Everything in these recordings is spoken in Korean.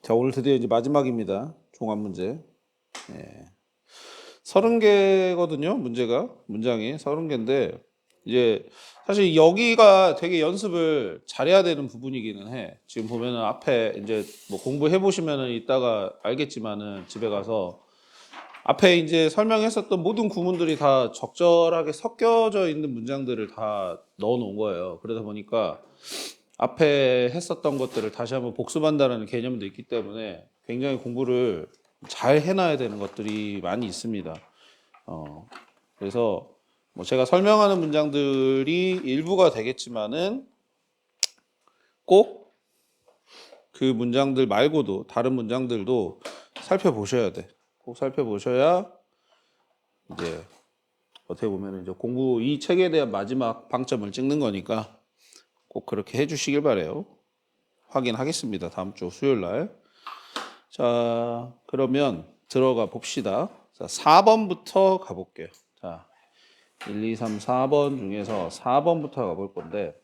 자, 오늘 드디어 이제 마지막입니다. 종합 문제. 예. 30개거든요. 문장이 30개인데 이제 사실 여기가 되게 연습을 잘해야 되는 부분이기는 해. 지금 보면은 앞에 이제 뭐 공부해 보시면은 이따가 알겠지만은 집에 가서 앞에 이제 설명했었던 모든 구문들이 다 적절하게 섞여져 있는 문장들을 다 넣어 놓은 거예요. 그러다 보니까 앞에 했었던 것들을 다시 한번 복습한다는 개념도 있기 때문에 굉장히 공부를 잘 해놔야 되는 것들이 많이 있습니다. 그래서 뭐 제가 설명하는 문장들이 일부가 되겠지만은 꼭 그 문장들 말고도 다른 문장들도 살펴보셔야 돼. 꼭 살펴보셔야 이제 어떻게 보면 이제 공부 이 책에 대한 마지막 방점을 찍는 거니까 꼭 그렇게 해주시길 바래요. 확인하겠습니다. 다음 주 수요일 날. 자, 그러면 들어가 봅시다. 자, 4번부터 가볼게요. 자, 1, 2, 3, 4번 중에서 4번부터 가볼 건데,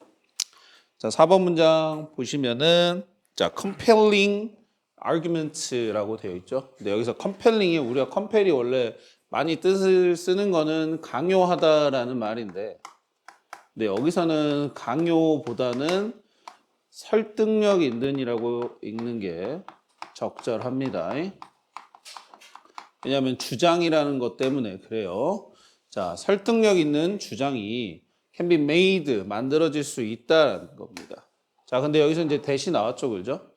자, 4번 문장 보시면은, 자, compelling arguments라고 되어 있죠. 근데 여기서 compelling이 우리가 compel이 원래 많이 뜻을 쓰는 거는 강요하다라는 말인데, 근데 여기서는 강요보다는 설득력 있는이라고 읽는 게 적절합니다. 왜냐하면 주장이라는 것 때문에 그래요. 자, 설득력 있는 주장이 can be made, 만들어질 수 있다는 겁니다. 자, 근데 여기서 이제 대시 나왔죠, 그죠?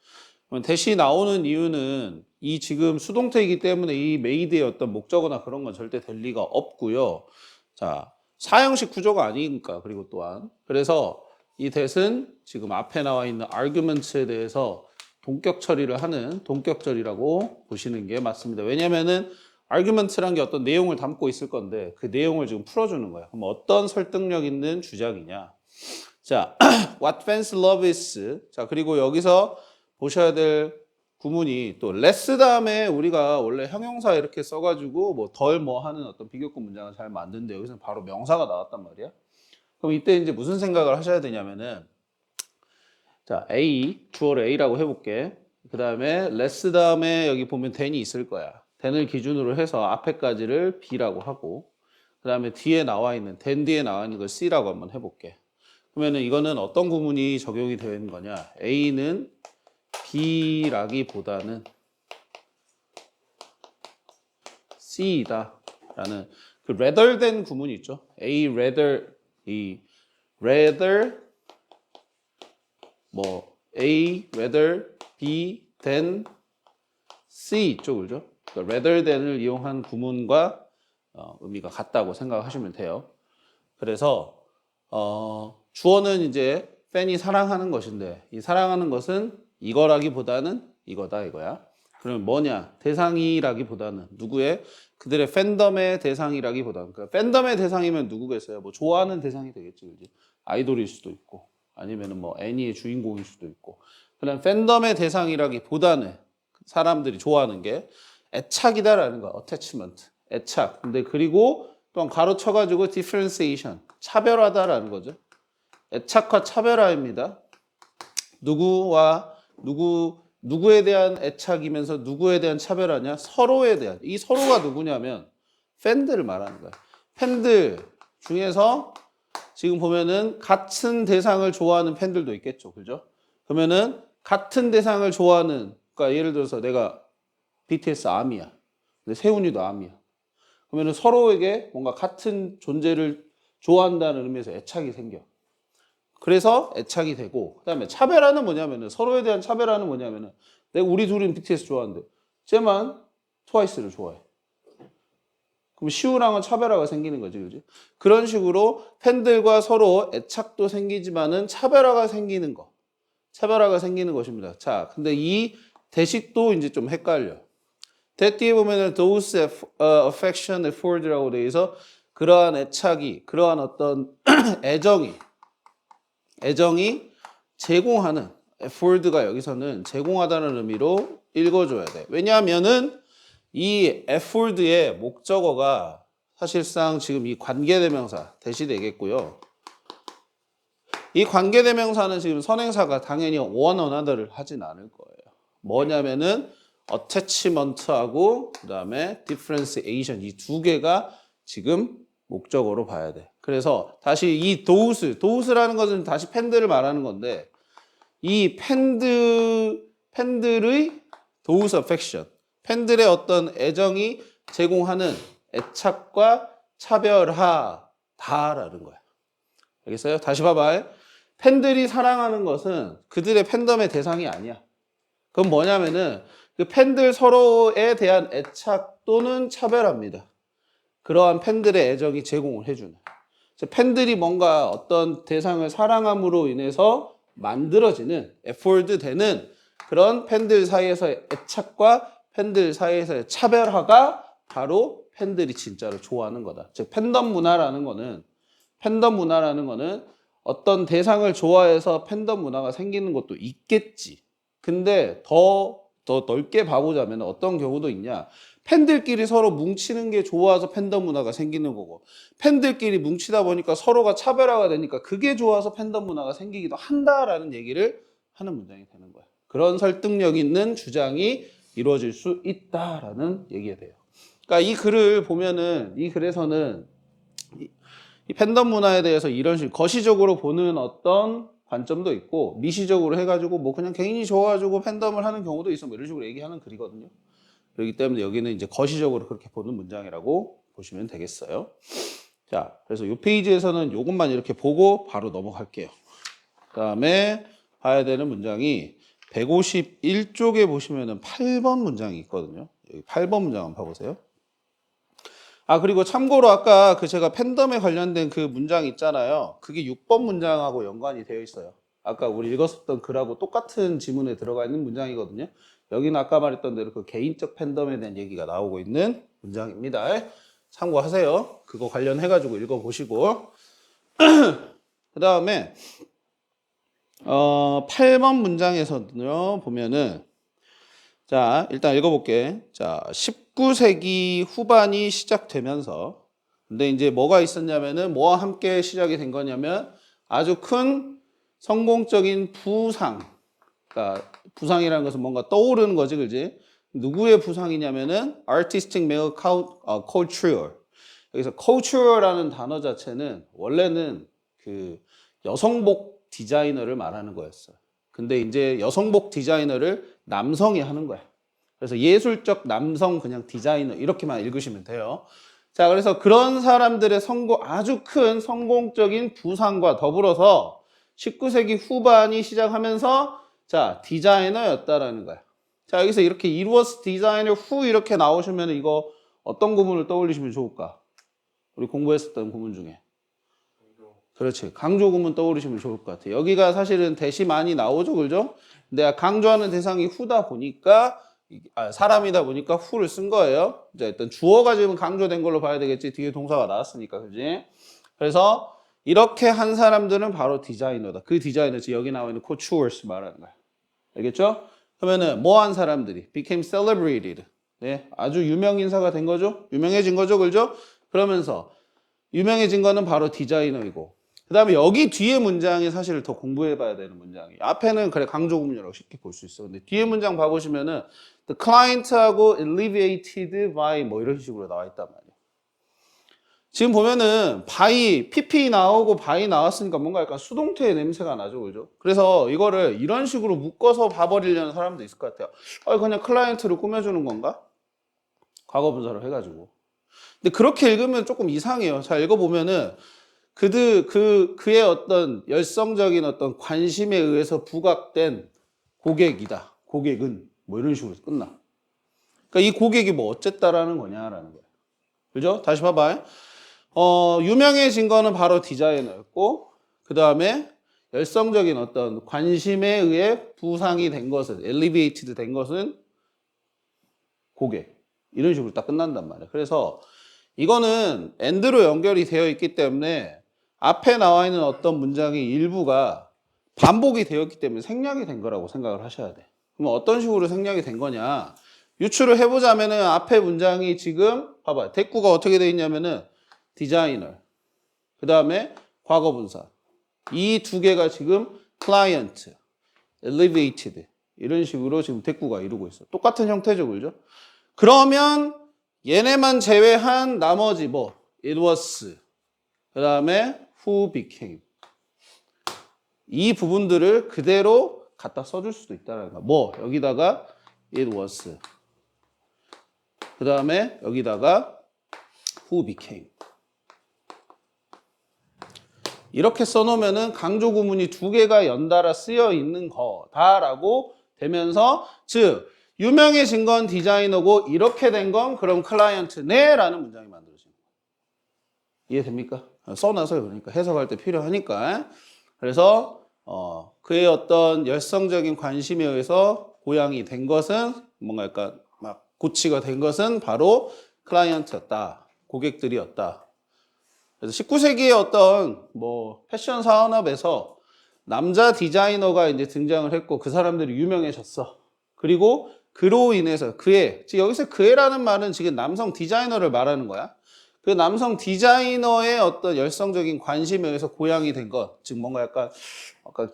그럼 대시 나오는 이유는 이 지금 수동태이기 때문에 이 made의 어떤 목적어나 그런 건 절대 될 리가 없고요. 자, 사형식 구조가 아니니까, 그리고 또한. 그래서 이 that은 지금 앞에 나와 있는 arguments에 대해서 동격 처리를 하는 동격절이라고 보시는 게 맞습니다. 왜냐면은 argument란 게 어떤 내용을 담고 있을 건데 그 내용을 지금 풀어주는 거예요. 그럼 어떤 설득력 있는 주장이냐. 자, what fans love is. 자, 그리고 여기서 보셔야 될 구문이 또 less 다음에 우리가 원래 형용사 이렇게 써가지고 뭐 덜 뭐 하는 어떤 비교급 문장을 잘 만드는데 여기서는 바로 명사가 나왔단 말이야. 그럼 이때 이제 무슨 생각을 하셔야 되냐면은 자, A, 주어를 A라고 해볼게. 그 다음에 less 다음에 여기 보면 than이 있을 거야. than을 기준으로 해서 앞에까지를 B라고 하고 그 다음에 뒤에 나와 있는 than 뒤에 나와 있는 걸 C라고 한번 해볼게. 그러면은 이거는 어떤 구문이 적용이 되어 있는 거냐? A는 B라기보다는 C이다 라는 그 rather than 구문이 있죠. A rather 이 rather 뭐 A rather B than C 쪽을죠. 그러니까 rather than을 이용한 구문과 의미가 같다고 생각하시면 돼요. 그래서 주어는 이제 팬이 사랑하는 것인데 이 사랑하는 것은 이거라기보다는 이거다 이거야. 그러면 뭐냐? 대상이라기보다는 누구의 그들의 팬덤의 대상이라기보다는 그러니까 팬덤의 대상이면 누구겠어요? 뭐 좋아하는 대상이 되겠지, 그지? 아이돌일 수도 있고 아니면은 뭐 애니의 주인공일 수도 있고. 그냥 팬덤의 대상이라기보다는 사람들이 좋아하는 게 애착이다라는 거야. attachment. 애착. 근데 그리고 또 가로쳐가지고 differentiation. 차별화다라는 거죠. 애착과 차별화입니다. 누구에 대한 애착이면서 누구에 대한 차별화냐? 서로에 대한. 이 서로가 누구냐면 팬들을 말하는 거야. 팬들 중에서 지금 보면은 같은 대상을 좋아하는 팬들도 있겠죠. 그죠? 그러면은 같은 대상을 좋아하는, 그러니까 예를 들어서 내가 BTS 아미야. 근데 세훈이도 아미야. 그러면은 서로에게 뭔가 같은 존재를 좋아한다는 의미에서 애착이 생겨. 그래서 애착이 되고, 그다음에 차별화는 뭐냐면은 서로에 대한 차별화는 뭐냐면은 우리 둘은 BTS 좋아하는데 쟤만 트와이스를 좋아해. 그럼 시우랑은 차별화가 생기는 거지, 그지? 그런 식으로 팬들과 서로 애착도 생기지만은 차별화가 생기는 거. 차별화가 생기는 것입니다. 자, 근데 이 대식도 이제 좀 헷갈려. that 뒤에 보면은 those affection afford라고 돼 있어 그러한 애착이, 그러한 어떤 애정이 제공하는 afford가 여기서는 제공하다는 의미로 읽어줘야 돼. 왜냐하면은 이 afford의 목적어가 사실상 지금 이 관계대명사 대시되겠고요. 이 관계대명사는 지금 선행사가 당연히 one another를 하진 않을 거예요. 뭐냐면은 attachment하고 그다음에 differentiation 이 두 개가 지금 목적어로 봐야 돼. 그래서 다시 이 도우스라는 것은 다시 팬들을 말하는 건데 이 팬들의 도우스 affection, 팬들의 어떤 애정이 제공하는 애착과 차별하다라는 거야. 알겠어요? 다시 봐봐요. 팬들이 사랑하는 것은 그들의 팬덤의 대상이 아니야. 그건 뭐냐면은 그 팬들 서로에 대한 애착 또는 차별합니다. 그러한 팬들의 애정이 제공을 해주는. 팬들이 뭔가 어떤 대상을 사랑함으로 인해서 만들어지는, 애포드 되는 그런 팬들 사이에서의 애착과 팬들 사이에서의 차별화가 바로 팬들이 진짜로 좋아하는 거다. 즉 팬덤 문화라는 거는 어떤 대상을 좋아해서 팬덤 문화가 생기는 것도 있겠지. 근데 더 넓게 봐보자면 어떤 경우도 있냐. 팬들끼리 서로 뭉치는 게 좋아서 팬덤 문화가 생기는 거고 팬들끼리 뭉치다 보니까 서로가 차별화가 되니까 그게 좋아서 팬덤 문화가 생기기도 한다라는 얘기를 하는 문장이 되는 거야. 그런 설득력 있는 주장이 이루어질 수 있다라는 얘기가 돼요. 그러니까 이 글을 보면은 이 글에서는 이 팬덤 문화에 대해서 이런 식으로 거시적으로 보는 어떤 관점도 있고 미시적으로 해가지고 뭐 그냥 개인이 좋아가지고 팬덤을 하는 경우도 있어 뭐 이런 식으로 얘기하는 글이거든요. 그렇기 때문에 여기는 이제 거시적으로 그렇게 보는 문장이라고 보시면 되겠어요. 자, 그래서 이 페이지에서는 이것만 이렇게 보고 바로 넘어갈게요. 그 다음에 봐야 되는 문장이 151쪽에 보시면은 8번 문장이 있거든요. 여기 8번 문장 한번 봐보세요. 아, 그리고 참고로 아까 그 제가 팬덤에 관련된 그 문장 있잖아요. 그게 6번 문장하고 연관이 되어 있어요. 아까 우리 읽었었던 글하고 똑같은 지문에 들어가 있는 문장이거든요. 여기는 아까 말했던 대로 그 개인적 팬덤에 대한 얘기가 나오고 있는 문장입니다. 참고하세요. 그거 관련해가지고 읽어보시고. 그 다음에 8번 문장에서는요, 보면은 자, 일단 읽어볼게. 자, 19세기 후반이 시작되면서 근데 이제 뭐가 있었냐면은 뭐와 함께 시작이 된 거냐면 아주 큰 성공적인 부상. 그러니까 부상이라는 것은 뭔가 떠오르는 거지, 그지? 누구의 부상이냐면은 artistic male couture. 여기서 couture라는 단어 자체는 원래는 그 여성복 디자이너를 말하는 거였어. 근데 이제 여성복 디자이너를 남성이 하는 거야. 그래서 예술적 남성 그냥 디자이너 이렇게만 읽으시면 돼요. 자, 그래서 그런 사람들의 아주 큰 성공적인 부상과 더불어서 19세기 후반이 시작하면서 자, 디자이너였다라는 거야. 자, 여기서 이렇게 it was designer who 이렇게 나오시면 이거 어떤 구문을 떠올리시면 좋을까? 우리 공부했었던 구문 중에. 그렇지. 강조 구문 떠올리시면 좋을 것 같아요. 여기가 사실은 대시 많이 나오죠, 그죠? 내가 강조하는 대상이 후다 보니까, 사람이다 보니까 후를 쓴 거예요. 이제 일단 주어가 지금 강조된 걸로 봐야 되겠지. 뒤에 동사가 나왔으니까, 그지? 그래서 이렇게 한 사람들은 바로 디자이너다. 그 디자이너, 여기 나와 있는 couturers 말하는 거야. 알겠죠? 그러면은 뭐 한 사람들이 became celebrated. 네, 아주 유명 인사가 된 거죠? 유명해진 거죠, 그죠? 그러면서 유명해진 거는 바로 디자이너이고 그 다음에 여기 뒤에 문장이 사실 더 공부해봐야 되는 문장이에요. 앞에는 그래 강조 구문이라고 쉽게 볼 수 있어. 근데 뒤에 문장 봐보시면은 the client하고 alleviated by 뭐 이런 식으로 나와 있단 말이에요. 지금 보면은 by, pp 나오고 by 나왔으니까 뭔가 약간 수동태의 냄새가 나죠, 그죠? 그래서 이거를 이런 식으로 묶어서 봐버리려는 사람도 있을 것 같아요. 그냥 클라이언트를 꾸며주는 건가? 과거 분사를 해가지고. 근데 그렇게 읽으면 조금 이상해요. 자, 읽어보면은 그의 어떤 열성적인 어떤 관심에 의해서 부각된 고객이다. 고객은 뭐 이런 식으로 끝나. 그러니까 이 고객이 뭐 어쨌다라는 거냐라는 거예요. 그죠? 다시 봐봐요. 유명해진 거는 바로 디자이너였고 그 다음에 열성적인 어떤 관심에 의해 부상이 된 것은 엘리베이티드 된 것은 고객. 이런 식으로 딱 끝난단 말이에요. 그래서 이거는 and로 연결이 되어 있기 때문에 앞에 나와 있는 어떤 문장의 일부가 반복이 되었기 때문에 생략이 된 거라고 생각을 하셔야 돼. 그럼 어떤 식으로 생략이 된 거냐? 유추를 해보자면은 앞에 문장이 지금 봐봐요. 대꾸가 어떻게 되어 있냐면은 디자이너, 그 다음에 과거 분사. 이 두 개가 지금 client, elevated 이런 식으로 지금 대꾸가 이루고 있어. 똑같은 형태죠, 그죠? 그러면 얘네만 제외한 나머지 뭐 it was 그 다음에 who became 이 부분들을 그대로 갖다 써줄 수도 있다는 거야. 뭐 여기다가 it was 그 다음에 여기다가 who became 이렇게 써놓으면은 강조 구문이 두 개가 연달아 쓰여 있는 거다라고 되면서 즉 유명해진 건 디자이너고 이렇게 된 건 그럼 클라이언트네라는 문장이 만들어지는 거예요. 이해됩니까? 써놔서 그러니까 해석할 때 필요하니까. 그래서 그의 어떤 열성적인 관심에 의해서 고양이 된 것은 뭔가 약간 막 고치가 된 것은 바로 클라이언트였다. 고객들이었다. 그래서 19세기의 어떤 뭐 패션 산업에서 남자 디자이너가 이제 등장을 했고 그 사람들이 유명해졌어. 그리고 그로 인해서 그의, 지금 여기서 그애라는 말은 지금 남성 디자이너를 말하는 거야. 그 남성 디자이너의 어떤 열성적인 관심에 의해서 고양이 된 것, 즉 뭔가 약간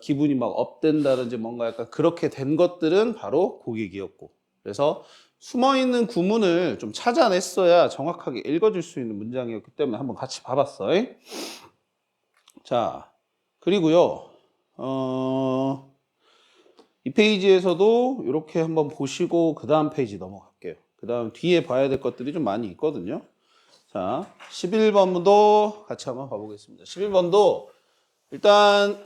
기분이 막 업된다든지 뭔가 약간 그렇게 된 것들은 바로 고객이었고. 그래서 숨어있는 구문을 좀 찾아냈어야 정확하게 읽어줄 수 있는 문장이었기 때문에 한번 같이 봐봤어. 자, 그리고요, 이 페이지에서도 이렇게 한번 보시고 그 다음 페이지 넘어갈게요. 그 다음 뒤에 봐야 될 것들이 좀 많이 있거든요. 자, 11번도 같이 한번 봐보겠습니다. 11번도 일단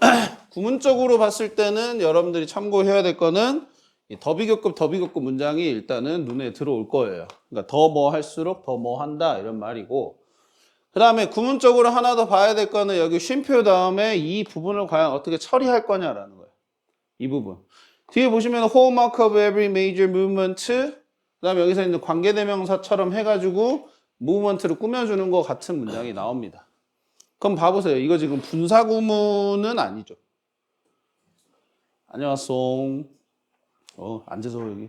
구문적으로 봤을 때는 여러분들이 참고해야 될 거는 이 더비교급 문장이 일단은 눈에 들어올 거예요. 그러니까 더 뭐 할수록 더 뭐 한다 이런 말이고 그 다음에 구문적으로 하나 더 봐야 될 거는 여기 쉼표 다음에 이 부분을 과연 어떻게 처리할 거냐라는 거예요. 이 부분. 뒤에 보시면 hallmark of every major movement 그 다음에 여기서 있는 관계대명사처럼 해가지고 movement를 꾸며주는 것 같은 문장이 나옵니다. 그럼 봐보세요. 이거 지금 분사구문은 아니죠. 안녕하세요. 앉으세요 여기.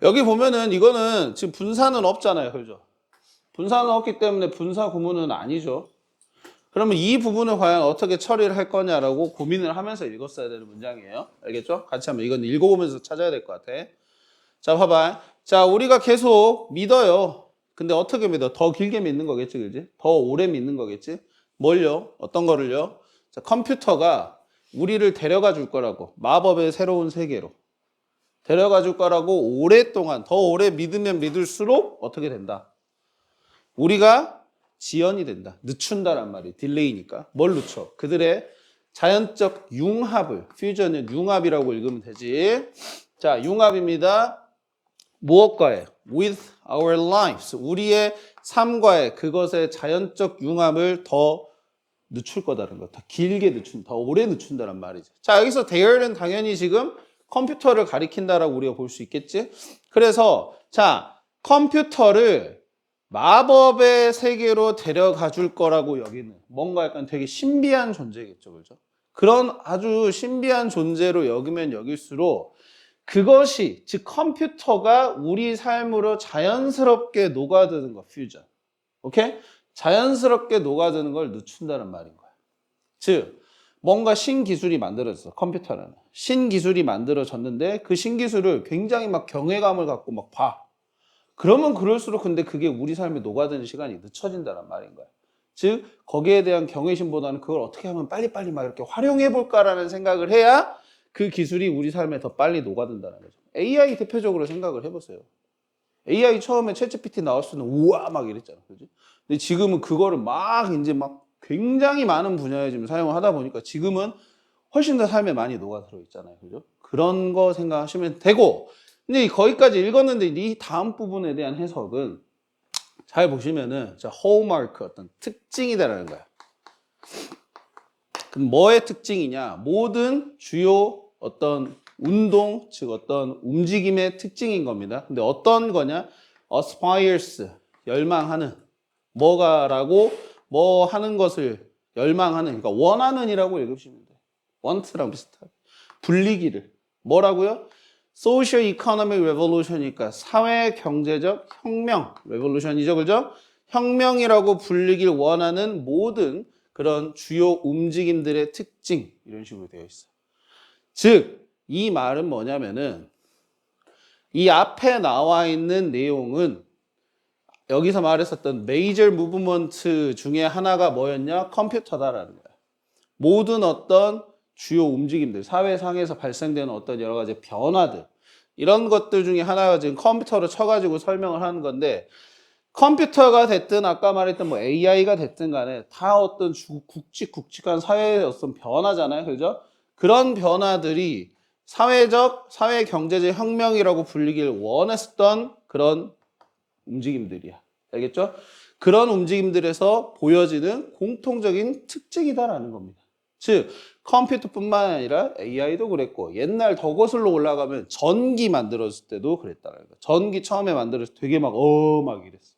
여기 보면은 이거는 지금 분사는 없잖아요. 그죠? 분사는 없기 때문에 분사 구문은 아니죠. 그러면 이 부분을 과연 어떻게 처리를 할 거냐라고 고민을 하면서 읽었어야 되는 문장이에요. 알겠죠? 같이 한번 이건 읽어보면서 찾아야 될 것 같아. 자, 봐봐. 자, 우리가 계속 믿어요. 근데 어떻게 믿어? 더 길게 믿는 거겠지, 그지? 더 오래 믿는 거겠지? 뭘요? 어떤 거를요? 자, 컴퓨터가 우리를 데려가 줄 거라고. 마법의 새로운 세계로. 데려가 줄 거라고 오랫동안, 더 오래 믿으면 믿을수록 어떻게 된다? 우리가 지연이 된다. 늦춘다란 말이 딜레이니까. 뭘 늦춰? 그들의 자연적 융합을, 퓨전은 융합이라고 읽으면 되지. 자, 융합입니다. 무엇과의? With our lives. 우리의 삶과의 그것의 자연적 융합을 더 늦출 거다는 거. 더 길게 늦춘다. 더 오래 늦춘다는 말이죠. 자, 여기서 there는 당연히 지금 컴퓨터를 가리킨다라고 우리가 볼 수 있겠지? 그래서 자, 컴퓨터를 마법의 세계로 데려가 줄 거라고 여기는 뭔가 약간 되게 신비한 존재겠죠. 그죠? 그런 아주 신비한 존재로 여기면 여길수록 그것이 즉 컴퓨터가 우리 삶으로 자연스럽게 녹아드는 거 퓨전. 오케이? 자연스럽게 녹아드는 걸 늦춘다는 말인 거야. 즉 뭔가 신기술이 만들어졌어. 컴퓨터라는 신기술이 만들어졌는데 그 신기술을 굉장히 막 경외감을 갖고 막 봐. 그러면 그럴수록 근데 그게 우리 삶에 녹아드는 시간이 늦춰진다는 말인 거야. 즉 거기에 대한 경외심보다는 그걸 어떻게 하면 빨리빨리 막 이렇게 활용해 볼까라는 생각을 해야 그 기술이 우리 삶에 더 빨리 녹아든다는 거죠. AI 대표적으로 생각을 해보세요. AI 처음에 챗GPT 나왔을 때는 우와 막 이랬잖아. 그지? 근데 지금은 그거를 막 이제 막 굉장히 많은 분야에 지금 사용을 하다 보니까 지금은 훨씬 더 삶에 많이 녹아들어 있잖아요. 그죠? 그런 거 생각하시면 되고 근데 거기까지 읽었는데 이 다음 부분에 대한 해석은 잘 보시면은 자, hallmark 어떤 특징이다라는 거야. 그럼 뭐의 특징이냐? 모든 주요 어떤 운동, 즉 어떤 움직임의 특징인 겁니다. 근데 어떤 거냐? aspires, 열망하는. 뭐가라고? 뭐 하는 것을 열망하는, 그러니까 원하는이라고 읽으시면 돼요. want랑 비슷하게. 불리기를. 뭐라고요? Social Economic Revolution이니까 사회 경제적 혁명, revolution이죠, 그죠? 혁명이라고 불리길 원하는 모든 그런 주요 움직임들의 특징 이런 식으로 되어 있어. 즉 이 말은 뭐냐면은 이 앞에 나와 있는 내용은 여기서 말했었던 메이저 무브먼트 중에 하나가 뭐였냐? 컴퓨터다라는 거야. 모든 어떤 주요 움직임들, 사회상에서 발생되는 어떤 여러 가지 변화들 이런 것들 중에 하나가 지금 컴퓨터로 쳐가지고 설명을 하는 건데 컴퓨터가 됐든 아까 말했던 뭐 AI가 됐든 간에 다 어떤 굵직굵직한 사회의 어떤 변화잖아요. 그죠? 그런 변화들이 사회 경제적 혁명이라고 불리길 원했던 그런 움직임들이야. 알겠죠? 그런 움직임들에서 보여지는 공통적인 특징이다라는 겁니다. 즉 컴퓨터뿐만 아니라 AI도 그랬고 옛날 더 거슬러 올라가면 전기 만들었을 때도 그랬다는 거야. 전기 처음에 만들었을 때 되게 막 이랬어.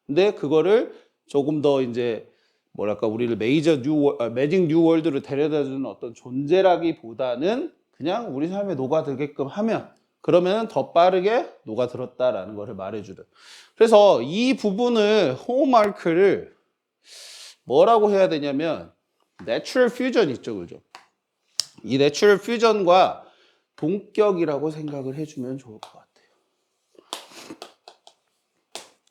근데 그거를 조금 더 이제 뭐랄까 우리를 매직 뉴 월드로 데려다주는 어떤 존재라기보다는 그냥 우리 삶에 녹아들게끔 하면 그러면 더 빠르게 녹아들었다라는 것을 말해주는. 그래서 이 부분을 홈마크를 뭐라고 해야 되냐면 내추럴 퓨전 있죠, 그죠? 이 내추럴 퓨전과 동격이라고 생각을 해주면 좋을 것 같아요.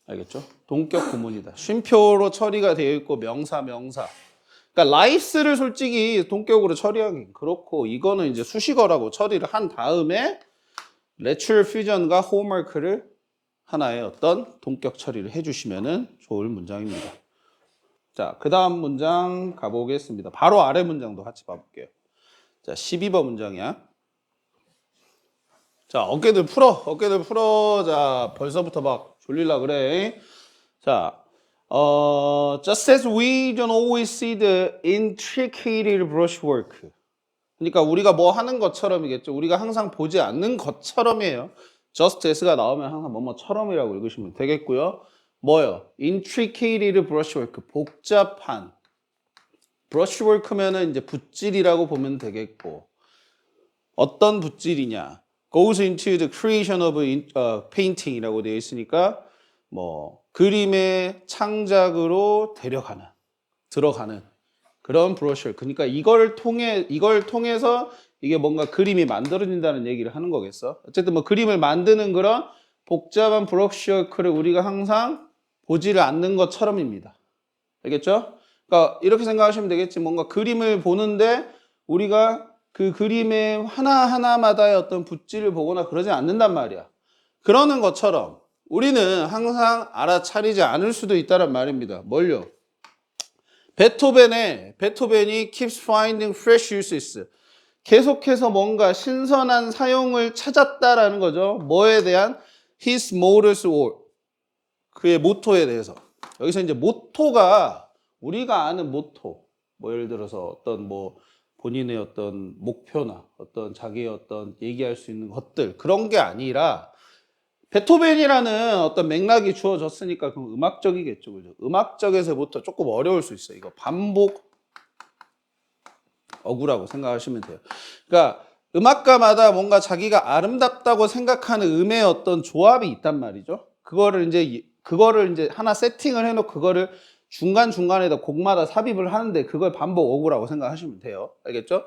알겠죠? 동격 구문이다. 쉼표로 처리가 되어 있고 명사. 그러니까 라이스를 솔직히 동격으로 처리하긴 그렇고 이거는 이제 수식어라고 처리를 한 다음에 내추럴 퓨전과 홈마크를 하나의 어떤 동격 처리를 해주시면은 좋을 문장입니다. 자, 그 다음 문장 가보겠습니다. 바로 아래 문장도 같이 봐볼게요. 자, 12번 문장이야. 자, 어깨들 풀어. 자, 벌써부터 막 졸릴라 그래. 자, just as we don't always see the intricate brushwork. 그러니까 우리가 뭐 하는 것처럼이겠죠. 우리가 항상 보지 않는 것처럼이에요. just as가 나오면 항상 뭐뭐처럼이라고 읽으시면 되겠고요. 뭐요? intricate brushwork. 복잡한. brushwork면은 이제 붓질이라고 보면 되겠고. 어떤 붓질이냐? goes into the creation of painting이라고 되어 있으니까 뭐 그림의 창작으로 들어가는 그런 브러쉬. 그러니까 이걸 통해서 이게 뭔가 그림이 만들어진다는 얘기를 하는 거겠어. 어쨌든 뭐 그림을 만드는 그런 복잡한 브러쉬워크를 우리가 항상 보지를 않는 것처럼입니다. 알겠죠? 그러니까 이렇게 생각하시면 되겠지. 뭔가 그림을 보는데 우리가 그 그림의 하나하나마다의 어떤 붓질을 보거나 그러지 않는단 말이야. 그러는 것처럼 우리는 항상 알아차리지 않을 수도 있다는 말입니다. 뭘요? 베토벤이 keeps finding fresh uses. 계속해서 뭔가 신선한 사용을 찾았다라는 거죠. 뭐에 대한? his motto's or. 그의 모토에 대해서. 여기서 이제 모토가 우리가 아는 모토. 뭐 예를 들어서 어떤 뭐 본인의 어떤 목표나 어떤 자기의 어떤 얘기할 수 있는 것들 그런 게 아니라 베토벤이라는 어떤 맥락이 주어졌으니까 그럼 음악적이겠죠, 그죠? 음악적에서부터 조금 어려울 수 있어요. 이거 반복 어구라고 생각하시면 돼요. 그러니까 음악가마다 뭔가 자기가 아름답다고 생각하는 음의 어떤 조합이 있단 말이죠. 그거를 이제 하나 세팅을 해놓고 그거를 중간중간에다 곡마다 삽입을 하는데 그걸 반복 어구라고 생각하시면 돼요. 알겠죠?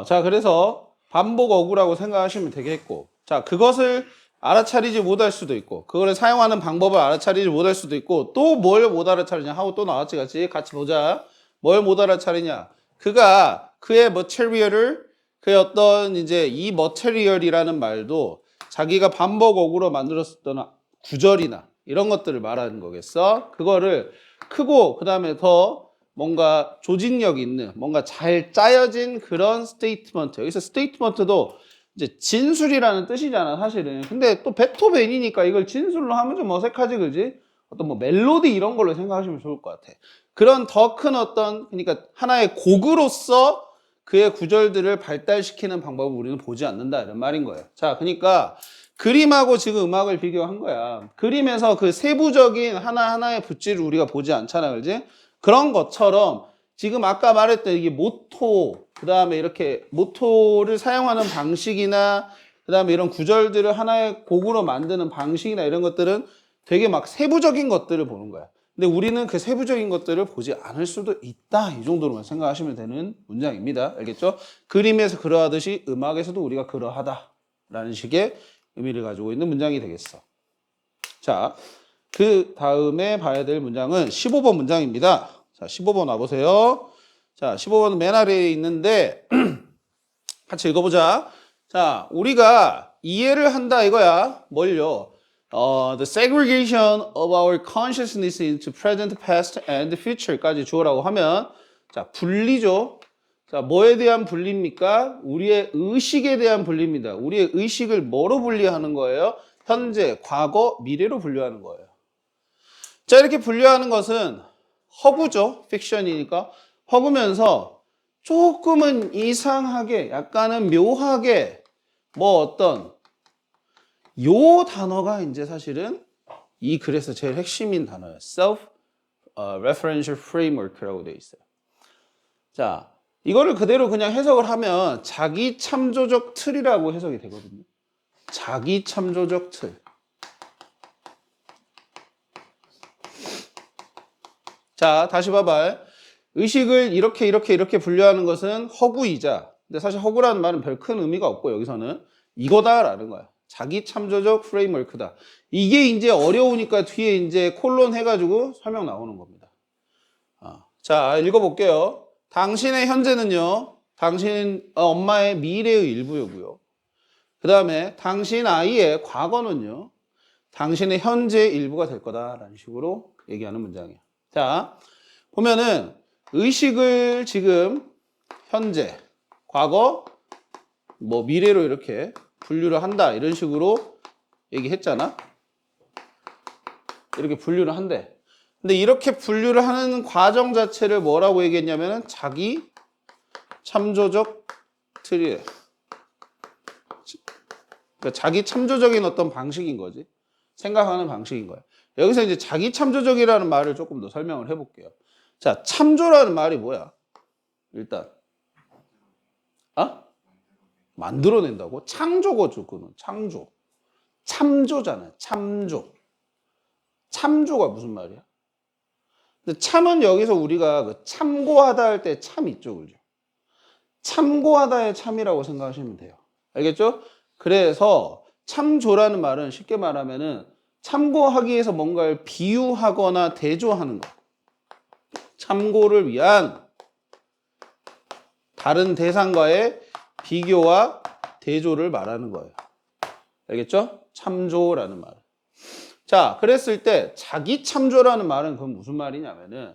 자, 그래서 반복 어구라고 생각하시면 되겠고, 자, 그것을 알아차리지 못할 수도 있고, 그거를 사용하는 방법을 알아차리지 못할 수도 있고, 또 뭘 못 알아차리냐 하고 또 나왔지, 같이 보자. 뭘 못 알아차리냐? 그가 그의 머테리얼을 그의 어떤 이제 이 머테리얼이라는 말도 자기가 반복 어구로 만들었었던 구절이나 이런 것들을 말하는 거겠어. 그거를 크고 그다음에 더 뭔가 조직력 있는 뭔가 잘 짜여진 그런 스테이트먼트. 여기서 스테이트먼트도 이제 진술이라는 뜻이잖아, 사실은. 근데 또 베토벤이니까 이걸 진술로 하면 좀 어색하지, 그지? 어떤 뭐 멜로디 이런 걸로 생각하시면 좋을 것 같아. 그런 더 큰 어떤, 그러니까 하나의 곡으로서 그의 구절들을 발달시키는 방법을 우리는 보지 않는다, 이런 말인 거예요. 자, 그러니까 그림하고 지금 음악을 비교한 거야. 그림에서 그 세부적인 하나하나의 붓질을 우리가 보지 않잖아, 그지? 그런 것처럼 지금 아까 말했던 이게 모토, 그 다음에 이렇게 모토를 사용하는 방식이나 그 다음에 이런 구절들을 하나의 곡으로 만드는 방식이나 이런 것들은 되게 막 세부적인 것들을 보는 거야. 근데 우리는 그 세부적인 것들을 보지 않을 수도 있다. 이 정도로만 생각하시면 되는 문장입니다. 알겠죠? 그림에서 그러하듯이 음악에서도 우리가 그러하다라는 식의 의미를 가지고 있는 문장이 되겠어. 자, 그 다음에 봐야 될 문장은 15번 문장입니다. 자, 15번 와보세요. 자, 15번은 맨 아래에 있는데 같이 읽어보자. 자, 우리가 이해를 한다 이거야. 뭘요? The segregation of our consciousness into present, past, and future까지 주어라고 하면 자, 분리죠. 자, 뭐에 대한 분리입니까? 우리의 의식에 대한 분리입니다. 우리의 의식을 뭐로 분리하는 거예요? 현재, 과거, 미래로 분류하는 거예요. 자, 이렇게 분류하는 것은 허구죠. 픽션이니까. 허구면서 조금은 이상하게, 약간은 묘하게 뭐 어떤 요 단어가 이제 사실은 이 글에서 제일 핵심인 단어예요. Self-referential framework라고 되어 있어요. 자, 이거를 그대로 그냥 해석을 하면 자기 참조적 틀이라고 해석이 되거든요. 자기 참조적 틀. 자, 다시 봐봐. 의식을 이렇게 분류하는 것은 허구이자, 근데 사실 허구라는 말은 별 큰 의미가 없고 여기서는 이거다라는 거야. 자기 참조적 프레임워크다. 이게 이제 어려우니까 뒤에 이제 콜론 해가지고 설명 나오는 겁니다. 자, 읽어볼게요. 당신의 현재는요, 당신 엄마의 미래의 일부이고요. 그 다음에 당신 아이의 과거는요, 당신의 현재의 일부가 될 거다라는 식으로 얘기하는 문장이에요. 자, 보면은 의식을 지금 현재, 과거, 뭐 미래로 이렇게 분류를 한다 이런 식으로 얘기했잖아. 이렇게 분류를 한대. 근데 이렇게 분류를 하는 과정 자체를 뭐라고 얘기했냐면은 자기 참조적 틀이래. 그러니까 자기 참조적인 어떤 방식인 거지. 생각하는 방식인 거야. 여기서 이제 자기 참조적이라는 말을 조금 더 설명을 해볼게요. 자, 참조라는 말이 뭐야? 일단 만들어낸다고? 창조거죠, 그는. 창조. 참조잖아요. 참조. 참조가 무슨 말이야? 근데 참은 여기서 우리가 그 참고하다 할 때 참 있죠, 그죠? 참고하다의 참이라고 생각하시면 돼요. 알겠죠? 그래서 참조라는 말은 쉽게 말하면은 참고하기 위해서 뭔가를 비유하거나 대조하는 거. 참고를 위한 다른 대상과의 비교와 대조를 말하는 거예요. 알겠죠? 참조라는 말. 자, 그랬을 때 자기 참조라는 말은 그건 무슨 말이냐면은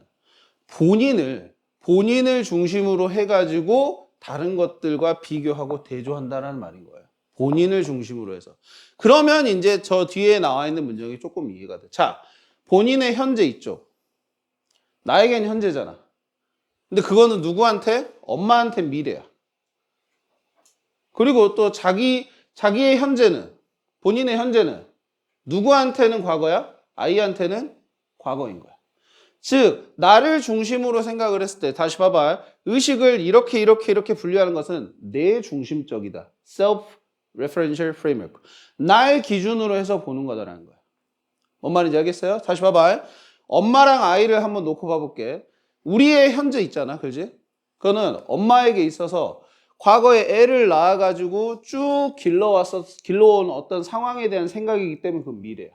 본인을 중심으로 해가지고 다른 것들과 비교하고 대조한다는 말인 거예요. 본인을 중심으로 해서. 그러면 이제 저 뒤에 나와 있는 문장이 조금 이해가 돼. 자, 본인의 현재 있죠. 나에겐 현재잖아. 근데 그거는 누구한테? 엄마한테 미래야. 그리고 또 자기의 현재는, 본인의 현재는 누구한테는 과거야? 아이한테는 과거인 거야. 즉, 나를 중심으로 생각을 했을 때, 다시 봐봐. 의식을 이렇게 분류하는 것은 내 중심적이다. Self-referential framework. 날 기준으로 해서 보는 거다라는 거야. 뭔 말인지 알겠어요? 다시 봐봐. 엄마랑 아이를 한번 놓고 봐볼게. 우리의 현재 있잖아, 그지? 그거는 엄마에게 있어서 과거에 애를 낳아가지고 쭉 길러온 어떤 상황에 대한 생각이기 때문에 그건 미래야.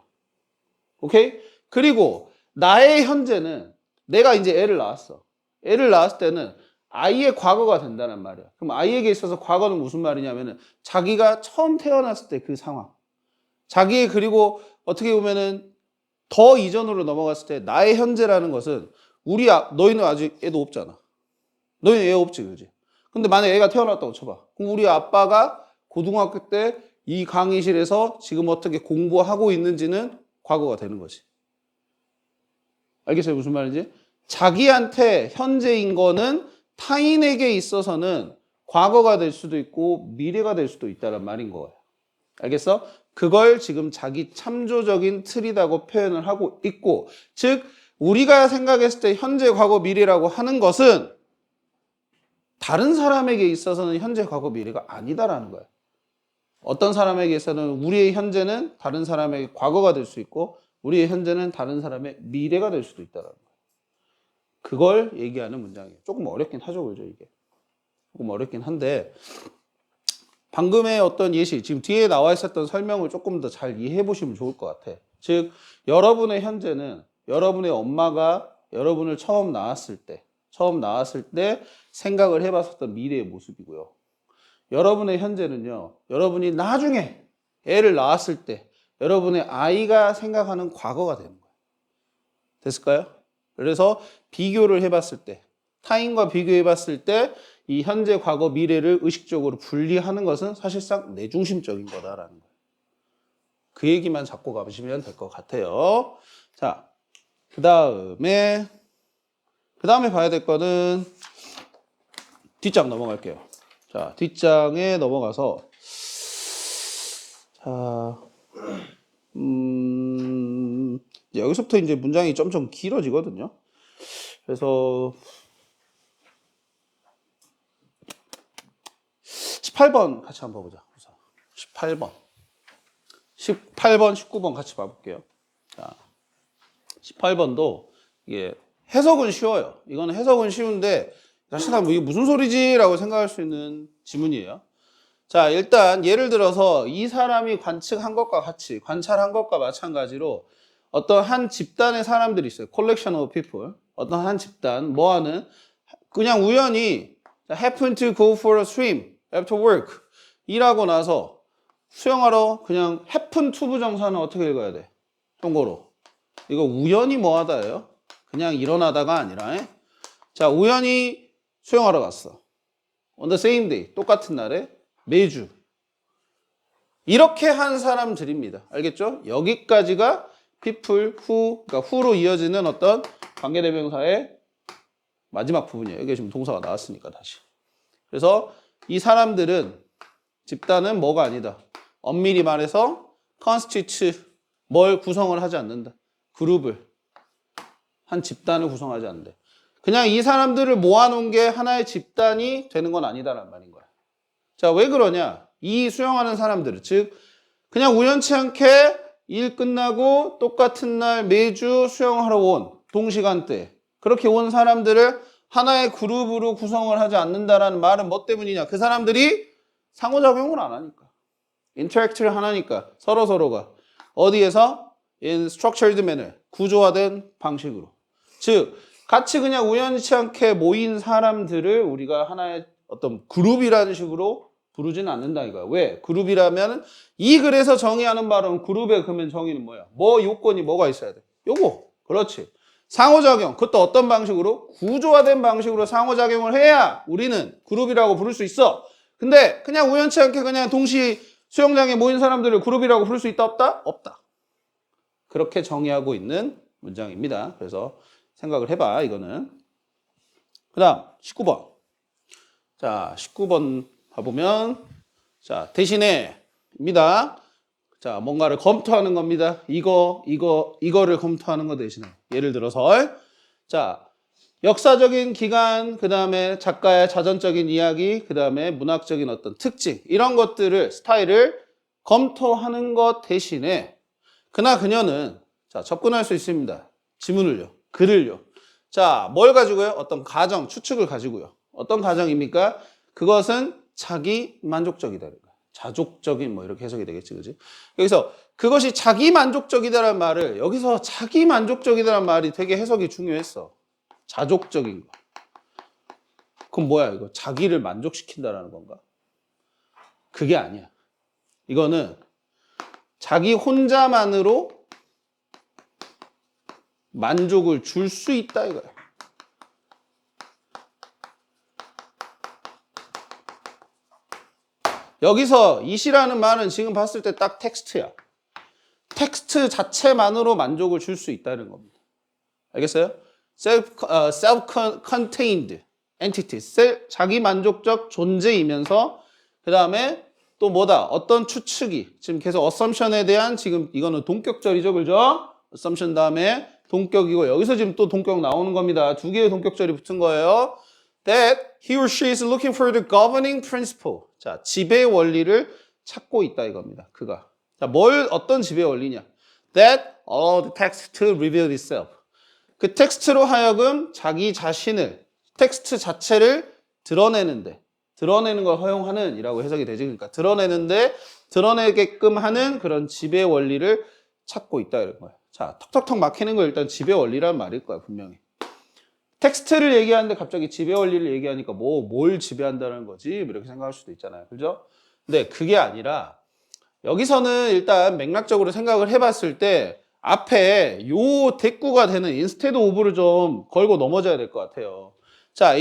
오케이? 그리고 나의 현재는 내가 이제 애를 낳았어. 애를 낳았을 때는 아이의 과거가 된다는 말이야. 그럼 아이에게 있어서 과거는 무슨 말이냐면은 자기가 처음 태어났을 때 그 상황. 자기의 그리고 어떻게 보면은 더 이전으로 넘어갔을 때 나의 현재라는 것은 너희는 아직 애도 없잖아. 너희는 애 없지, 그지? 근데 만약에 애가 태어났다고 쳐봐. 그럼 우리 아빠가 고등학교 때 이 강의실에서 지금 어떻게 공부하고 있는지는 과거가 되는 거지. 알겠어요? 무슨 말인지? 자기한테 현재인 거는 타인에게 있어서는 과거가 될 수도 있고 미래가 될 수도 있다는 말인 거예요. 알겠어? 그걸 지금 자기 참조적인 틀이라고 표현을 하고 있고, 즉 우리가 생각했을 때 현재, 과거, 미래라고 하는 것은 다른 사람에게 있어서는 현재, 과거, 미래가 아니다라는 거예요. 어떤 사람에게 있어서는 우리의 현재는 다른 사람에게 과거가 될 수 있고 우리의 현재는 다른 사람의 미래가 될 수도 있다는 거예요. 그걸 얘기하는 문장이에요. 조금 어렵긴 하죠, 그죠, 이게. 조금 어렵긴 한데 방금의 어떤 예시, 지금 뒤에 나와 있었던 설명을 조금 더 잘 이해해 보시면 좋을 것 같아. 즉, 여러분의 현재는 여러분의 엄마가 여러분을 처음 낳았을 때 생각을 해봤었던 미래의 모습이고요. 여러분의 현재는요, 여러분이 나중에 애를 낳았을 때 여러분의 아이가 생각하는 과거가 되는 거예요. 됐을까요? 그래서 비교를 해봤을 때, 타인과 비교해봤을 때 이 현재, 과거, 미래를 의식적으로 분리하는 것은 사실상 내 중심적인 거다라는 거예요. 그 얘기만 잡고 가시면 될 것 같아요. 자, 그 다음에 봐야 될 거는 뒷장 넘어갈게요. 자, 뒷장에 넘어가서 자, 여기서부터 이제 문장이 점점 길어지거든요. 그래서 18번 같이 한번 보자. 18번, 19번 같이 봐볼게요. 자, 18번도 이게 해석은 쉬워요. 이거는 해석은 쉬운데 사실 이게 무슨 소리지라고 생각할 수 있는 지문이에요. 자, 일단 예를 들어서 이 사람이 관측한 것과 같이, 관찰한 것과 마찬가지로 어떤 한 집단의 사람들이 있어요. collection of people. 어떤 한 집단, 뭐하는, 그냥 우연히 happen to go for a swim after work 일하고 나서 수영하러 그냥 happen to 부정사는 어떻게 읽어야 돼? 통고로. 이거 우연히 뭐하다예요? 그냥 일어나다가 아니라, 자, 우연히 수영하러 갔어. on the same day, 똑같은 날에 매주. 이렇게 한 사람들입니다. 알겠죠? 여기까지가 people, who, 그러니까 who로 이어지는 어떤 관계대명사의 마지막 부분이에요. 여기 지금 동사가 나왔으니까 다시. 그래서 이 사람들은, 집단은 뭐가 아니다. 엄밀히 말해서 constitute, 뭘 구성을 하지 않는다. 그룹을, 한 집단을 구성하지 않는다. 그냥 이 사람들을 모아놓은 게 하나의 집단이 되는 건 아니다라는 말인 거야. 자, 왜 그러냐? 이 수영하는 사람들은, 즉 그냥 우연치 않게 일 끝나고 똑같은 날 매주 수영하러 온 동시간대, 그렇게 온 사람들을 하나의 그룹으로 구성을 하지 않는다라는 말은 뭐 때문이냐? 그 사람들이 상호작용을 안 하니까, 인터랙트를 안 하니까, 서로가 어디에서? in structured manner, 구조화된 방식으로. 즉 같이 그냥 우연치 않게 모인 사람들을 우리가 하나의 어떤 그룹이라는 식으로 부르지는 않는다 이거야. 왜? 그룹이라면 이 글에서 정의하는 바로는 그룹의 그러면 정의는 뭐야? 뭐 요건이 뭐가 있어야 돼? 요거. 그렇지. 상호작용. 그것도 어떤 방식으로? 구조화된 방식으로 상호작용을 해야 우리는 그룹이라고 부를 수 있어. 근데 그냥 우연치 않게 그냥 동시 수영장에 모인 사람들을 그룹이라고 부를 수 있다 없다? 없다. 그렇게 정의하고 있는 문장입니다. 그래서 생각을 해봐, 이거는. 그 다음 19번. 자, 19번 봐보면, 자, 대신에 입니다. 자, 뭔가를 검토하는 겁니다. 이거를 검토하는 거 대신에. 예를 들어서, 자, 역사적인 기간, 그 다음에 작가의 자전적인 이야기, 그 다음에 문학적인 어떤 특징, 이런 것들을, 스타일을 검토하는 것 대신에, 그녀는, 자, 접근할 수 있습니다. 지문을요, 글을요. 자, 뭘 가지고요? 어떤 가정, 추측을 가지고요. 어떤 가정입니까? 그것은 자기 만족적이다. 자족적인 뭐 이렇게 해석이 되겠지, 그지? 여기서 그것이 자기 만족적이다라는 말을, 여기서 자기 만족적이다라는 말이 되게 해석이 중요했어. 자족적인 거. 그럼 뭐야, 이거? 자기를 만족시킨다라는 건가? 그게 아니야. 이거는 자기 혼자만으로 만족을 줄 수 있다 이거야. 여기서 이시라는 말은 지금 봤을 때 딱 텍스트야. 텍스트 자체만으로 만족을 줄 수 있다는 겁니다. 알겠어요? self-contained entity, 자기 만족적 존재이면서 그 다음에 또 뭐다? 어떤 추측이, 지금 계속 assumption에 대한, 지금 이거는 동격절이죠, 그죠? assumption 다음에 동격이고, 여기서 지금 또 동격 나오는 겁니다. 두 개의 동격절이 붙은 거예요. That he or she is looking for the governing principle. 자, 지배 원리를 찾고 있다 이겁니다. 그가. 자, 어떤 지배 원리냐? that allowed the text to reveal itself. 그 텍스트로 하여금 자기 자신을, 텍스트 자체를 드러내는 걸 허용하는 이라고 해석이 되지. 그러니까 드러내게끔 하는 그런 지배 원리를 찾고 있다 이런 거야. 자, 턱턱턱 막히는 거 일단 지배 원리란 말일 거야, 분명히. 텍스트를 얘기하는데 갑자기 지배 원리를 얘기하니까 뭘 지배한다는 거지? 이렇게 생각할 수도 있잖아요. 그죠? 근데 그게 아니라 여기서는 일단 맥락적으로 생각을 해봤을 때 앞에 요 대꾸가 되는 instead of를 좀 걸고 넘어져야 될 것 같아요. 자,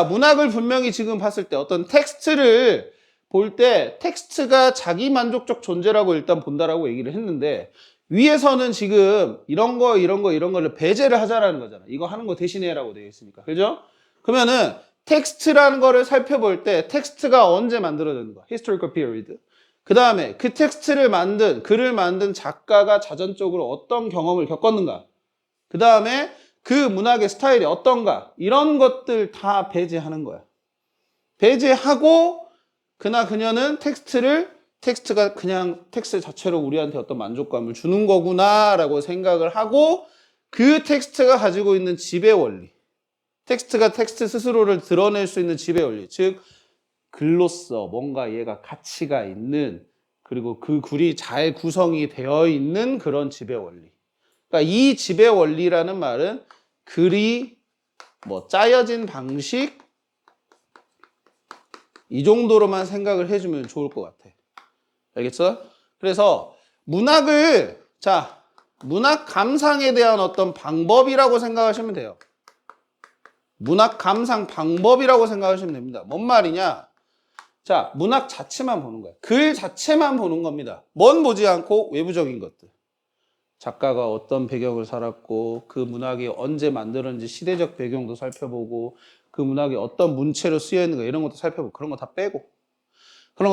문학을 분명히 지금 봤을 때 어떤 텍스트를 볼 때 텍스트가 자기 만족적 존재라고 일단 본다라고 얘기를 했는데 위에서는 지금 이런 거를 배제를 하자라는 거잖아. 이거 하는 거 대신해라고 되어 있으니까. 그죠? 그러면은 텍스트라는 거를 살펴볼 때 텍스트가 언제 만들어졌는가? historical period. 그 다음에 그 글을 만든 작가가 자전적으로 어떤 경험을 겪었는가? 그 다음에 그 문학의 스타일이 어떤가? 이런 것들 다 배제하는 거야. 배제하고 그녀는 텍스트가 그냥 텍스트 자체로 우리한테 어떤 만족감을 주는 거구나라고 생각을 하고 그 텍스트가 가지고 있는 지배 원리. 텍스트가 텍스트 스스로를 드러낼 수 있는 지배 원리. 즉 글로써 뭔가 얘가 가치가 있는 그리고 그 글이 잘 구성이 되어 있는 그런 지배 원리. 그러니까 이 지배 원리라는 말은 글이 짜여진 방식 이 정도로만 생각을 해주면 좋을 것 같아. 알겠어? 그래서 문학 감상에 대한 어떤 방법이라고 생각하시면 돼요. 문학 감상 방법이라고 생각하시면 됩니다. 뭔 말이냐? 자, 문학 자체만 보는 거야. 글 자체만 보는 겁니다. 먼 보지 않고 외부적인 것들. 작가가 어떤 배경을 살았고 그 문학이 언제 만들었는지 시대적 배경도 살펴보고 그 문학이 어떤 문체로 쓰여 있는가 이런 것도 살펴보고 그런 거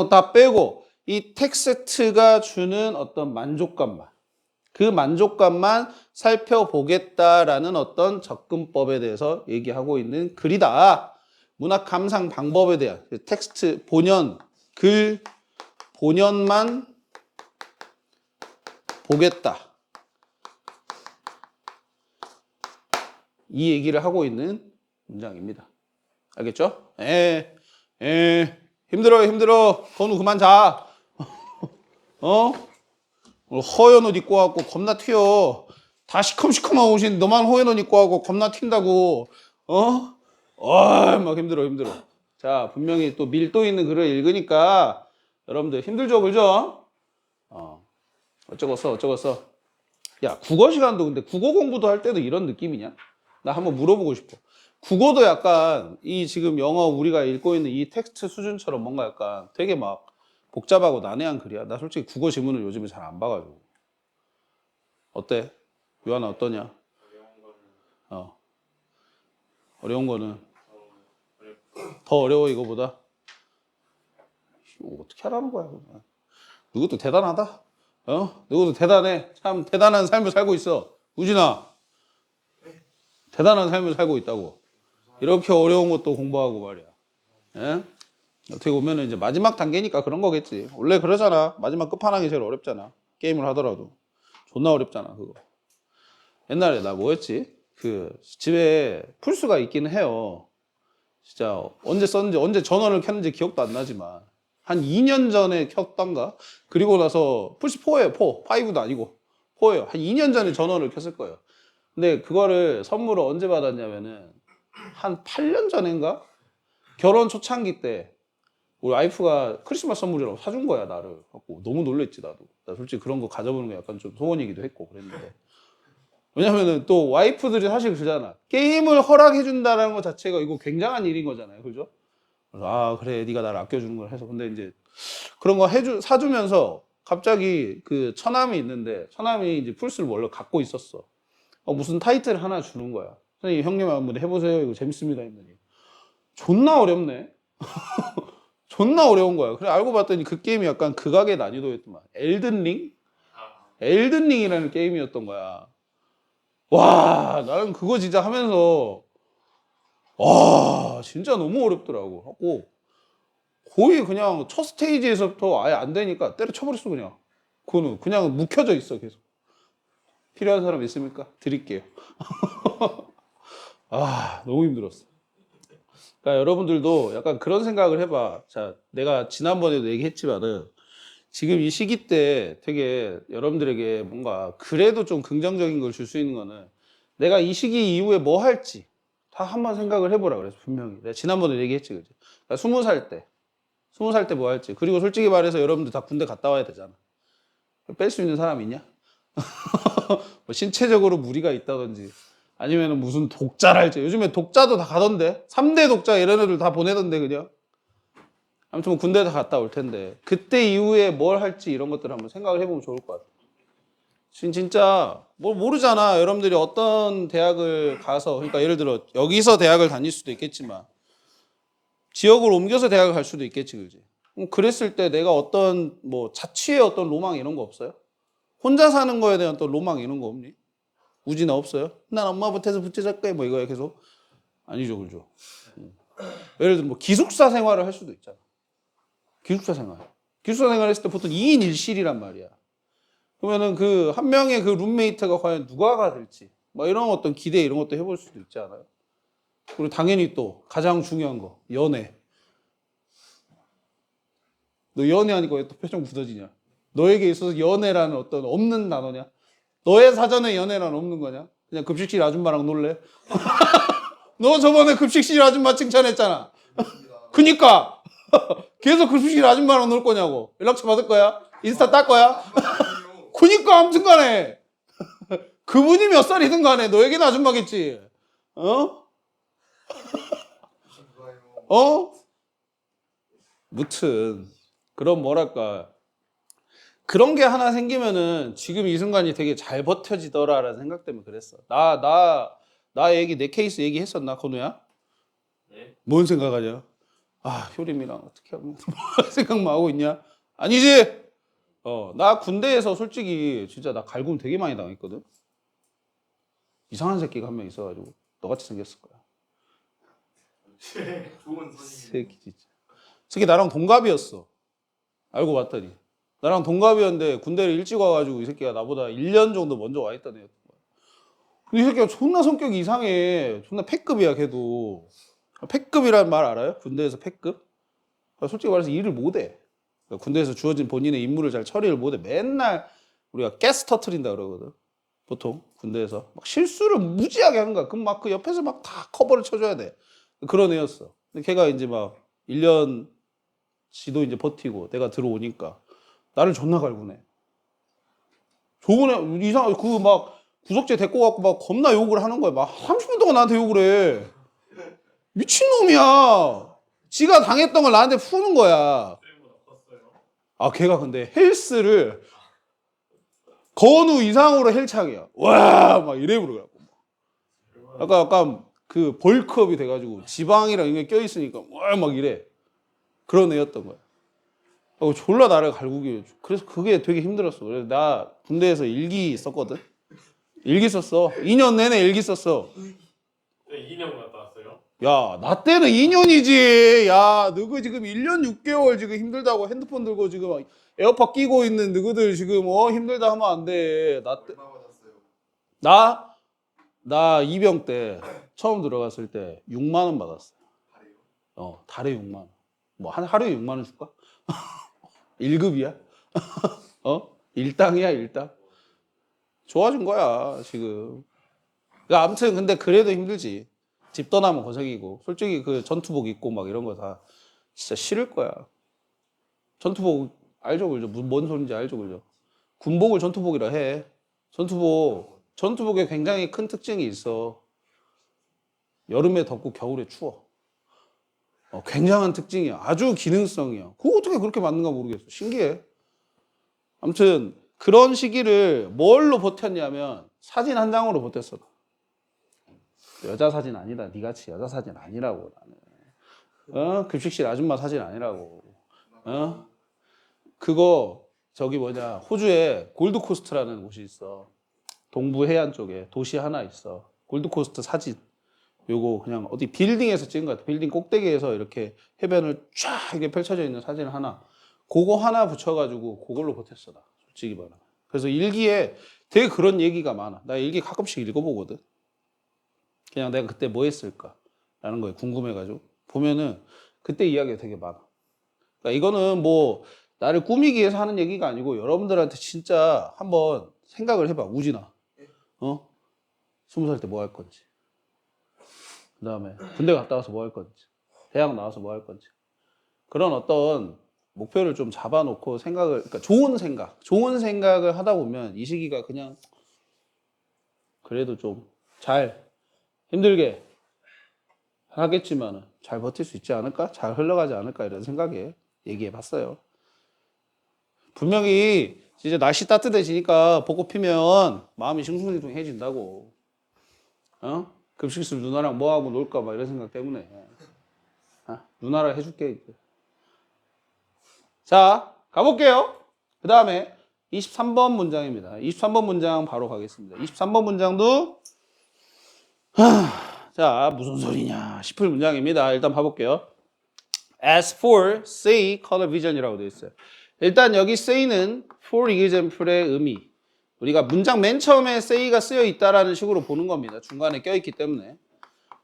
다 빼고 이 텍스트가 주는 어떤 만족감만 그 만족감만 살펴보겠다라는 어떤 접근법에 대해서 얘기하고 있는 글이다. 문학 감상 방법에 대한 텍스트 글 본연만 보겠다. 이 얘기를 하고 있는 문장입니다. 알겠죠? 힘들어. 건우 그만 자. 허연 옷 입고 와갖고 겁나 튀어. 다 시컴시컴한 옷인데 너만 허연 옷 입고 와갖고 겁나 튄다고. 막 힘들어. 자, 분명히 또 밀도 있는 글을 읽으니까 여러분들 힘들죠, 그죠? 어쩌겠어. 야, 국어 시간도 근데 국어 공부도 할 때도 이런 느낌이냐? 나 한번 물어보고 싶어. 국어도 약간 지금 영어 우리가 읽고 있는 이 텍스트 수준처럼 뭔가 약간 되게 막 복잡하고 난해한 글이야. 나 솔직히 국어 지문을 요즘에 잘 안 봐가지고. 어때? 요한아 어떠냐? 어려운 거는 더 어려워 이거보다? 어떻게 하라는 거야? 누구도 대단하다. 누구도 대단해. 참 대단한 삶을 살고 있어. 우진아. 대단한 삶을 살고 있다고. 이렇게 어려운 것도 공부하고 말이야. 예? 어떻게 보면 이제 마지막 단계니까 그런 거겠지. 원래 그러잖아. 마지막 끝판왕이 제일 어렵잖아. 게임을 하더라도. 존나 어렵잖아, 그거. 옛날에 나 뭐였지? 집에 풀스가 있기는 해요. 진짜 언제 썼는지, 언제 전원을 켰는지 기억도 안 나지만. 한 2년 전에 켰던가? 그리고 나서 플스4예요, 5도 아니고. 4예요. 한 2년 전에 전원을 켰을 거예요. 근데 그거를 선물을 언제 받았냐면은 한 8년 전인가? 결혼 초창기 때 우리 와이프가 크리스마스 선물이라고 사준 거야, 나를. 너무 놀랬지, 나도. 나 솔직히 그런 거 가져보는 게 약간 좀 소원이기도 했고 그랬는데. 왜냐면은 또 와이프들이 사실 그러잖아. 게임을 허락해준다는 것 자체가 이거 굉장한 일인 거잖아요. 그죠? 그래서 그래, 네가 나를 아껴주는 걸 해서. 근데 이제 그런 거 사주면서 갑자기 그 처남이 있는데 처남이 이제 플스를 원래 갖고 있었어. 무슨 타이틀 하나 주는 거야. 선생님, 형님 한번 해보세요. 이거 재밌습니다. 했더니 존나 어렵네. 존나 어려운 거야. 그래 알고 봤더니 그 게임이 약간 극악의 난이도였더만. 엘든링이라는 게임이었던 거야. 와, 나는 그거 진짜 하면서 와, 진짜 너무 어렵더라고. 하고 거의 그냥 첫 스테이지에서부터 아예 안 되니까 때려쳐버렸어 그냥. 그거는 그냥 묵혀져 있어 계속. 필요한 사람 있습니까? 드릴게요. 아, 너무 힘들었어. 그러니까 여러분들도 약간 그런 생각을 해봐. 자, 내가 지난번에도 얘기했지만은 지금 이 시기 때 되게 여러분들에게 뭔가 그래도 좀 긍정적인 걸 줄 수 있는 거는 내가 이 시기 이후에 뭐 할지 다 한번 생각을 해보라 그래서 분명히. 내가 지난번에 얘기했지, 그지? 그러니까 20살 때. 20살 때 뭐 할지. 그리고 솔직히 말해서 여러분들 다 군대 갔다 와야 되잖아. 뺄 수 있는 사람 있냐? 뭐 신체적으로 무리가 있다든지 아니면 무슨 독자를 할지. 요즘에 독자도 다 가던데. 3대 독자 이런 애들 다 보내던데 그냥. 아무튼 뭐 군대 다 갔다 올 텐데 그때 이후에 뭘 할지 이런 것들을 한번 생각을 해보면 좋을 것 같아요. 진짜 뭘 모르잖아. 여러분들이 어떤 대학을 가서 그러니까 예를 들어 여기서 대학을 다닐 수도 있겠지만 지역을 옮겨서 대학을 갈 수도 있겠지, 그지? 그랬을 때 내가 어떤 뭐 자취의 어떤 로망 이런 거 없어요? 혼자 사는 거에 대한 또 로망 이런 거 없니? 우진아 없어요? 난 엄마 밭에서 부채살 거야 뭐 이거야 계속? 아니죠, 그죠? 예를 들어 뭐 기숙사 생활을 할 수도 있잖아. 기숙사 생활. 기숙사 생활 했을 때 보통 2인 1실이란 말이야. 그러면은 그 한 명의 그 룸메이트가 과연 누가가 될지 뭐 이런 어떤 기대 이런 것도 해볼 수도 있지 않아요? 그리고 당연히 또 가장 중요한 거 연애. 너 연애하니까 왜 또 표정 굳어지냐? 너에게 있어서 연애라는 어떤 없는 단어냐? 너의 사전에 연애란 없는 거냐? 그냥 급식실 아줌마랑 놀래? 너 저번에 급식실 아줌마 칭찬했잖아. 그니까 계속 급식실 아줌마랑 놀 거냐고. 연락처 받을 거야? 인스타 딸 거야? 그니까 아무튼 간에 그분이 몇 살이든 간에 너에게는 아줌마겠지. 어? 어? 무튼 그런 뭐랄까 그런 게 하나 생기면은 지금 이 순간이 되게 잘 버텨지더라라는 생각 때문에 그랬어. 나 얘기 내 케이스 얘기했었나 건우야? 네. 뭔 생각하냐? 아 효림이랑 어떻게 하면 생각만 하고 있냐? 아니지? 나 군대에서 솔직히 진짜 나 갈굼 되게 많이 당했거든. 이상한 새끼가 한 명 있어가지고 너같이 생겼을 거야. 좋은 소식이네요. 새끼 진짜. 새끼 나랑 동갑이었어. 알고 봤더니 나랑 동갑이었는데 군대를 일찍 와가지고 이 새끼가 나보다 1년 정도 먼저 와 있던 애였던 거야. 근데 이 새끼가 존나 성격이 이상해. 존나 패급이야 걔도. 패급이란 말 알아요? 군대에서 패급? 솔직히 말해서 일을 못해. 군대에서 주어진 본인의 임무를 잘 처리를 못해. 맨날 우리가 가스 터트린다 그러거든. 보통 군대에서 막 실수를 무지하게 하는 거야. 그럼 막 그 옆에서 막 다 커버를 쳐줘야 돼. 그런 애였어. 근데 걔가 이제 막 1년 지도 이제 버티고 내가 들어오니까 나를 존나 갈구네. 좋은 애 이상 그 막 구석재 데리고 갖고 막 겁나 욕을 하는 거야. 막 30분 동안 나한테 욕을 해. 미친놈이야. 지가 당했던 걸 나한테 푸는 거야. 아 걔가 근데 헬스를 건우 이상으로 헬창이야. 와 막 이래 부르더라고. 약간 그 벌크업이 돼가지고 지방이랑 이게 껴 있으니까 와 막 이래. 그런 애였던 거야. 졸라 나를 갈구기. 그래서 그게 되게 힘들었어. 그래서 나 군대에서 일기 썼거든. 일기 썼어. 2년 내내 일기 썼어. 네, 2년 갔다 왔어요. 야, 나 때는 2년이지. 야, 너그 지금 1년 6개월 지금 힘들다고 핸드폰 들고 지금 에어팟 끼고 있는 너희들 지금 힘들다 하면 안 돼. 얼마 받았어요? 나 이병 때 처음 들어갔을 때 6만 원 받았어요. 달에요? 달에 6만 원. 뭐 하루에 6만 원 줄까? 1급이야? 일당이야, 일당. 좋아진 거야, 지금. 그러니까 아무튼 근데 그래도 힘들지. 집 떠나면 고생이고. 솔직히 그 전투복 입고 막 이런 거 다 진짜 싫을 거야. 전투복 알죠, 그죠? 뭔 소린지 알죠, 그죠? 군복을 전투복이라 해. 전투복에 굉장히 큰 특징이 있어. 여름에 덥고 겨울에 추워. 굉장한 특징이야. 아주 기능성이야. 그거 어떻게 그렇게 맞는가 모르겠어. 신기해. 아무튼 그런 시기를 뭘로 버텼냐면 사진 한 장으로 버텼어. 여자 사진 아니다. 니같이 여자 사진 아니라고 나는. 급식실 아줌마 사진 아니라고. 그거 저기 뭐냐 호주에 골드코스트라는 곳이 있어. 동부 해안 쪽에 도시 하나 있어. 골드코스트 사진. 요거 그냥 어디 빌딩에서 찍은 것 같아. 빌딩 꼭대기에서 이렇게 해변을 쫙 이렇게 펼쳐져 있는 사진 하나. 그거 하나 붙여가지고 그걸로 버텼어 나. 솔직히 말하면. 그래서 일기에 되게 그런 얘기가 많아. 나 일기 가끔씩 읽어보거든. 그냥 내가 그때 뭐 했을까라는 거에 궁금해가지고 보면은 그때 이야기가 되게 많아. 그러니까 이거는 뭐 나를 꾸미기 위해서 하는 얘기가 아니고 여러분들한테 진짜 한번 생각을 해봐. 우진아, 20살 때 뭐 할 건지, 그 다음에 군대 갔다 와서 뭐 할 건지, 대학 나와서 뭐 할 건지, 그런 어떤 목표를 좀 잡아놓고 그러니까 좋은 생각을 하다 보면 이 시기가 그냥 그래도 좀 잘 힘들게 하겠지만은 잘 버틸 수 있지 않을까? 잘 흘러가지 않을까? 이런 생각에 얘기해 봤어요. 분명히 이제 날씨 따뜻해지니까 벚꽃 피면 마음이 싱숭생숭해진다고. 급식실 누나랑 뭐 하고 놀까? 막 이런 생각 때문에. 누나랑 해줄게. 이제. 자, 가볼게요. 그 다음에 23번 문장입니다. 23번 문장 바로 가겠습니다. 23번 문장도 자, 무슨 소리냐 싶을 문장입니다. 일단 봐볼게요. As for say color vision이라고 되어 있어요. 일단 여기 say는 for example의 의미. 우리가 문장 맨 처음에 say가 쓰여 있다라는 식으로 보는 겁니다. 중간에 껴있기 때문에.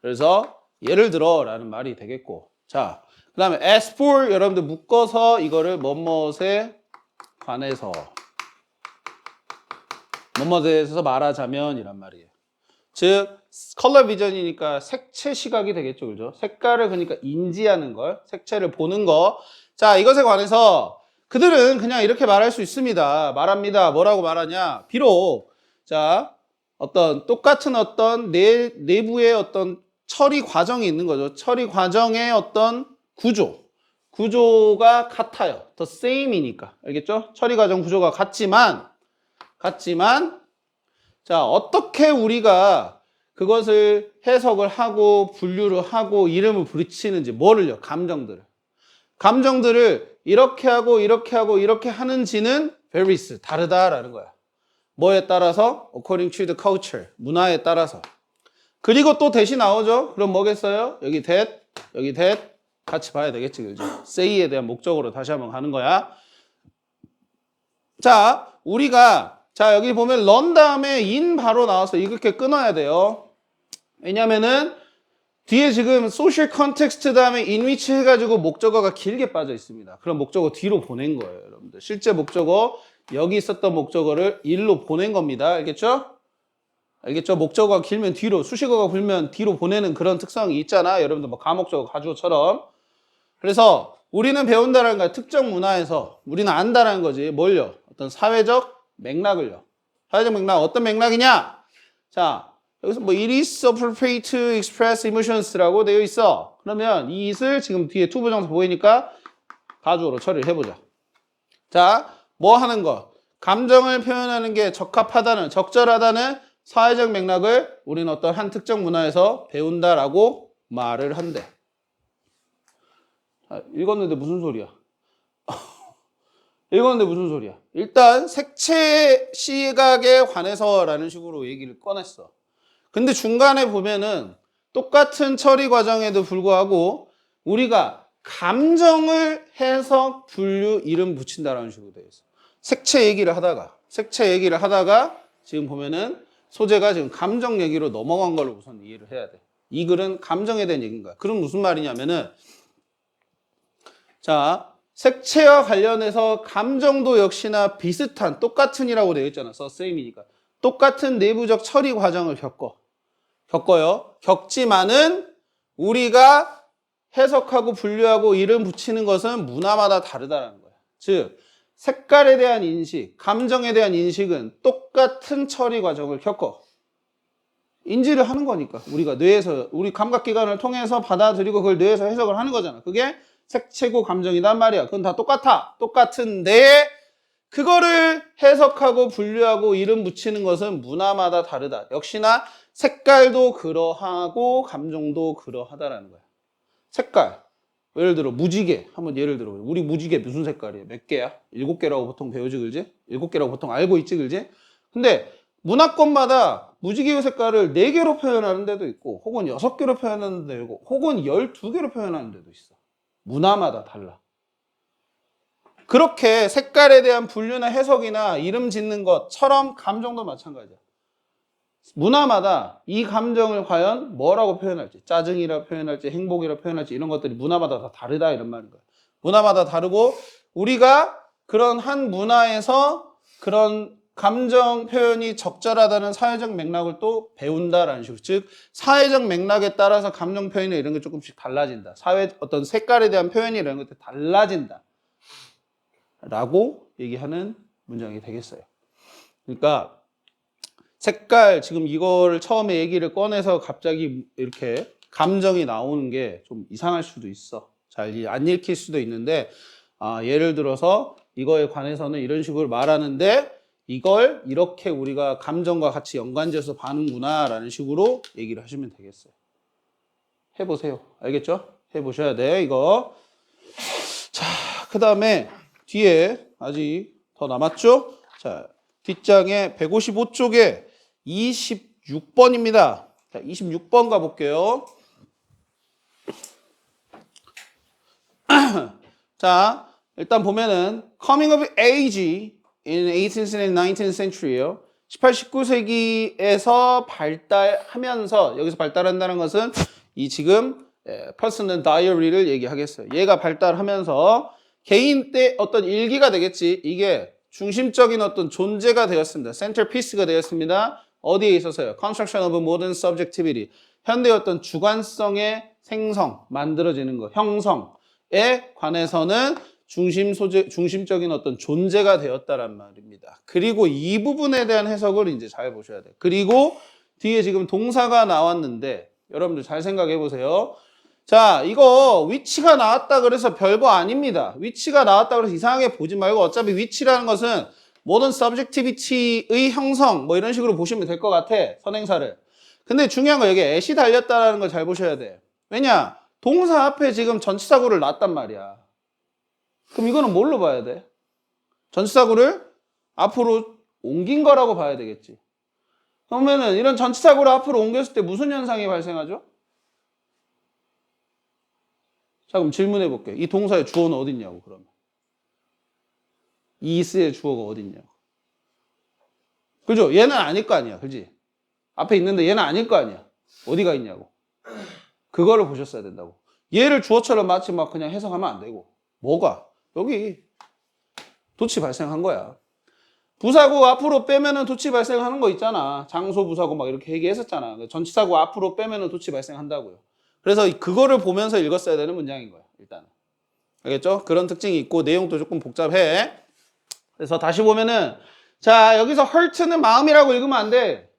그래서 예를 들어라는 말이 되겠고. 자, 그 다음에 as for 여러분들 묶어서 이거를 뭐뭐에 관해서 뭐뭐에 대해서 말하자면 이란 말이에요. 즉 컬러 비전이니까 색채 시각이 되겠죠. 그죠? 색깔을 그러니까 인지하는 걸, 색채를 보는 거. 자, 이것에 관해서 그들은 그냥 이렇게 말할 수 있습니다. 말합니다. 뭐라고 말하냐? 비록 자, 똑같은 내부의 어떤 처리 과정이 있는 거죠. 처리 과정의 어떤 구조가 같아요. the same이니까. 알겠죠? 처리 과정 구조가 같지만 자, 어떻게 우리가 그것을 해석을 하고 분류를 하고 이름을 붙이는지 뭐를요? 감정들을 이렇게 하고 이렇게 하는지는 varies 다르다라는 거야. 뭐에 따라서? according to the culture 문화에 따라서. 그리고 또 대시 나오죠? 그럼 뭐겠어요? 여기 that 같이 봐야 되겠지, 그죠? say에 대한 목적으로 다시 한번 가는 거야. 자, 자, 여기 보면 run 다음에 in 바로 나와서 이렇게 끊어야 돼요. 왜냐면은 뒤에 지금 social context 다음에 in which 해가지고 목적어가 길게 빠져 있습니다. 그럼 목적어 뒤로 보낸 거예요, 여러분들. 실제 목적어, 여기 있었던 목적어를 일로 보낸 겁니다. 알겠죠? 목적어가 길면 뒤로, 수식어가 길면 뒤로 보내는 그런 특성이 있잖아. 여러분들 뭐 가목적어, 가주어처럼. 그래서 우리는 배운다라는 거야. 특정 문화에서 우리는 안다라는 거지. 뭘요? 어떤 사회적 맥락을요. 사회적 맥락 어떤 맥락이냐? 자, 여기서 뭐 it is appropriate to express emotions라고 되어 있어. 그러면 이 it을 지금 뒤에 투부정사 보이니까 가주어로 처리를 해보자. 자, 뭐 하는 거? 감정을 표현하는 게 적절하다는 사회적 맥락을 우리는 어떤 한 특정 문화에서 배운다라고 말을 한대. 자, 읽었는데 무슨 소리야? 일단 색채 시각에 관해서라는 식으로 얘기를 꺼냈어. 근데 중간에 보면은 똑같은 처리 과정에도 불구하고 우리가 감정을 해석, 분류, 이름 붙인다라는 식으로 되어 있어. 색채 얘기를 하다가 지금 보면은 소재가 지금 감정 얘기로 넘어간 걸로 우선 이해를 해야 돼. 이 글은 감정에 대한 얘기인 거야. 그럼 무슨 말이냐면은 자, 색채와 관련해서 감정도 역시나 비슷한 똑같은이라고 되어 있잖아. same이니까. 똑같은 내부적 처리 과정을 겪어요. 겪지만은 우리가 해석하고 분류하고 이름 붙이는 것은 문화마다 다르다는 거야. 즉 색깔에 대한 인식, 감정에 대한 인식은 똑같은 처리 과정을 겪어. 인지를 하는 거니까. 우리가 뇌에서, 우리 감각기관을 통해서 받아들이고 그걸 뇌에서 해석을 하는 거잖아. 그게 색채고 감정이란 말이야. 그건 다 똑같은데 그거를 해석하고 분류하고 이름 붙이는 것은 문화마다 다르다. 역시나 색깔도 그러하고 감정도 그러하다라는 거야. 색깔. 예를 들어 무지개. 한번 예를 들어. 우리 무지개 무슨 색깔이에요? 몇 개야? 7개라고 보통 배우지, 그지? 7개라고 보통 알고 있지, 그지? 근데 문화권마다 무지개의 색깔을 4개로 표현하는 데도 있고 혹은 6개로 표현하는 데도 있고 혹은 12개로 표현하는 데도 있어. 문화마다 달라. 그렇게 색깔에 대한 분류나 해석이나 이름 짓는 것처럼 감정도 마찬가지야. 문화마다 이 감정을 과연 뭐라고 표현할지, 짜증이라 표현할지, 행복이라 표현할지 이런 것들이 문화마다 다 다르다 이런 말인 거야. 문화마다 다르고 우리가 그런 한 문화에서 그런 감정 표현이 적절하다는 사회적 맥락을 또 배운다라는 식으로. 즉 사회적 맥락에 따라서 감정 표현이 이런 게 조금씩 달라진다. 사회 어떤 색깔에 대한 표현이 이런 것들이 달라진다. 라고 얘기하는 문장이 되겠어요. 그러니까 색깔 지금 이거를 처음에 얘기를 꺼내서 갑자기 이렇게 감정이 나오는 게 좀 이상할 수도 있어. 잘 안 읽힐 수도 있는데 예를 들어서 이거에 관해서는 이런 식으로 말하는데 이걸 이렇게 우리가 감정과 같이 연관지어서 봐는구나 라는 식으로 얘기를 하시면 되겠어요. 해보세요. 알겠죠? 해보셔야 돼 이거. 자, 그 다음에 뒤에 아직 더 남았죠? 자, 뒷장에 155쪽에 26번입니다. 자, 26번 가볼게요. 자, 일단 보면은 coming of age in 18th and 19th century예요. 18, 19세기에서 발달하면서 여기서 발달한다는 것은 이 지금 personal diary를 얘기하겠어요. 얘가 발달하면서 개인 때 어떤 일기가 되겠지. 이게 중심적인 어떤 존재가 되었습니다. centerpiece가 되었습니다. 어디에 있어서요? Construction of modern subjectivity. 현대의 어떤 주관성의 생성, 만들어지는 것, 형성에 관해서는 중심적인 어떤 존재가 되었다란 말입니다. 그리고 이 부분에 대한 해석을 이제 잘 보셔야 돼요. 그리고 뒤에 지금 동사가 나왔는데 여러분들 잘 생각해 보세요. 자, 이거 위치가 나왔다 그래서 별거 아닙니다. 위치가 나왔다 그래서 이상하게 보지 말고 어차피 위치라는 것은 모든 subjectivity의 형성 뭐 이런 식으로 보시면 될 것 같아. 선행사를. 근데 중요한 거 여기 at이 달렸다라는 걸 잘 보셔야 돼. 왜냐? 동사 앞에 지금 전치사구를 놨단 말이야. 그럼 이거는 뭘로 봐야 돼? 전치사구를 앞으로 옮긴 거라고 봐야 되겠지. 그러면은 이런 전치사구를 앞으로 옮겼을 때 무슨 현상이 발생하죠? 자, 그럼 질문해 볼게요. 이 동사의 주어는 어디 있냐고, 그러면. 이 is의 주어가 어디 있냐고. 그죠? 얘는 아닐 거 아니야. 그지? 앞에 있는데 얘는 아닐 거 아니야. 어디가 있냐고. 그거를 보셨어야 된다고. 얘를 주어처럼 마치 막 그냥 해석하면 안 되고. 뭐가? 여기 도치 발생한 거야. 부사구 앞으로 빼면은 도치 발생하는 거 있잖아. 장소 부사구 막 이렇게 얘기했었잖아. 전치사구 앞으로 빼면은 도치 발생한다고요. 그래서 그거를 보면서 읽었어야 되는 문장인 거야. 일단은. 알겠죠? 그런 특징이 있고 내용도 조금 복잡해. 그래서 다시 보면은 자, 여기서 hurt는 마음이라고 읽으면 안 돼.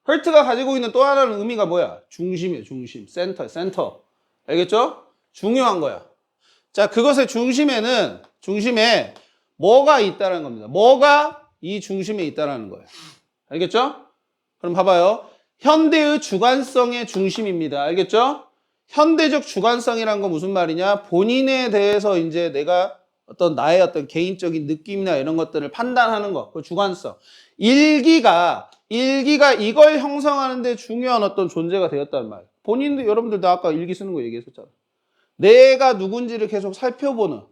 hurt가 가지고 있는 또 하나는 의미가 뭐야? 중심이에요. 중심. 센터. 알겠죠? 중요한 거야. 자, 그것의 중심에 뭐가 있다는 겁니다. 뭐가 이 중심에 있다는 거예요. 알겠죠? 그럼 봐봐요. 현대의 주관성의 중심입니다. 알겠죠? 현대적 주관성이란 건 무슨 말이냐? 본인에 대해서 이제 내가 나의 어떤 개인적인 느낌이나 이런 것들을 판단하는 것. 그 주관성. 일기가 이걸 형성하는데 중요한 어떤 존재가 되었단 말이에요. 본인도 여러분들도 아까 일기 쓰는 거 얘기했었잖아요. 내가 누군지를 계속 살펴보는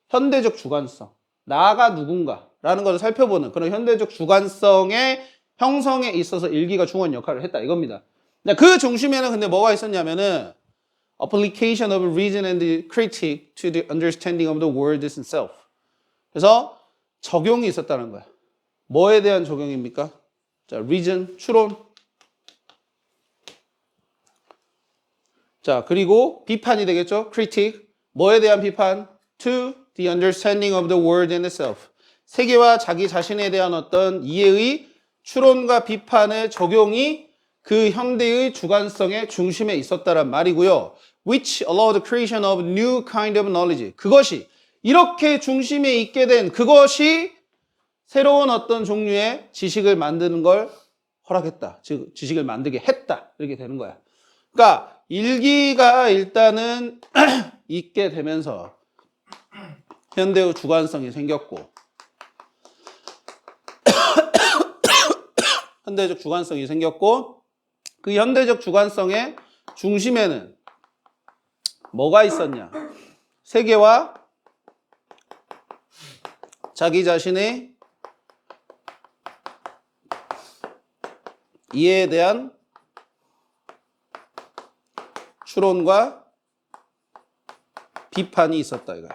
현대적 주관성. 나가 누군가라는 것을 살펴보는 그런 현대적 주관성의 형성에 있어서 일기가 중요한 역할을 했다 이겁니다. 그 중심에는 근데 뭐가 있었냐면은 application of reason and critique to the understanding of the world itself. 그래서 적용이 있었다는 거야. 뭐에 대한 적용입니까? 자, reason, 추론. 자, 그리고 비판이 되겠죠? critique. 뭐에 대한 비판? to the understanding of the world in itself. 세계와 자기 자신에 대한 어떤 이해의 추론과 비판의 적용이 그 현대의 주관성의 중심에 있었다란 말이고요. Which allowed the creation of new kind of knowledge. 그것이 이렇게 중심에 있게 된 그것이 새로운 어떤 종류의 지식을 만드는 걸 허락했다. 즉 지식을 만들게 했다. 이렇게 되는 거야. 그러니까 일기가 일단은 있게 되면서 현대의 주관성이 생겼고 현대적 주관성이 생겼고 그 현대적 주관성의 중심에는 뭐가 있었냐? 세계와 자기 자신의 이해에 대한 추론과 비판이 있었다 이거야.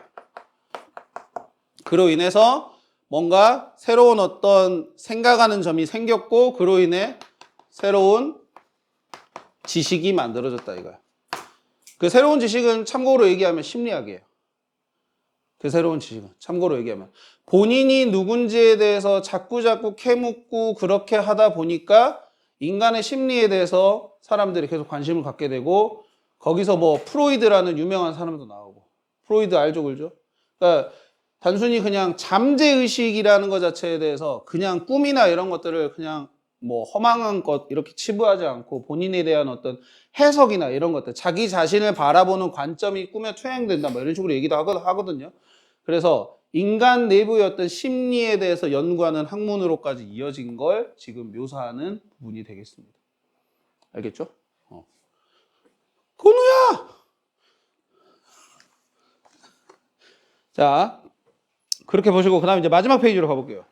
그로 인해서 뭔가 새로운 어떤 생각하는 점이 생겼고 그로 인해 새로운 지식이 만들어졌다 이거야. 그 새로운 지식은 참고로 얘기하면 심리학이에요. 그 새로운 지식은 참고로 얘기하면 본인이 누군지에 대해서 자꾸 캐묻고 그렇게 하다 보니까 인간의 심리에 대해서 사람들이 계속 관심을 갖게 되고 거기서 뭐 프로이드라는 유명한 사람도 나오고 프로이드 알죠 그죠? 그러니까 단순히 그냥 잠재의식이라는 것 자체에 대해서 그냥 꿈이나 이런 것들을 그냥 뭐 허망한 것 이렇게 치부하지 않고 본인에 대한 어떤 해석이나 이런 것들 자기 자신을 바라보는 관점이 꿈에 투영된다 뭐 이런 식으로 얘기도 하거든요. 그래서 인간 내부의 어떤 심리에 대해서 연구하는 학문으로까지 이어진 걸 지금 묘사하는 부분이 되겠습니다. 알겠죠? 건우야! 자, 그렇게 보시고 그 다음에 이제 마지막 페이지로 가볼게요.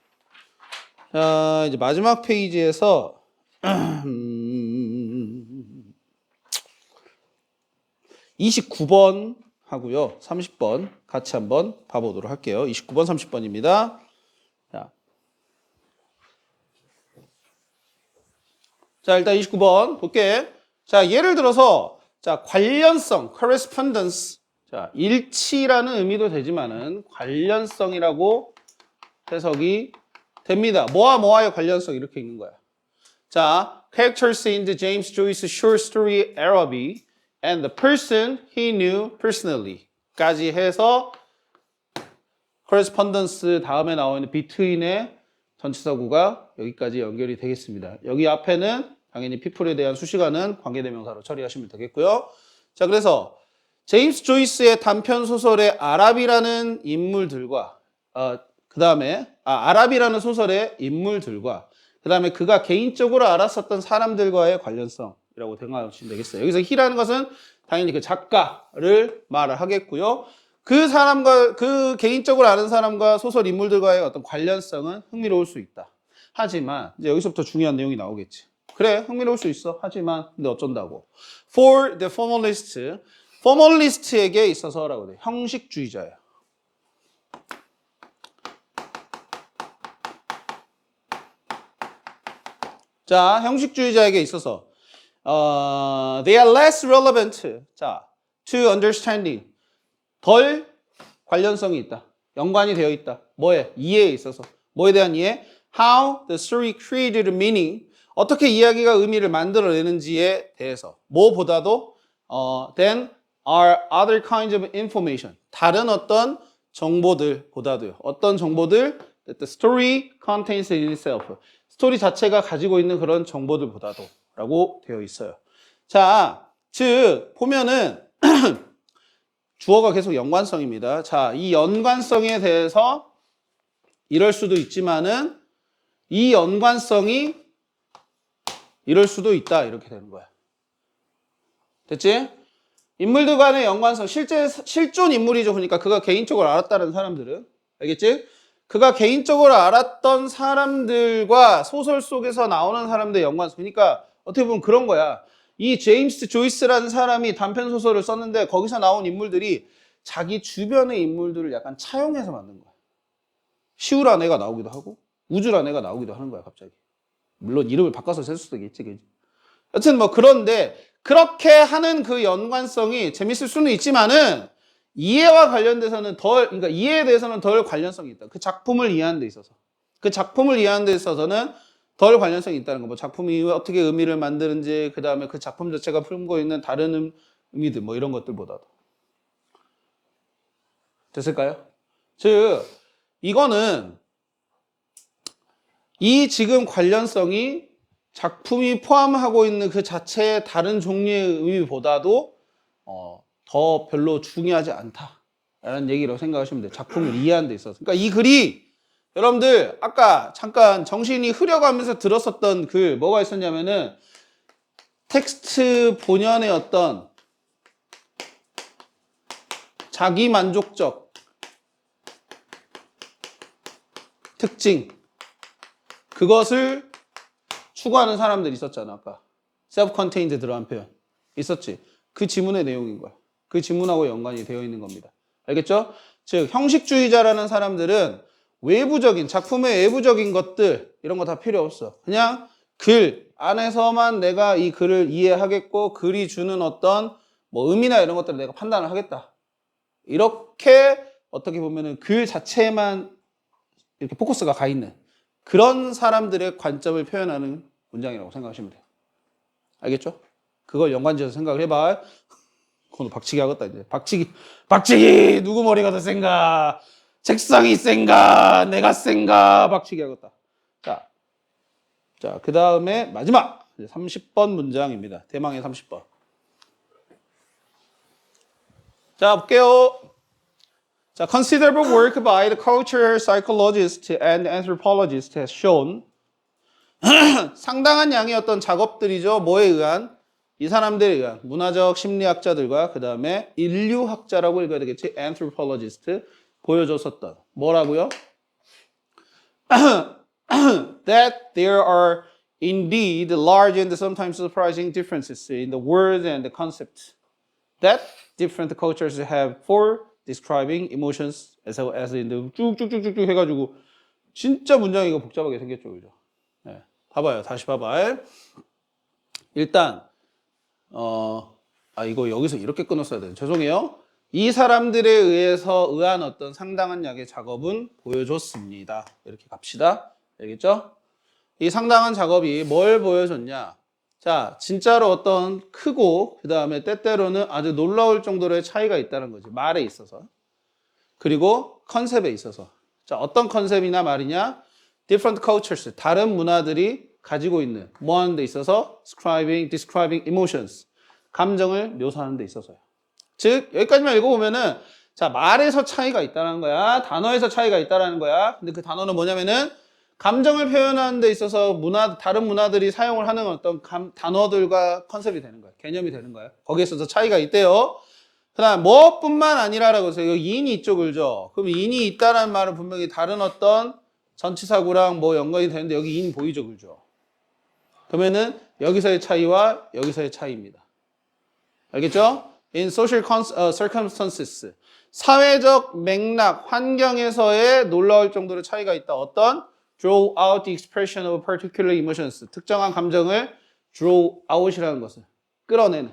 자, 이제 마지막 페이지에서 29번 하고요. 30번 같이 한번 봐보도록 할게요. 29번, 30번입니다. 자, 일단 29번 볼게. 자, 예를 들어서 자, 관련성, correspondence. 자, 일치라는 의미도 되지만은 관련성이라고 해석이 됩니다. 뭐와 뭐와의 관련성 이렇게 읽는 거야. 자, characters in the James Joyce short story Araby and the person he knew personally 까지 해서 correspondence 다음에 나오는 between의 전치사구가 여기까지 연결이 되겠습니다. 여기 앞에는 당연히 people에 대한 수식어는 관계대명사로 처리하시면 되겠고요. 자, 그래서 제임스 조이스의 단편 소설의 아랍이라는 인물들과 그 다음에 아랍이라는 소설의 인물들과 그 다음에 그가 개인적으로 알았었던 사람들과의 관련성이라고 생각하시면 되겠어요. 여기서 he라는 것은 당연히 그 작가를 말을 하겠고요. 그 사람과 그 개인적으로 아는 사람과 소설 인물들과의 어떤 관련성은 흥미로울 수 있다. 하지만 이제 여기서부터 중요한 내용이 나오겠지. 그래, 흥미로울 수 있어. 하지만 근데 어쩐다고? For the formalist, formalist에게 있어서라고 돼. 형식주의자예요. 자, 형식주의자에게 있어서 they are less relevant. 자, to understanding. 덜 관련성이 있다. 연관이 되어 있다. 뭐에? 이해에 있어서. 뭐에 대한 이해? How the story created meaning. 어떻게 이야기가 의미를 만들어내는지에 대해서. 뭐보다도 than are other kinds of information. 다른 어떤 정보들보다도요. 어떤 정보들? That the story contains in itself. 스토리 자체가 가지고 있는 그런 정보들보다도 라고 되어 있어요. 자, 즉 보면은 주어가 계속 연관성입니다. 자, 이 연관성에 대해서 이럴 수도 있지만은 이 연관성이 이럴 수도 있다. 이렇게 되는 거야. 됐지? 인물들 간의 연관성, 실존 인물이죠. 그러니까 그가 개인적으로 알았다는 사람들은. 알겠지? 그가 개인적으로 알았던 사람들과 소설 속에서 나오는 사람들의 연관성. 그러니까 어떻게 보면 그런 거야. 이 제임스 조이스라는 사람이 단편 소설을 썼는데 거기서 나온 인물들이 자기 주변의 인물들을 약간 차용해서 만든 거야. 시우라는 애가 나오기도 하고 우주라는 애가 나오기도 하는 거야 갑자기. 물론 이름을 바꿔서 쓸 수도 있겠지. 여튼 뭐 그런데 그렇게 하는 그 연관성이 재밌을 수는 있지만은 이해와 관련돼서는 그러니까 이해에 대해서는 덜 관련성이 있다. 그 작품을 이해하는 데 있어서. 그 작품을 이해하는 데 있어서는 덜 관련성이 있다는 거. 뭐 작품이 어떻게 의미를 만드는지, 그 다음에 그 작품 자체가 품고 있는 다른 의미들, 뭐 이런 것들보다도. 됐을까요? 즉, 이거는 이 지금 관련성이 작품이 포함하고 있는 그 자체의 다른 종류의 의미보다도 더 별로 중요하지 않다라는 얘기라고 생각하시면 돼요. 작품을 이해하는 데 있어서. 그러니까 이 글이 여러분들 아까 잠깐 정신이 흐려가면서 들었었던 글 뭐가 있었냐면은 텍스트 본연의 어떤 자기만족적 특징. 그것을 추구하는 사람들이 있었잖아, 아까. self-contained 들어간 표현. 있었지. 그 지문의 내용인 거야. 그 지문하고 연관이 되어 있는 겁니다. 알겠죠? 즉, 형식주의자라는 사람들은 외부적인, 작품의 외부적인 것들, 이런 거 다 필요 없어. 그냥 글 안에서만 내가 이 글을 이해하겠고, 글이 주는 어떤 뭐 의미나 이런 것들을 내가 판단을 하겠다. 이렇게 어떻게 보면은 글 자체에만 이렇게 포커스가 가 있는 그런 사람들의 관점을 표현하는 문장이라고 생각하시면 돼요. 알겠죠? 그걸 연관지어서 생각을 해봐. 오늘 박치기 하겠다, 이제. 박치기! 누구 머리가 더 센가? 책상이 센가? 내가 센가? 박치기 하겠다. 자, 그 다음에 마지막! 30번 문장입니다. 대망의 30번. 자, 볼게요. 자, considerable work by the cultural psychologist and anthropologist has shown 상당한 양의 어떤 작업들이죠. 뭐에 의한? 이 사람들에 의한 문화적 심리학자들과 그 다음에 인류학자라고 읽어야 되겠지. anthropologist 보여줬었던 뭐라고요? That there are indeed large and sometimes surprising differences in the words and the concepts that different cultures have for describing emotions as in the 쭉쭉쭉쭉 해가지고 진짜 문장이 이거 복잡하게 생겼죠, 그죠? 네. 봐봐요, 다시 봐봐. 일단 이거 여기서 이렇게 끊었어야 돼요. 죄송해요. 이 사람들에 의한 어떤 상당한 양의 작업은 보여줬습니다. 이렇게 갑시다. 알겠죠? 이 상당한 작업이 뭘 보여줬냐? 자, 진짜로 어떤 크고 그 다음에 때때로는 아주 놀라울 정도로의 차이가 있다는 거지. 말에 있어서. 그리고 컨셉에 있어서. 자, 어떤 컨셉이나 말이냐? Different cultures, 다른 문화들이 가지고 있는 뭐 하는 데 있어서? Describing emotions, 감정을 묘사하는 데 있어서요. 즉, 여기까지만 읽어보면은 자, 말에서 차이가 있다는 거야. 단어에서 차이가 있다는 거야. 근데 그 단어는 뭐냐면은 감정을 표현하는 데 있어서 다른 문화들이 사용을 하는 어떤 단어들과 컨셉이 되는 거야. 개념이 되는 거야. 거기에 있어서 차이가 있대요. 그 다음, 뭐뿐만 아니라라고 해서 여기 인이 있죠, 그죠? 그럼 인이 있다는 말은 분명히 다른 어떤 전치사구랑 뭐 연관이 되는데 여기 인 보이죠, 그죠? 그러면은 여기서의 차이와 여기서의 차이입니다. 알겠죠? In social circumstances. 사회적 맥락, 환경에서의 놀라울 정도로 차이가 있다. 어떤? Draw out the expression of particular emotions. 특정한 감정을 draw out이라는 것을 끌어내.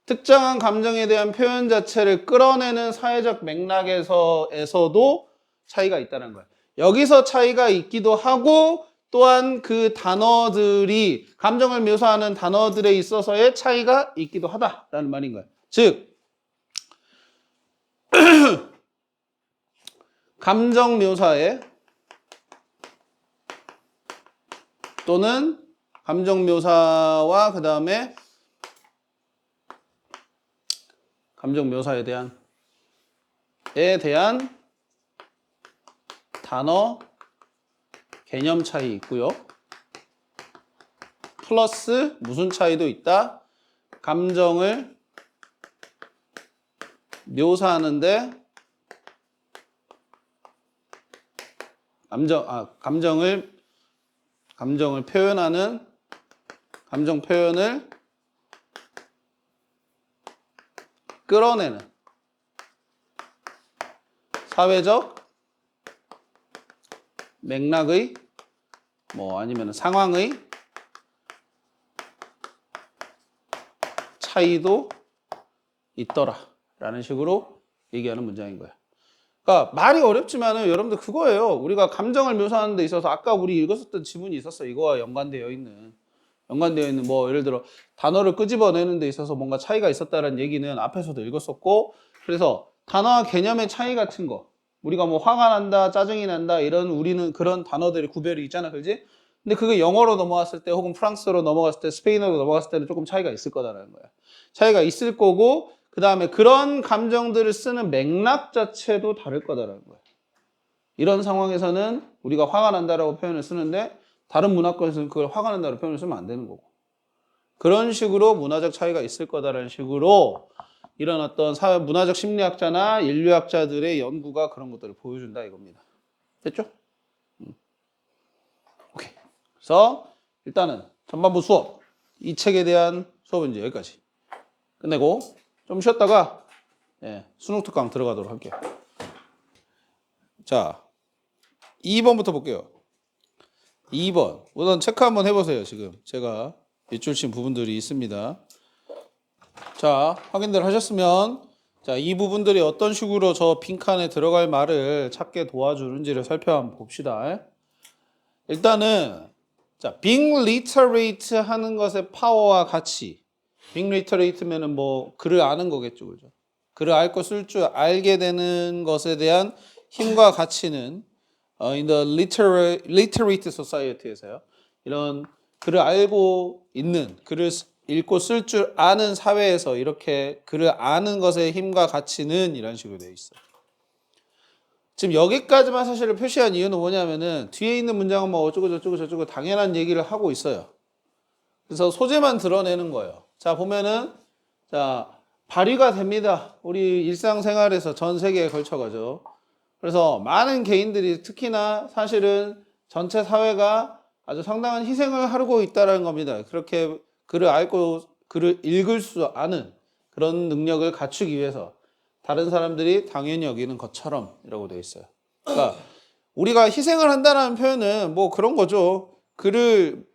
특정한 감정에 대한 표현 자체를 끌어내는 사회적 맥락에서도 차이가 있다는 거예요. 여기서 차이가 있기도 하고 또한 그 단어들이 감정을 묘사하는 단어들에 있어서의 차이가 있기도 하다라는 말인 거예요. 즉 감정 묘사에 또는 감정 묘사와 그 다음에 감정 묘사에 대한 단어 개념 차이 있고요. 플러스 무슨 차이도 있다? 감정을 묘사하는데 감정을 표현하는 감정 표현을 끌어내는 사회적 맥락의 뭐 아니면 상황의 차이도 있더라 라는 식으로 얘기하는 문장인 거예요. 그러니까 말이 어렵지만은 여러분들 그거예요. 우리가 감정을 묘사하는 데 있어서 아까 우리 읽었었던 지문이 있었어. 이거와 연관되어 있는 뭐 예를 들어 단어를 끄집어내는 데 있어서 뭔가 차이가 있었다는 얘기는 앞에서도 읽었었고, 그래서 단어와 개념의 차이 같은 거 우리가 뭐 화가 난다, 짜증이 난다 이런 우리는 그런 단어들이 구별이 있잖아, 그렇지? 근데 그게 영어로 넘어갔을 때 혹은 프랑스어로 넘어갔을 때 스페인어로 넘어갔을 때는 조금 차이가 있을 거다라는 거야. 차이가 있을 거고 그 다음에 그런 감정들을 쓰는 맥락 자체도 다를 거다라는 거야. 이런 상황에서는 우리가 화가 난다라고 표현을 쓰는데 다른 문화권에서는 그걸 화가 난다라고 표현을 쓰면 안 되는 거고. 그런 식으로 문화적 차이가 있을 거다라는 식으로 이런 어떤 문화적 심리학자나 인류학자들의 연구가 그런 것들을 보여준다 이겁니다. 됐죠? 오케이. 그래서 일단은 전반부 수업, 이 책에 대한 수업은 이제 여기까지 끝내고 좀 쉬었다가 수능 특강 들어가도록 할게요. 자, 2번부터 볼게요. 2번. 우선 체크 한번 해보세요. 지금 제가 밑줄친 부분들이 있습니다. 자, 확인들 하셨으면 자, 이 부분들이 어떤 식으로 저 빈칸에 들어갈 말을 찾게 도와주는지를 살펴봅시다. 일단은 자, being literate 하는 것의 파워와 가치. being literate면은 뭐 글을 아는 거겠죠, 그죠? 글을 읽고 쓸 줄 알게 되는 것에 대한 힘과 가치는 in the literate society에서요. 이런 글을 알고 있는, 글을 읽고 쓸 줄 아는 사회에서 이렇게 글을 아는 것의 힘과 가치는 이런 식으로 되어 있어요. 지금 여기까지만 사실을 표시한 이유는 뭐냐면은 뒤에 있는 문장은 뭐 어쩌고 저쩌고 저쩌고 당연한 얘기를 하고 있어요. 그래서 소재만 드러내는 거예요. 자, 보면은 자, 발휘가 됩니다. 우리 일상생활에서 전 세계에 걸쳐가죠. 그래서 많은 개인들이 특히나 사실은 전체 사회가 아주 상당한 희생을 하고 있다는 겁니다. 그렇게 글을 알고 글을 읽을 수 아는 그런 능력을 갖추기 위해서 다른 사람들이 당연히 여기는 것처럼 이라고 되어 있어요. 그러니까 우리가 희생을 한다는 표현은 뭐 그런 거죠. 글을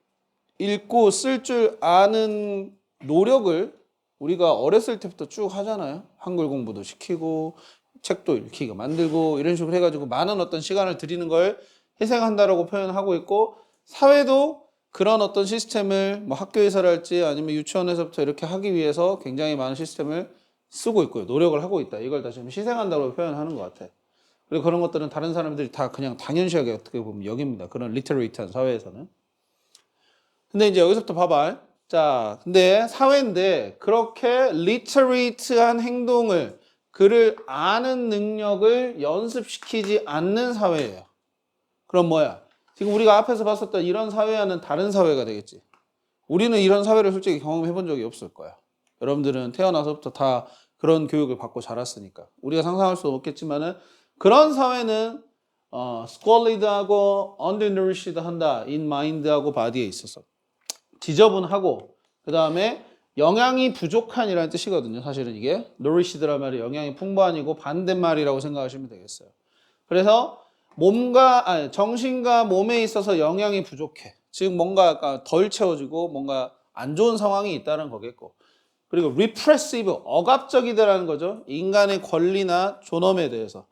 읽고 쓸 줄 아는 노력을 우리가 어렸을 때부터 쭉 하잖아요. 한글 공부도 시키고 책도 읽히게 만들고 이런 식으로 해가지고 많은 어떤 시간을 들이는 걸 희생한다라고 표현하고 있고 사회도 그런 어떤 시스템을 뭐 학교에서랄지 아니면 유치원에서부터 이렇게 하기 위해서 굉장히 많은 시스템을 쓰고 있고요. 노력을 하고 있다. 이걸 다 지금 희생한다고 표현하는 것 같아. 그리고 그런 것들은 다른 사람들이 다 그냥 당연시하게 어떻게 보면 여깁니다. 그런 리터레이트한 사회에서는. 근데 이제 여기서부터 봐봐. 자, 근데 사회인데 그렇게 리터레이트한 행동을 글을 아는 능력을 연습시키지 않는 사회예요. 그럼 뭐야? 지금 우리가 앞에서 봤었던 이런 사회와는 다른 사회가 되겠지. 우리는 이런 사회를 솔직히 경험해 본 적이 없을 거야. 여러분들은 태어나서부터 다 그런 교육을 받고 자랐으니까. 우리가 상상할 수 없겠지만은 그런 사회는 squalid하고 undernourished 한다. in mind하고 body에 있어서. 지저분하고 그 다음에 영양이 부족한이라는 뜻이거든요. 사실은 이게 nourished란 말이 영양이 풍부한이고 반대말이라고 생각하시면 되겠어요. 그래서 정신과 몸에 있어서 영양이 부족해. 즉 뭔가 덜 채워지고 뭔가 안 좋은 상황이 있다는 거겠고. 그리고 repressive, 억압적이다라는 거죠. 인간의 권리나 존엄에 대해서.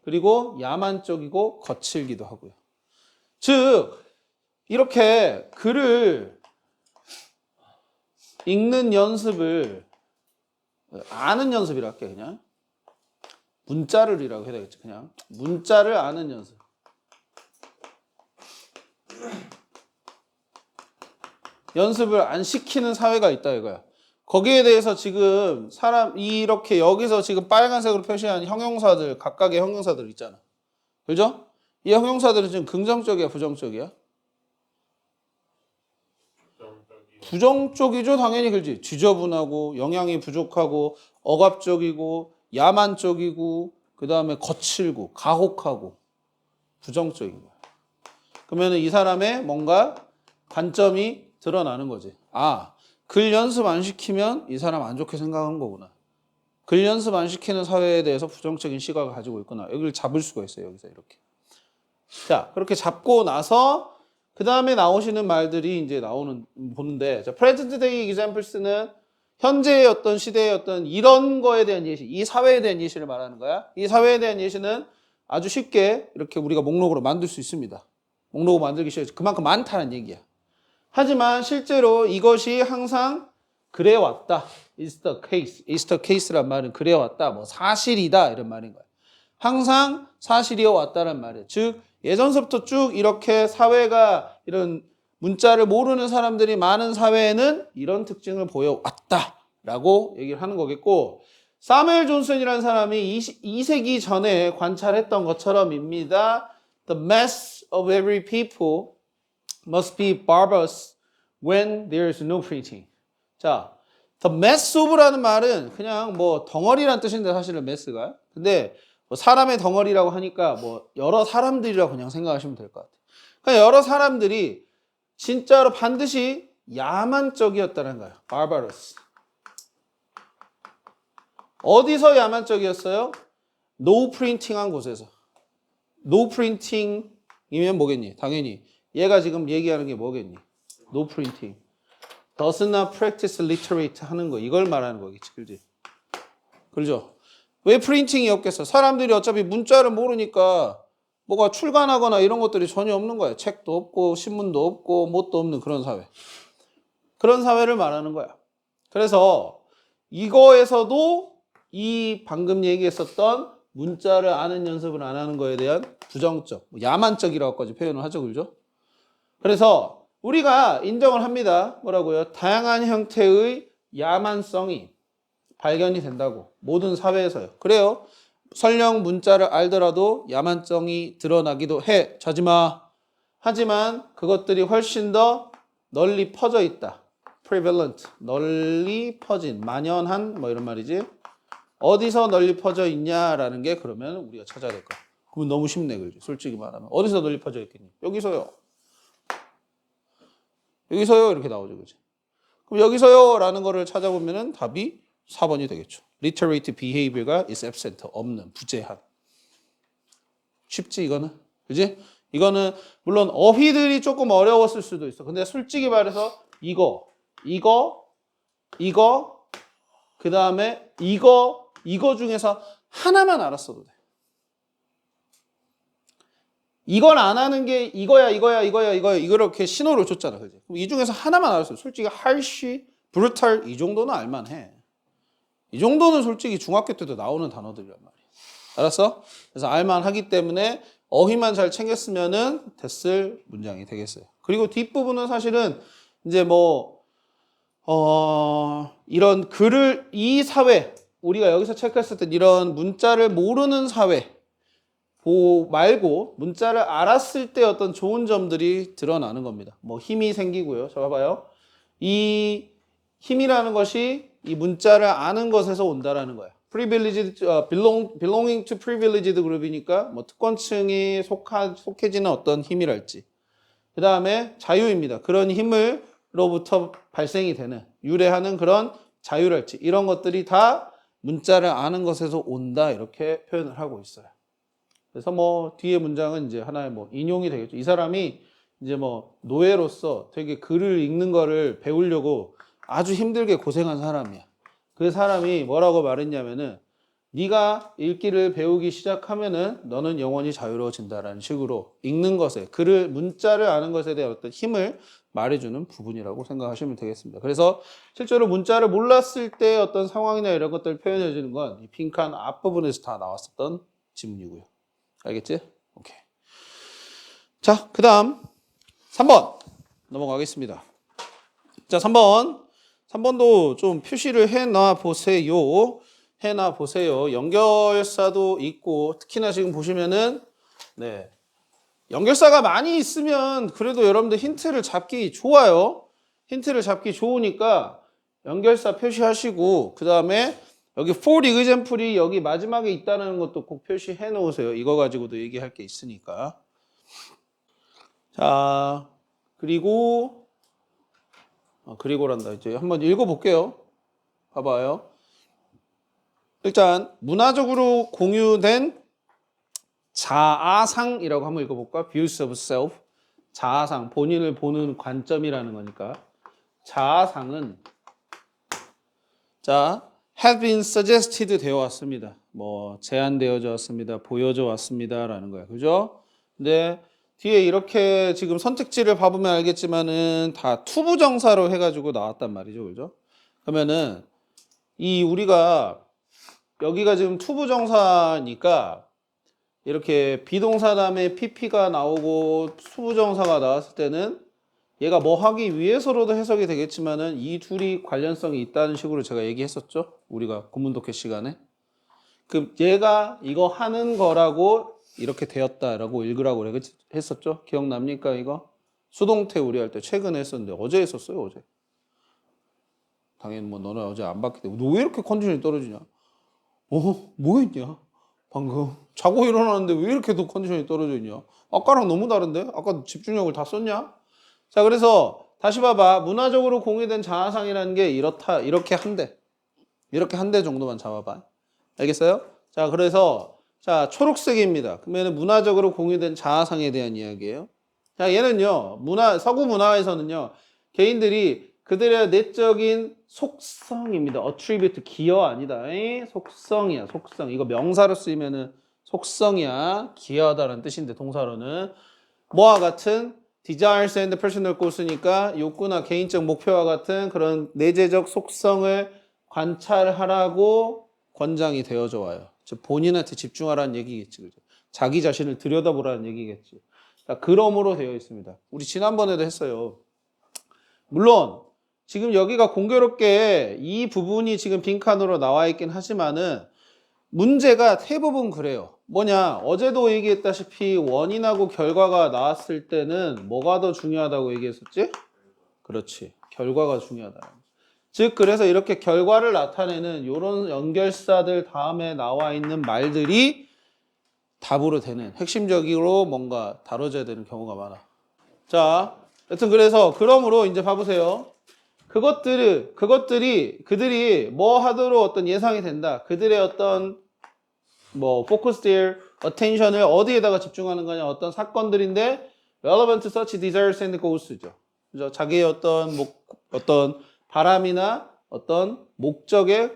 그리고 야만적이고 거칠기도 하고요. 즉 이렇게 글을 읽는 연습을 아는 연습이라 할게 그냥. 문자를이라고 해야 되겠지. 그냥 문자를 아는 연습. 연습을 안 시키는 사회가 있다 이거야. 거기에 대해서 지금 이렇게 여기서 지금 빨간색으로 표시한 형용사들 각각의 형용사들 있잖아. 그죠? 이 형용사들은 지금 긍정적이야, 부정적이야? 부정적이죠. 당연히 그렇지. 지저분하고 영양이 부족하고 억압적이고 야만적이고 그 다음에 거칠고 가혹하고 부정적인 거야. 그러면 이 사람의 뭔가 관점이 드러나는 거지. 글 연습 안 시키면 이 사람 안 좋게 생각하는 거구나. 글 연습 안 시키는 사회에 대해서 부정적인 시각을 가지고 있구나. 여기를 잡을 수가 있어요. 여기서 이렇게. 자, 그렇게 잡고 나서 그 다음에 나오시는 말들이 이제 보는데, 자, present day examples는 현재의 어떤 시대의 어떤 이런 거에 대한 예시, 이 사회에 대한 예시를 말하는 거야. 이 사회에 대한 예시는 아주 쉽게 이렇게 우리가 목록으로 만들 수 있습니다. 목록을 만들기 시작해서 그만큼 많다는 얘기야. 하지만 실제로 이것이 항상 그래왔다. It's the case란 말은 그래왔다. 뭐 사실이다 이런 말인 거야. 항상 사실이어 왔다는 말이에요. 즉 예전서부터 쭉 이렇게 사회가 이런 문자를 모르는 사람들이 많은 사회에는 이런 특징을 보여왔다라고 얘기를 하는 거겠고 사무엘 존슨이라는 사람이 2세기 전에 관찰했던 것처럼입니다. The mass of every people must be barbarous when there is no preaching. 자, the mass of라는 말은 그냥 뭐 덩어리란 뜻인데 사실은 mass가. 근데 뭐 사람의 덩어리라고 하니까 뭐 여러 사람들이라고 그냥 생각하시면 될 것 같아요. 그러니까 여러 사람들이 진짜로 반드시 야만적이었다는 거예요. barbarous. 어디서 야만적이었어요? 노 프린팅한 곳에서. 노 프린팅이면 뭐겠니? 당연히 얘가 지금 얘기하는 게 뭐겠니? 노 프린팅. does not practice literate 하는 거 이걸 말하는 거겠지, 그렇지? 그렇죠? 왜 프린팅이 없겠어? 사람들이 어차피 문자를 모르니까 뭐가 출간하거나 이런 것들이 전혀 없는 거야. 책도 없고 신문도 없고 뭣도 없는 그런 사회. 그런 사회를 말하는 거야. 그래서 이거에서도 이 방금 얘기했었던 문자를 아는 연습을 안 하는 거에 대한 부정적, 야만적이라고까지 표현을 하죠, 그렇죠? 그래서 우리가 인정을 합니다. 뭐라고요? 다양한 형태의 야만성이 발견이 된다고. 모든 사회에서요. 그래요. 설령 문자를 알더라도 야만성이 드러나기도 해. 하지마. 하지만 그것들이 훨씬 더 널리 퍼져 있다. prevalent. 널리 퍼진, 만연한 뭐 이런 말이지. 어디서 널리 퍼져 있냐라는 게 그러면 우리가 찾아야 될 거야. 그러면 너무 쉽네, 그지? 솔직히 말하면. 어디서 널리 퍼져 있겠니? 여기서요. 여기서요. 이렇게 나오죠, 그지? 그럼 여기서요. 라는 거를 찾아보면은 답이 4번이 되겠죠. literate behavior가 is absent. 없는, 부재한. 쉽지, 이거는? 그지? 이거는 물론 어휘들이 조금 어려웠을 수도 있어. 근데 솔직히 말해서 이거, 그 다음에 이거 중에서 하나만 알았어도 돼. 이걸 안 하는 게 이거야 이거를 이렇게 신호를 줬잖아, 그지? 그럼 이 중에서 하나만 알았어요. 솔직히 harsh, brutal 이 정도는 알만해. 이 정도는 솔직히 중학교 때도 나오는 단어들이란 말이야. 알았어? 그래서 알만하기 때문에 어휘만 잘 챙겼으면은 됐을 문장이 되겠어요. 그리고 뒷부분은 사실은 이제 이런 글을 이 사회 우리가 여기서 체크했을 때 이런 문자를 모르는 사회 말고 문자를 알았을 때 어떤 좋은 점들이 드러나는 겁니다. 뭐 힘이 생기고요. 자 봐봐요. 이 힘이라는 것이 이 문자를 아는 것에서 온다라는 거야. privileged, belonging to privileged 그룹이니까 뭐 특권층이 속해지는 어떤 힘이랄지. 그 다음에 자유입니다. 그런 힘을로부터 발생이 되는 유래하는 그런 자유랄지 이런 것들이 다 문자를 아는 것에서 온다 이렇게 표현을 하고 있어요. 그래서 뭐 뒤에 문장은 이제 하나의 뭐 인용이 되겠죠. 이 사람이 이제 뭐 노예로서 되게 글을 읽는 거를 배우려고 아주 힘들게 고생한 사람이야. 그 사람이 뭐라고 말했냐면은 네가 읽기를 배우기 시작하면은 너는 영원히 자유로워진다라는 식으로 읽는 것에 글을 문자를 아는 것에 대한 어떤 힘을 말해주는 부분이라고 생각하시면 되겠습니다. 그래서 실제로 문자를 몰랐을 때 어떤 상황이나 이런 것들을 표현해 주는 건 이 빈칸 앞부분에서 다 나왔었던 지문이고요. 알겠지? 오케이. 자, 그 다음 3번 넘어가겠습니다. 자, 3번도 좀 표시를 해놔 보세요. 연결사도 있고 특히나 지금 보시면은 네. 연결사가 많이 있으면 그래도 여러분들 힌트를 잡기 좋아요. 힌트를 잡기 좋으니까 연결사 표시하시고 그 다음에 여기 for example이 여기 마지막에 있다는 것도 꼭 표시해 놓으세요. 이거 가지고도 얘기할 게 있으니까. 자, 그리고란다. 이제 한번 읽어볼게요. 봐봐요. 일단 문화적으로 공유된 자아상이라고 한번 읽어볼까? Views of self. 자아상, 본인을 보는 관점이라는 거니까. 자아상은 자, have been suggested 되어 왔습니다. 뭐 제안되어져 왔습니다. 보여져 왔습니다라는 거예요. 그죠? 근데 뒤에 이렇게 지금 선택지를 봐보면 알겠지만은 다 투부정사로 해가지고 나왔단 말이죠. 그죠? 그러면은 우리가 여기가 지금 투부정사니까 이렇게 비동사 다음에 pp가 나오고 수부정사가 나왔을 때는 얘가 뭐 하기 위해서로도 해석이 되겠지만은 이 둘이 관련성이 있다는 식으로 제가 얘기했었죠. 우리가 구문독해 시간에. 그럼 얘가 이거 하는 거라고 이렇게 되었다라고 읽으라고 했었죠. 기억납니까 이거? 수동태 우리 할 때 최근에 했었는데 어제 했었어요. 어제. 당연히 뭐 너는 어제 안 봤기 때문에 너 왜 이렇게 컨디션이 떨어지냐? 뭐 했냐? 방금 자고 일어났는데 왜 이렇게 또 컨디션이 떨어져 있냐? 아까랑 너무 다른데? 아까 집중력을 다 썼냐? 자, 그래서 다시 봐봐. 문화적으로 공유된 자아상이라는 게 이렇다, 이렇게 한대. 이렇게 한 대 정도만 잡아봐. 알겠어요? 자, 그래서 자, 초록색입니다. 그러면 문화적으로 공유된 자아상에 대한 이야기예요. 자, 얘는요. 서구 문화에서는요. 개인들이 그들의 내적인 속성입니다. attribute, 기여 아니다. 에이? 속성이야, 속성. 이거 명사로 쓰이면은 속성이야. 기여하다라는 뜻인데 동사로는 뭐와 같은 desires and personal goals니까 욕구나 개인적 목표와 같은 그런 내재적 속성을 관찰하라고 권장이 되어져 와요. 즉 본인한테 집중하라는 얘기겠지. 그죠? 자기 자신을 들여다보라는 얘기겠지. 자, 그러므로 되어 있습니다. 우리 지난번에도 했어요. 물론 지금 여기가 공교롭게 이 부분이 지금 빈칸으로 나와 있긴 하지만은 문제가 대부분 그래요. 뭐냐? 어제도 얘기했다시피 원인하고 결과가 나왔을 때는 뭐가 더 중요하다고 얘기했었지? 그렇지. 결과가 중요하다. 즉 그래서 이렇게 결과를 나타내는 이런 연결사들 다음에 나와 있는 말들이 답으로 되는 핵심적으로 뭔가 다뤄져야 되는 경우가 많아. 자, 여튼 그래서 그러므로 이제 봐보세요. 그들이 뭐 하도록 어떤 예상이 된다. 그들의 어떤 뭐 focus their attention을 어디에다가 집중하는 거냐. 어떤 사건들인데 relevant such desires and goals죠. 그죠? 자기의 어떤 바람이나 어떤 목표에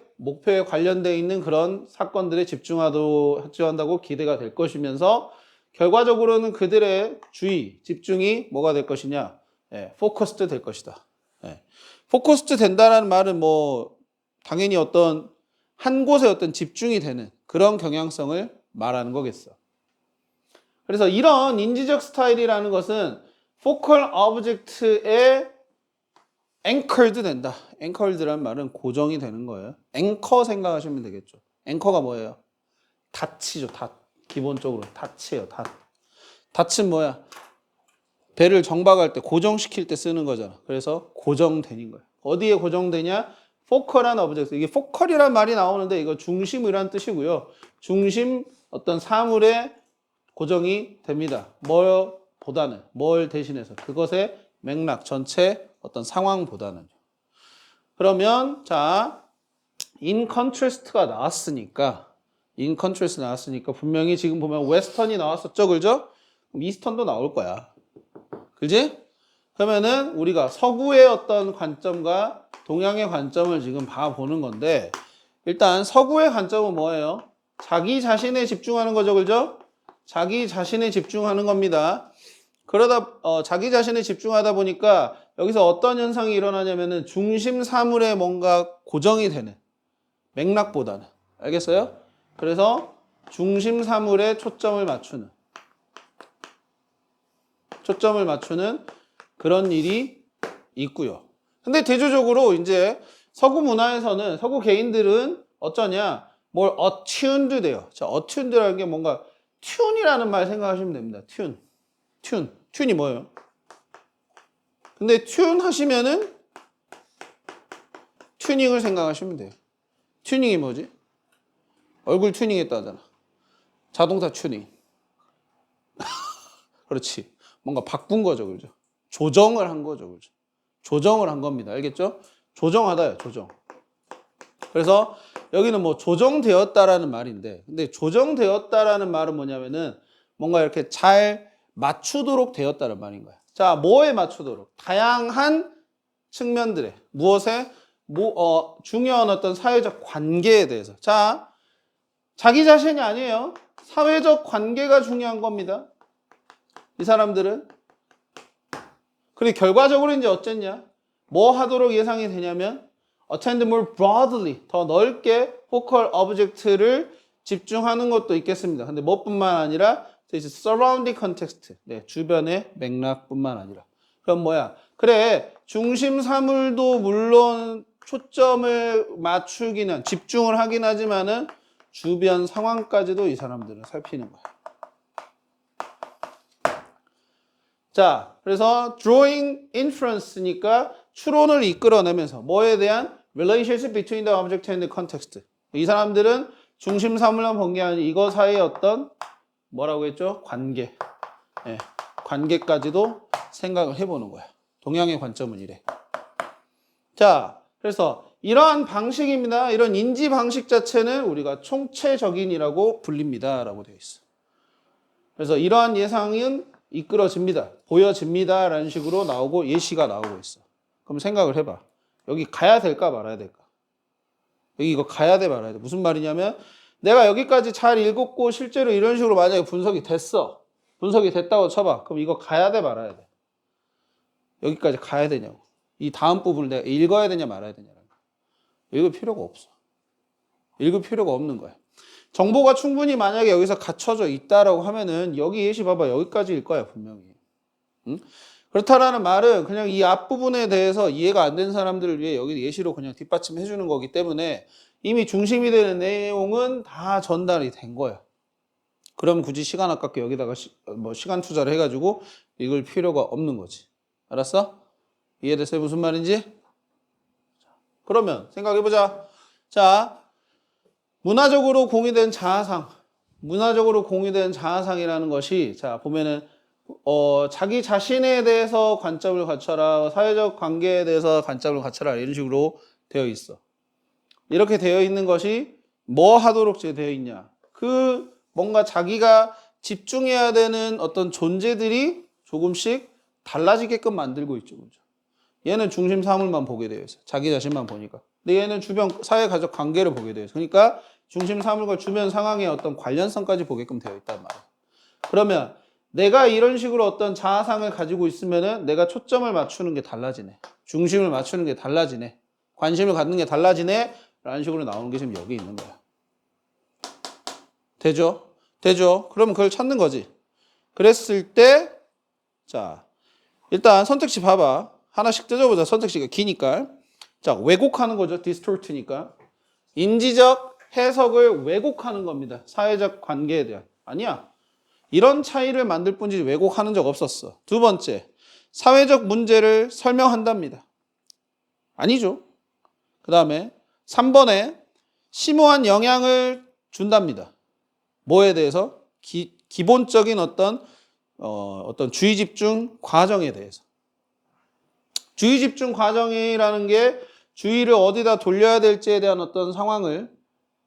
관련되어 있는 그런 사건들에 집중한다고 기대가 될 것이면서 결과적으로는 그들의 집중이 뭐가 될 것이냐? focused 될 것이다. focused 된다라는 말은 뭐 당연히 어떤 한 곳에 어떤 집중이 되는 그런 경향성을 말하는 거겠어. 그래서 이런 인지적 스타일이라는 것은 focal object에 anchored 된다. anchored라는 말은 고정이 되는 거예요. 앵커 생각하시면 되겠죠. 앵커가 뭐예요? 닷이죠. 닷. 기본적으로 닷이에요. 닷. 닷은 뭐야? 배를 정박할 때 고정시킬 때 쓰는 거잖아. 그래서 고정되는 거예요. 어디에 고정되냐? 포컬한 오브젝트. 이게 포컬이란 말이 나오는데 이거 중심이란 뜻이고요. 중심 어떤 사물에 고정이 됩니다. 뭘 대신해서 그것의 맥락 전체 어떤 상황보다는. 그러면 자, in contrast가 나왔으니까 분명히 지금 보면 웨스턴이 나왔었죠. 그죠? 그럼 이스턴도 나올 거야. 그지? 그러면은 우리가 서구의 어떤 관점과 동양의 관점을 지금 봐보는 건데 일단 서구의 관점은 뭐예요? 자기 자신에 집중하는 거죠. 그죠? 자기 자신에 집중하는 겁니다. 그러다 자기 자신에 집중하다 보니까 여기서 어떤 현상이 일어나냐면은 중심 사물에 뭔가 고정이 되는 맥락보다는 알겠어요? 그래서 중심 사물에 초점을 맞추는 그런 일이 있고요. 근데 대조적으로 이제 서구 문화에서는 서구 개인들은 어쩌냐? 뭘 attuned 돼요. 자, attuned라는 게 뭔가 튠이라는 말 생각하시면 됩니다. 튠이 뭐예요? 근데 튠 하시면은 튜닝을 생각하시면 돼요. 튜닝이 뭐지? 얼굴 튜닝했다 하잖아. 자동차 튜닝. 그렇지. 뭔가 바꾼 거죠. 그죠? 조정을 한 거죠. 그죠? 조정을 한 겁니다. 알겠죠? 조정하다요. 조정. 그래서 여기는 뭐 조정되었다라는 말인데 근데 조정되었다라는 말은 뭐냐면은 뭔가 이렇게 잘 맞추도록 되었다는 말인 거야. 자, 뭐에 맞추도록? 다양한 측면들에 무엇에? 중요한 어떤 사회적 관계에 대해서. 자, 자기 자신이 아니에요. 사회적 관계가 중요한 겁니다. 이 사람들은. 그리고 결과적으로 이제 어쨌냐? 뭐 하도록 예상이 되냐면 attend more broadly, 더 넓게 focal object를 집중하는 것도 있겠습니다. 근데 뭐뿐만 아니라 surrounding context, 네, 주변의 맥락뿐만 아니라. 그럼 뭐야? 그래, 중심 사물도 물론 초점을 맞추기는 집중을 하긴 하지만은 주변 상황까지도 이 사람들은 살피는 거야. 자, 그래서 drawing inference니까 추론을 이끌어내면서 뭐에 대한 relationship between the object and the context. 이 사람들은 중심사물만 본 게 아니라 이거 사이에 어떤 뭐라고 했죠? 관계. 예, 관계까지도 생각을 해보는 거야. 동양의 관점은 이래. 자, 그래서 이러한 방식입니다. 이런 인지 방식 자체는 우리가 총체적인이라고 불립니다. 라고 되어 있어. 그래서 이러한 예상은 이끌어집니다. 보여집니다. 라는 식으로 나오고 예시가 나오고 있어. 그럼 생각을 해봐. 여기 가야 될까 말아야 될까? 여기 이거 가야 돼 말아야 돼. 무슨 말이냐면 내가 여기까지 잘 읽었고 실제로 이런 식으로 만약에 분석이 됐어. 분석이 됐다고 쳐봐. 그럼 이거 가야 돼 말아야 돼. 여기까지 가야 되냐고. 이 다음 부분을 내가 읽어야 되냐 말아야 되냐라는 거야. 읽을 필요가 없어. 읽을 필요가 없는 거야. 정보가 충분히 만약에 여기서 갖춰져 있다라고 하면은 여기 예시 봐봐. 여기까지일 거야 분명히. 응? 그렇다라는 말은 그냥 이 앞부분에 대해서 이해가 안 된 사람들을 위해 여기 예시로 그냥 뒷받침해 주는 거기 때문에 이미 중심이 되는 내용은 다 전달이 된 거야. 그럼 굳이 시간 아깝게 여기다가 시간 투자를 해가지고 읽을 필요가 없는 거지. 알았어? 이해됐어요? 무슨 말인지? 그러면 생각해보자. 자, 문화적으로 공유된 자아상. 문화적으로 공유된 자아상이라는 것이 자 보면은 자기 자신에 대해서 관점을 갖춰라. 사회적 관계에 대해서 관점을 갖춰라. 이런 식으로 되어 있어. 이렇게 되어 있는 것이 뭐 하도록 되어 있냐. 그 뭔가 자기가 집중해야 되는 어떤 존재들이 조금씩 달라지게끔 만들고 있죠. 그죠? 얘는 중심 사물만 보게 되어 있어. 자기 자신만 보니까. 근데 얘는 주변 사회가족 관계를 보게 되어 있어. 그러니까 중심 사물과 주변 상황의 어떤 관련성까지 보게끔 되어 있단 말이야. 그러면 내가 이런 식으로 어떤 자아상을 가지고 있으면은 내가 초점을 맞추는 게 달라지네. 중심을 맞추는 게 달라지네. 관심을 갖는 게 달라지네. 라는 식으로 나오는 게 지금 여기 있는 거야. 되죠? 되죠? 그러면 그걸 찾는 거지. 그랬을 때, 자, 일단 선택지 봐봐. 하나씩 뜯어보자. 선택지가 기니까. 자, 왜곡하는 거죠. distort니까. 인지적 해석을 왜곡하는 겁니다. 사회적 관계에 대한. 아니야. 이런 차이를 만들 뿐이지 왜곡하는 적 없었어. 두 번째, 사회적 문제를 설명한답니다. 아니죠. 그 다음에 3번에 심오한 영향을 준답니다. 뭐에 대해서? 기본적인 어떤 주의 집중 과정에 대해서. 주의 집중 과정이라는 게 주의를 어디다 돌려야 될지에 대한 어떤 상황을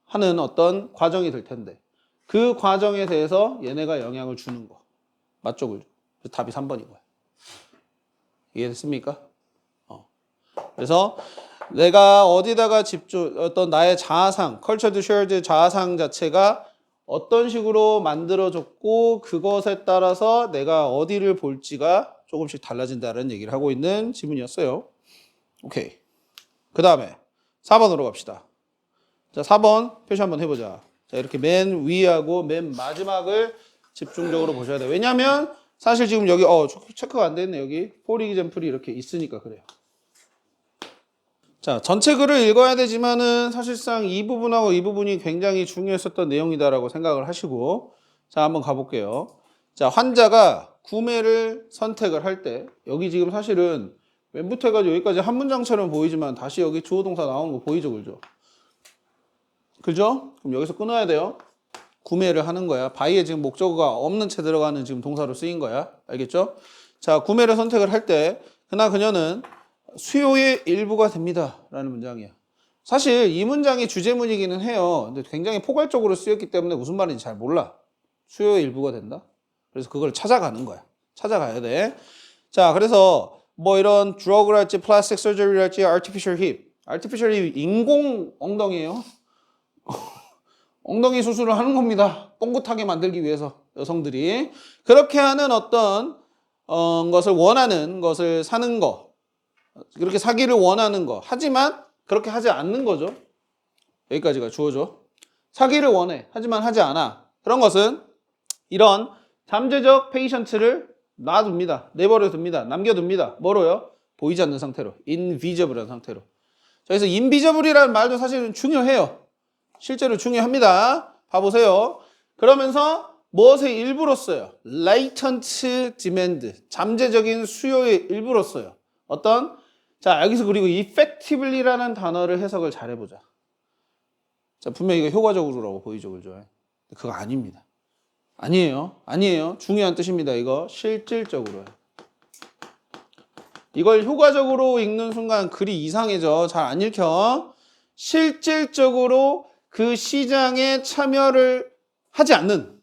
하는 어떤 과정이 될 텐데 그 과정에 대해서 얘네가 영향을 주는 거. 맞죠? 그죠? 답이 3번인 거야. 이해됐습니까? 그래서 내가 어디다가 어떤 나의 자아상, cultured shared 자아상 자체가 어떤 식으로 만들어졌고 그것에 따라서 내가 어디를 볼지가 조금씩 달라진다는 얘기를 하고 있는 지문이었어요. 오케이. 그 다음에 4번으로 갑시다. 자, 4번 표시 한번 해보자. 자, 이렇게 맨 위하고 맨 마지막을 집중적으로 보셔야 돼요. 왜냐면 사실 지금 여기 체크가 안 돼 있네. 여기 for example이 이렇게 있으니까 그래요. 자, 전체 글을 읽어야 되지만은 사실상 이 부분하고 이 부분이 굉장히 중요했었던 내용이다라고 생각을 하시고 자, 한번 가볼게요. 자, 환자가 구매를 선택을 할 때 여기 지금 사실은 맨부터 해가지고 여기까지 한 문장처럼 보이지만 다시 여기 주어 동사 나오는 거 보이죠? 그죠? 그죠? 그럼 여기서 끊어야 돼요. 구매를 하는 거야. 바이에 지금 목적어가 없는 채 들어가는 지금 동사로 쓰인 거야. 알겠죠? 자, 구매를 선택을 할 때 그나 그녀는 수요의 일부가 됩니다. 라는 문장이야. 사실 이 문장이 주제문이기는 해요. 근데 굉장히 포괄적으로 쓰였기 때문에 무슨 말인지 잘 몰라. 수요의 일부가 된다? 그래서 그걸 찾아가는 거야. 찾아가야 돼. 자, 그래서 뭐 이런 드러그를 할지 플라스틱 서저리를 할지 artificial hip. artificial hip 인공 엉덩이에요. 엉덩이 수술을 하는 겁니다. 뻥긋하게 만들기 위해서 여성들이. 그렇게 하는 어떤 것을 원하는 것을 사는 거. 그렇게 사기를 원하는 거. 하지만 그렇게 하지 않는 거죠. 여기까지가 주어져. 사기를 원해. 하지만 하지 않아. 그런 것은 이런 잠재적 페이션트를 놔둡니다. 내버려 둡니다. 남겨둡니다. 뭐로요? 보이지 않는 상태로. invisible한 상태로. 그래서 invisible이라는 말도 사실은 중요해요. 실제로 중요합니다. 봐보세요. 그러면서 무엇의 일부로써요? latent demand. 잠재적인 수요의 일부로써요. 어떤? 자, 여기서 그리고 effectively라는 단어를 해석을 잘 해보자. 자, 분명히 이거 효과적으로라고 보이죠, 그죠? 그거 아닙니다. 아니에요. 중요한 뜻입니다. 이거 실질적으로요. 이걸 효과적으로 읽는 순간 글이 이상해져. 잘 안 읽혀. 실질적으로 그 시장에 참여를 하지 않는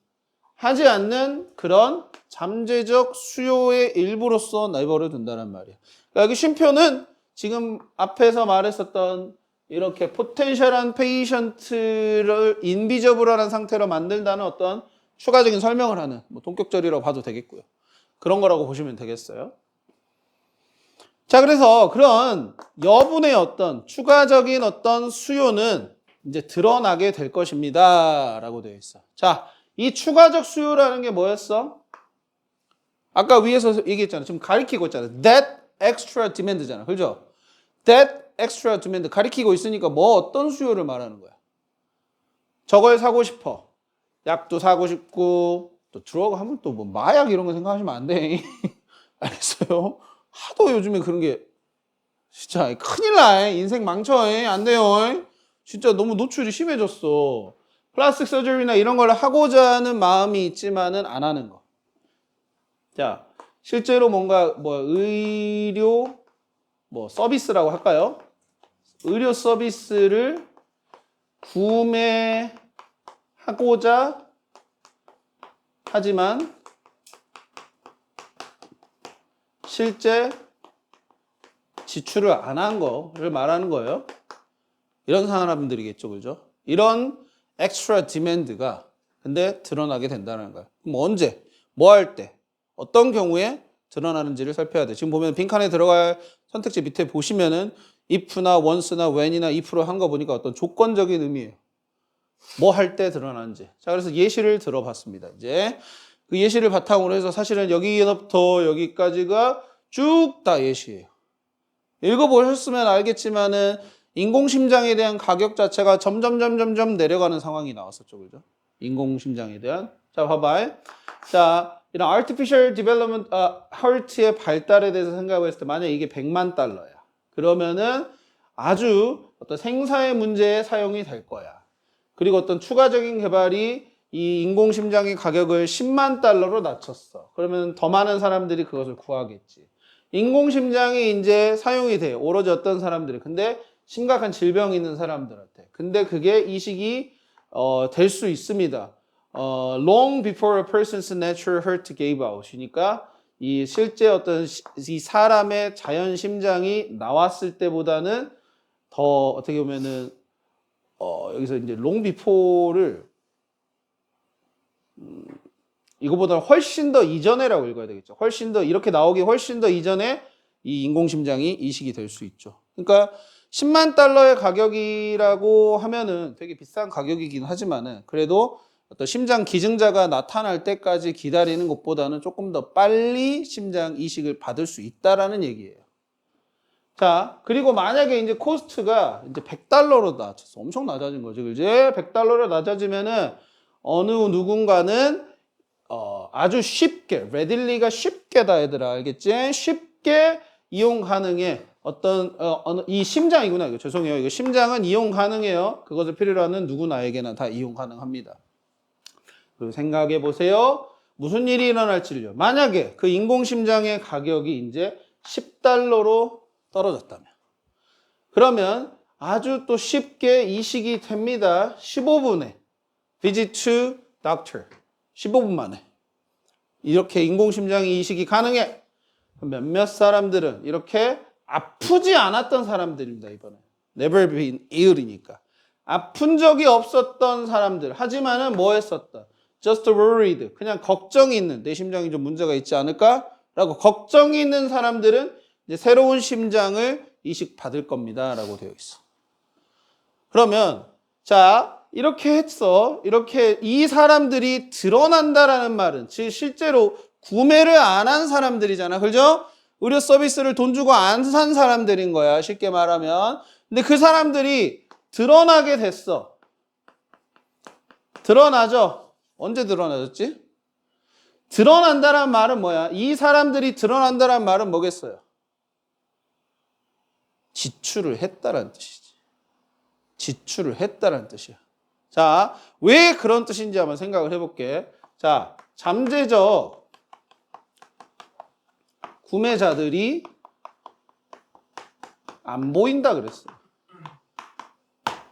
그런 잠재적 수요의 일부로서 내버려 둔다는 말이야. 그러니까 여기 쉼표는 지금 앞에서 말했었던 이렇게 포텐셜한 페이션트를 인비저블한 상태로 만든다는 어떤 추가적인 설명을 하는 뭐 동격절이라고 봐도 되겠고요. 그런 거라고 보시면 되겠어요. 자, 그래서 그런 여분의 어떤 추가적인 어떤 수요는 이제 드러나게 될 것입니다. 라고 되어 있어. 자, 이 추가적 수요라는 게 뭐였어? 아까 위에서 얘기했잖아. 지금 가리키고 있잖아. That extra demand잖아. 그죠? That extra demand 가리키고 있으니까 뭐 어떤 수요를 말하는 거야? 저걸 사고 싶어. 약도 사고 싶고 또 드러그 하면 또 뭐 마약 이런 거 생각하시면 안 돼. 알겠어요? 하도 요즘에 그런 게 진짜 큰일 나. 인생 망쳐. 안 돼요. 진짜 너무 노출이 심해졌어. 플라스틱 서저리나 이런 걸 하고자 하는 마음이 있지만은 안 하는 거. 자, 실제로 뭔가 뭐 의료 뭐 서비스라고 할까요? 의료 서비스를 구매하고자 하지만 실제 지출을 안 한 거를 말하는 거예요. 이런 사람들이겠죠, 그죠? 이런 엑스트라 디맨드가 근데 드러나게 된다는 거예요. 그럼 언제? 뭐 할 때? 어떤 경우에 드러나는지를 살펴야 돼. 지금 보면 빈칸에 들어갈 선택지 밑에 보시면은 if나 once나 when이나 if로 한 거 보니까 어떤 조건적인 의미예요. 뭐 할 때 드러나는지. 자, 그래서 예시를 들어봤습니다. 이제 그 예시를 바탕으로 해서 사실은 여기부터 여기까지가 쭉 다 예시예요. 읽어보셨으면 알겠지만은 인공심장에 대한 가격 자체가 점점 내려가는 상황이 나왔었죠. 그죠? 인공심장에 대한. 자, 봐봐요. 자, 이런 artificial development, heart의 발달에 대해서 생각했을 때 만약에 이게 100만 달러야. 그러면은 아주 어떤 생사의 문제에 사용이 될 거야. 그리고 어떤 추가적인 개발이 이 인공심장의 가격을 10만 달러로 낮췄어. 그러면 더 많은 사람들이 그것을 구하겠지. 인공심장이 이제 사용이 돼. 오로지 어떤 사람들이. 근데 심각한 질병이 있는 사람들한테. 근데 그게 이식이 될 수 있습니다. long before a person's natural heart gave out. 이니까 이 실제 어떤 이 사람의 자연 심장이 나왔을 때보다는 더 어떻게 보면은 여기서 이제 long before를 이거보다 훨씬 더 이전에라고 읽어야 되겠죠. 훨씬 더 이렇게 나오기 훨씬 더 이전에 이 인공심장이 이식이 될 수 있죠. 그러니까 10만 달러의 가격이라고 하면은 되게 비싼 가격이긴 하지만은 그래도 어떤 심장 기증자가 나타날 때까지 기다리는 것보다는 조금 더 빨리 심장 이식을 받을 수 있다라는 얘기예요. 자, 그리고 만약에 이제 코스트가 이제 100달러로 낮췄어. 엄청 낮아진 거죠. 그지? 100달러로 낮아지면은 어느 누군가는 아주 쉽게, 레딜리가 쉽게다 얘들아. 알겠지? 쉽게 이용 가능해. 어떤 이 심장이구나. 이거 죄송해요. 이거 심장은 이용 가능해요. 그것을 필요로 하는 누구나에게나 다 이용 가능합니다. 그리고 생각해 보세요. 무슨 일이 일어날지를요. 만약에 그 인공심장의 가격이 이제 10달러로 떨어졌다면. 그러면 아주 또 쉽게 이식이 됩니다. 15분에. Visit to doctor. 15분 만에. 이렇게 인공심장이 이식이 가능해. 몇몇 사람들은 이렇게 아프지 않았던 사람들입니다. 이번에. Never been ill이니까. 아픈 적이 없었던 사람들. 하지만은 뭐 했었다? Just worried. 그냥 걱정이 있는. 내 심장이 좀 문제가 있지 않을까? 라고 걱정이 있는 사람들은 이제 새로운 심장을 이식받을 겁니다. 라고 되어 있어. 그러면 자 이렇게 했어. 이렇게 이 사람들이 드러난다라는 말은 즉 실제로 구매를 안 한 사람들이잖아. 그죠? 의료 서비스를 돈 주고 안 산 사람들인 거야. 쉽게 말하면. 근데 그 사람들이 드러나게 됐어. 드러나죠? 언제 드러나졌지? 드러난다는 말은 뭐야? 이 사람들이 드러난다는 말은 뭐겠어요? 지출을 했다라는 뜻이지. 지출을 했다라는 뜻이야. 자, 왜 그런 뜻인지 한번 생각을 해볼게. 자, 잠재적 구매자들이 안 보인다 그랬어요.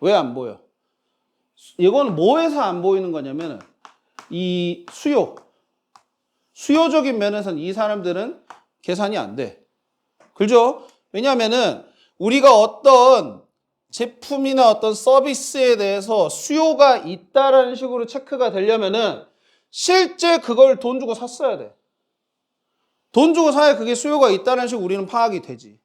왜 안 보여? 이건 뭐에서 안 보이는 거냐면 이 수요적인 면에서는 이 사람들은 계산이 안 돼. 그죠? 왜냐하면은 우리가 어떤 제품이나 어떤 서비스에 대해서 수요가 있다라는 식으로 체크가 되려면은 실제 그걸 돈 주고 샀어야 돼. 돈 주고 사야 그게 수요가 있다는 식으로 우리는 파악이 되지.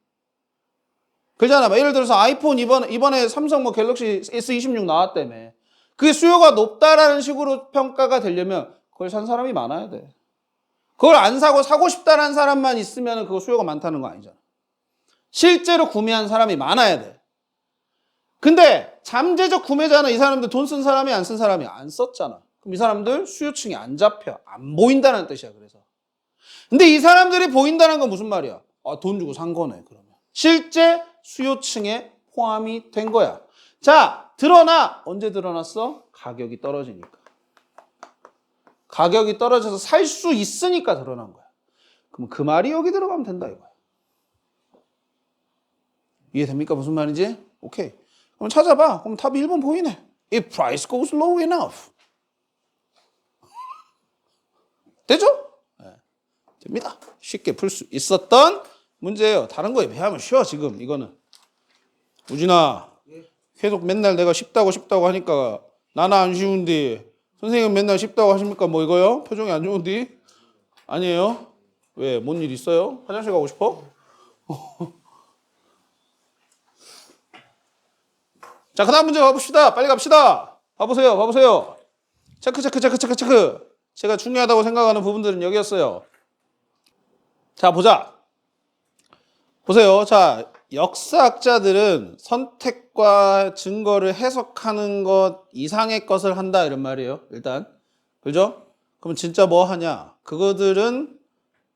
그렇잖아. 예를 들어서 아이폰 이번에 삼성 뭐 갤럭시 S26 나왔다며. 그게 수요가 높다라는 식으로 평가가 되려면 그걸 산 사람이 많아야 돼. 그걸 안 사고 싶다라는 사람만 있으면 그거 수요가 많다는 거 아니잖아. 실제로 구매한 사람이 많아야 돼. 근데 잠재적 구매자는 이 사람들 돈 쓴 사람이 안 쓴 사람이 안 썼잖아. 그럼 이 사람들 수요층이 안 잡혀. 안 보인다는 뜻이야. 그래서. 근데 이 사람들이 보인다는 건 무슨 말이야? 아, 돈 주고 산 거네. 그러면. 실제 수요층에 포함이 된 거야. 자, 드러나. 언제 드러났어? 가격이 떨어지니까. 가격이 떨어져서 살 수 있으니까 드러난 거야. 그럼 그 말이 여기 들어가면 된다 이거야. 이해됩니까? 무슨 말인지? 오케이. 그럼 찾아봐. 그럼 답이 1번 보이네. If price goes low enough. 되죠? 네. 됩니다. 쉽게 풀 수 있었던 문제예요. 다른 거에 비하면 쉬워 지금 이거는. 우진아. 계속 맨날 내가 쉽다고 하니까 나는 안 쉬운데 선생님은 맨날 쉽다고 하십니까? 뭐 이거요? 표정이 안 좋은데? 아니에요? 왜? 뭔 일 있어요? 화장실 가고 싶어? 자, 그 다음 문제 가봅시다. 빨리 갑시다. 봐보세요. 체크. 제가 중요하다고 생각하는 부분들은 여기였어요. 자, 보세요. 자, 역사학자들은 선택과 증거를 해석하는 것 이상의 것을 한다 이런 말이에요. 일단. 그죠? 그럼 진짜 뭐 하냐? 그거들은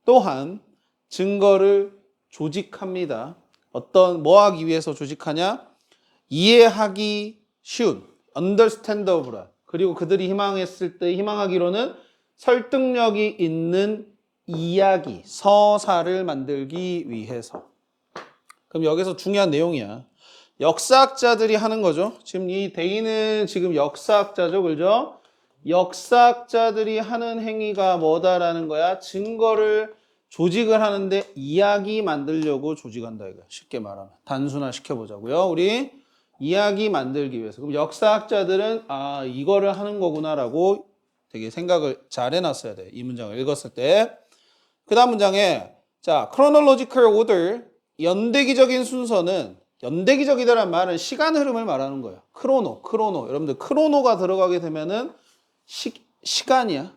또한 증거를 조직합니다. 뭐 하기 위해서 조직하냐? 이해하기 쉬운, understandable. 그리고 그들이 희망하기로는 설득력이 있는 이야기, 서사를 만들기 위해서. 그럼 여기서 중요한 내용이야. 역사학자들이 하는 거죠. 지금 이 대인은 지금 역사학자죠. 그죠? 역사학자들이 하는 행위가 뭐다라는 거야? 증거를 조직을 하는데 이야기 만들려고 조직한다 이거야. 쉽게 말하면. 단순화 시켜보자고요. 우리 이야기 만들기 위해서. 그럼 역사학자들은 아 이거를 하는 거구나라고 되게 생각을 잘 해놨어야 돼. 이 문장을 읽었을 때. 그 다음 문장에 자 chronological order 연대기적인 순서는 연대기적이다라는 말은 시간 흐름을 말하는 거예요. 크로노. 여러분들 크로노가 들어가게 되면은 시간이야.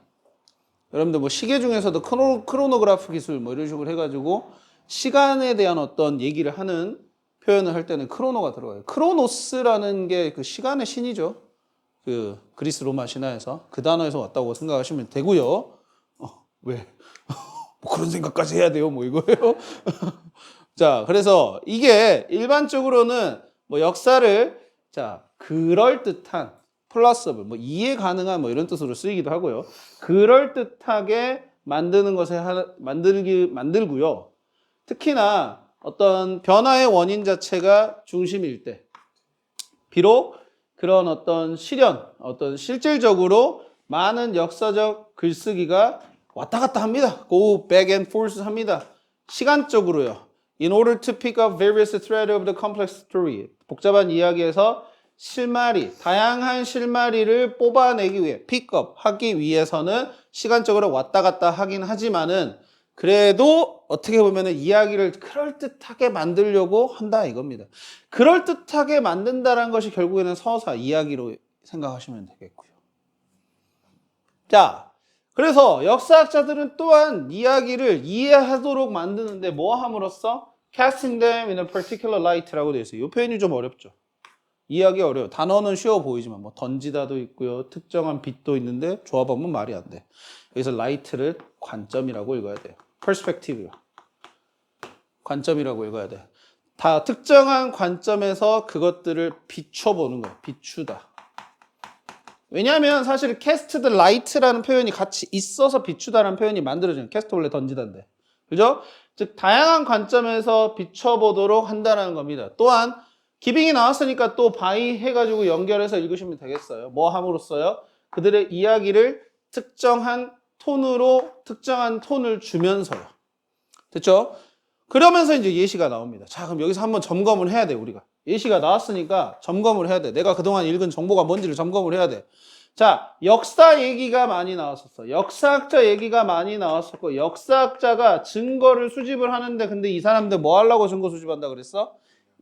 여러분들 뭐 시계 중에서도 크로노그래프 기술 뭐 이런 식으로 해가지고 시간에 대한 어떤 얘기를 하는 표현을 할 때는 크로노가 들어가요. 크로노스라는 게 그 시간의 신이죠. 그 그리스 로마 신화에서 그 단어에서 왔다고 생각하시면 되고요. 왜? 뭐 그런 생각까지 해야 돼요? 뭐 이거예요? 자, 그래서 이게 일반적으로는 뭐 역사를 자 그럴듯한 플러스able 뭐 이해 가능한 뭐 이런 뜻으로 쓰이기도 하고요. 그럴듯하게 만드는 것에 만들고요. 특히나 어떤 변화의 원인 자체가 중심일 때 비록 그런 어떤 실질적으로 많은 역사적 글쓰기가 왔다 갔다 합니다. Go back and forth 합니다. 시간적으로요. In order to pick up various threads of the complex story. 복잡한 이야기에서 다양한 실마리를 뽑아내기 위해 pick up 하기 위해서는 시간적으로 왔다 갔다 하긴 하지만은 그래도 어떻게 보면은 이야기를 그럴듯하게 만들려고 한다 이겁니다. 그럴듯하게 만든다는 것이 결국에는 서사, 이야기로 생각하시면 되겠고요. 자, 그래서 역사학자들은 또한 이야기를 이해하도록 만드는데 뭐 함으로써 casting them in a particular light라고 되어 있어요. 이 표현이 좀 어렵죠. 이해하기 어려워요. 단어는 쉬워 보이지만 뭐 던지다도 있고요. 특정한 빛도 있는데 조합하면 말이 안 돼. 여기서 light를 관점이라고 읽어야 돼요. perspective. 관점이라고 읽어야 돼. 다 특정한 관점에서 그것들을 비춰보는 거예요. 비추다. 왜냐하면 사실 캐스트 드 라이트라는 표현이 같이 있어서 비추다라는 표현이 만들어져요. 캐스트 원래 던지던데. 그죠? 즉 다양한 관점에서 비춰보도록 한다는 겁니다. 또한 기빙이 나왔으니까 또 바이 해가지고 연결해서 읽으시면 되겠어요. 뭐 함으로써요? 그들의 이야기를 특정한 톤으로 특정한 톤을 주면서요. 됐죠? 그러면서 이제 예시가 나옵니다. 자, 그럼 여기서 한번 점검을 해야 돼, 우리가. 예시가 나왔으니까 점검을 해야 돼. 내가 그동안 읽은 정보가 뭔지를 점검을 해야 돼. 자, 역사 얘기가 많이 나왔었어. 역사학자 얘기가 많이 나왔었고, 역사학자가 증거를 수집을 하는데, 근데 이 사람들 뭐 하려고 증거 수집한다 그랬어?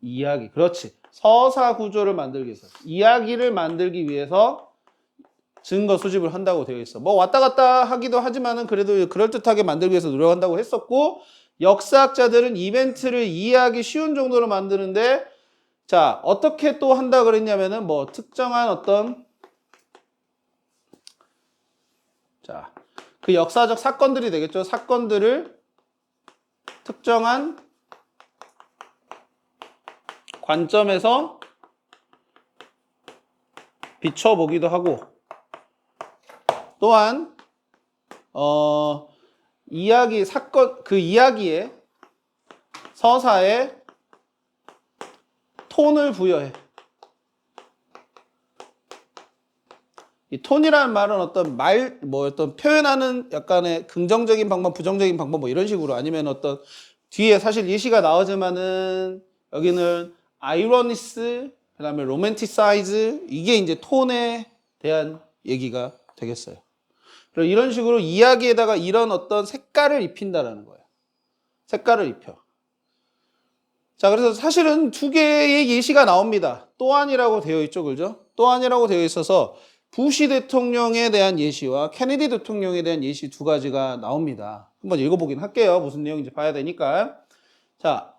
이야기. 그렇지. 서사 구조를 만들기 위해서. 이야기를 만들기 위해서 증거 수집을 한다고 되어 있어. 뭐 왔다 갔다 하기도 하지만은 그래도 그럴듯하게 만들기 위해서 노력한다고 했었고, 역사학자들은 이벤트를 이해하기 쉬운 정도로 만드는데, 자, 어떻게 또 한다 그랬냐면은 뭐 특정한 어떤 자, 그 역사적 사건들이 되겠죠. 사건들을 특정한 관점에서 비춰보기도 하고 또한 이야기 사건 그 이야기에 서사에 톤을 부여해. 이 톤이라는 말은 어떤 어떤 표현하는 약간의 긍정적인 방법, 부정적인 방법 뭐 이런 식으로 아니면 어떤 뒤에 사실 예시가 나오지만은 여기는 아이러니스, 그다음에 로맨티사이즈 이게 이제 톤에 대한 얘기가 되겠어요. 그리고 이런 식으로 이야기에다가 이런 어떤 색깔을 입힌다라는 거예요. 색깔을 입혀. 자, 그래서 사실은 두 개의 예시가 나옵니다. 또한이라고 되어 있죠, 그죠? 또한이라고 되어 있어서 부시 대통령에 대한 예시와 케네디 대통령에 대한 예시 두 가지가 나옵니다. 한번 읽어보긴 할게요. 무슨 내용인지 봐야 되니까. 자,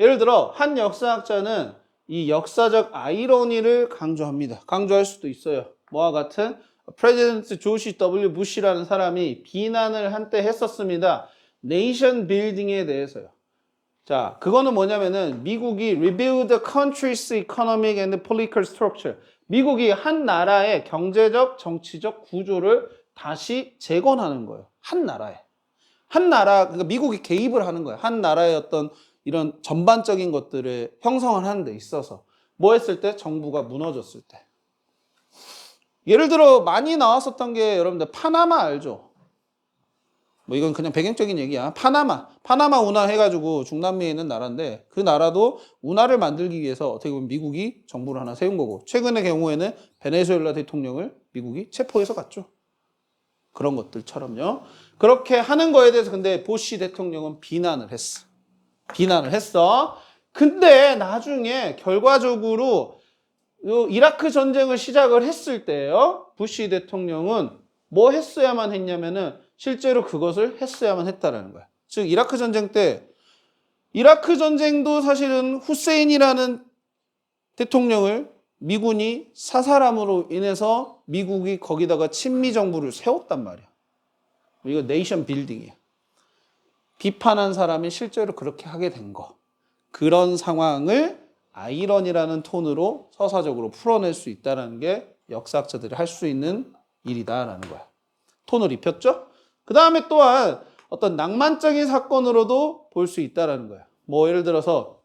예를 들어 한 역사학자는 이 역사적 아이러니를 강조합니다. 강조할 수도 있어요. 뭐와 같은 프레지던트 조시 W 부시라는 사람이 비난을 한때 했었습니다. 네이션 빌딩에 대해서요. 자, 그거는 뭐냐면은 미국이 rebuild the country's economic and political structure. 미국이 한 나라의 경제적, 정치적 구조를 다시 재건하는 거예요. 한 나라에. 한 나라, 그러니까 미국이 개입을 하는 거예요. 한 나라의 어떤 이런 전반적인 것들을 형성을 하는 데 있어서. 뭐 했을 때? 정부가 무너졌을 때. 예를 들어 많이 나왔었던 게 여러분들 파나마 알죠? 뭐 이건 그냥 배경적인 얘기야. 파나마 운하 해가지고 중남미에 있는 나라인데 그 나라도 운하를 만들기 위해서 어떻게 보면 미국이 정부를 하나 세운 거고 최근의 경우에는 베네수엘라 대통령을 미국이 체포해서 갔죠. 그런 것들처럼요. 그렇게 하는 거에 대해서 근데 부시 대통령은 비난을 했어. 근데 나중에 결과적으로 이라크 전쟁을 시작을 했을 때요. 부시 대통령은 뭐 했어야만 했냐면은 실제로 그것을 했어야만 했다라는 거야. 즉 이라크 전쟁 때 이라크 전쟁도 사실은 후세인이라는 대통령을 미군이 사살함으로 인해서 미국이 거기다가 친미 정부를 세웠단 말이야. 이거 네이션 빌딩이야. 비판한 사람이 실제로 그렇게 하게 된 거. 그런 상황을 아이러니라는 톤으로 서사적으로 풀어낼 수 있다는 게 역사학자들이 할 수 있는 일이다라는 거야. 톤을 입혔죠? 그 다음에 또한 어떤 낭만적인 사건으로도 볼 수 있다는 거야. 뭐 예를 들어서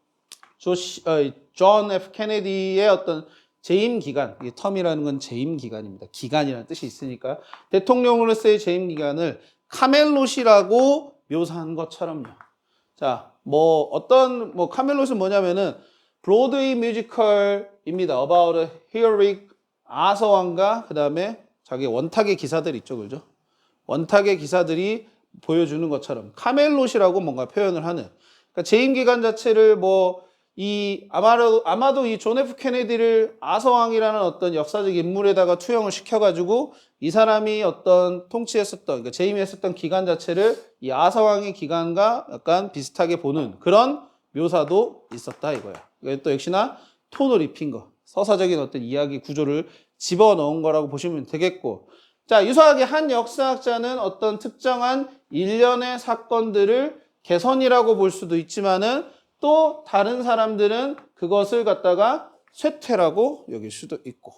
존 F 케네디의 어떤 재임 기간, 이 텀이라는 건 재임 기간입니다. 기간이라는 뜻이 있으니까 대통령으로서의 재임 기간을 카멜롯이라고 묘사한 것처럼요. 자, 카멜롯은 뭐냐면은 브로드웨이 뮤지컬입니다. About a heroic 아서왕과 그 다음에 자기 원탁의 기사들 있죠, 그죠? 원탁의 기사들이 보여주는 것처럼 카멜롯이라고 뭔가 표현을 하는. 그러니까 재임 기간 자체를 아마도 이 존 F 케네디를 아서왕이라는 어떤 역사적 인물에다가 투영을 시켜가지고 이 사람이 어떤 그러니까 재임했었던 기간 자체를 이 아서왕의 기간과 약간 비슷하게 보는 그런 묘사도 있었다 이거야. 또 역시나 톤을 입힌 거, 서사적인 어떤 이야기 구조를 집어넣은 거라고 보시면 되겠고. 자, 유사하게 한 역사학자는 어떤 특정한 일련의 사건들을 개선이라고 볼 수도 있지만은 또 다른 사람들은 그것을 갖다가 쇠퇴라고 여길 수도 있고.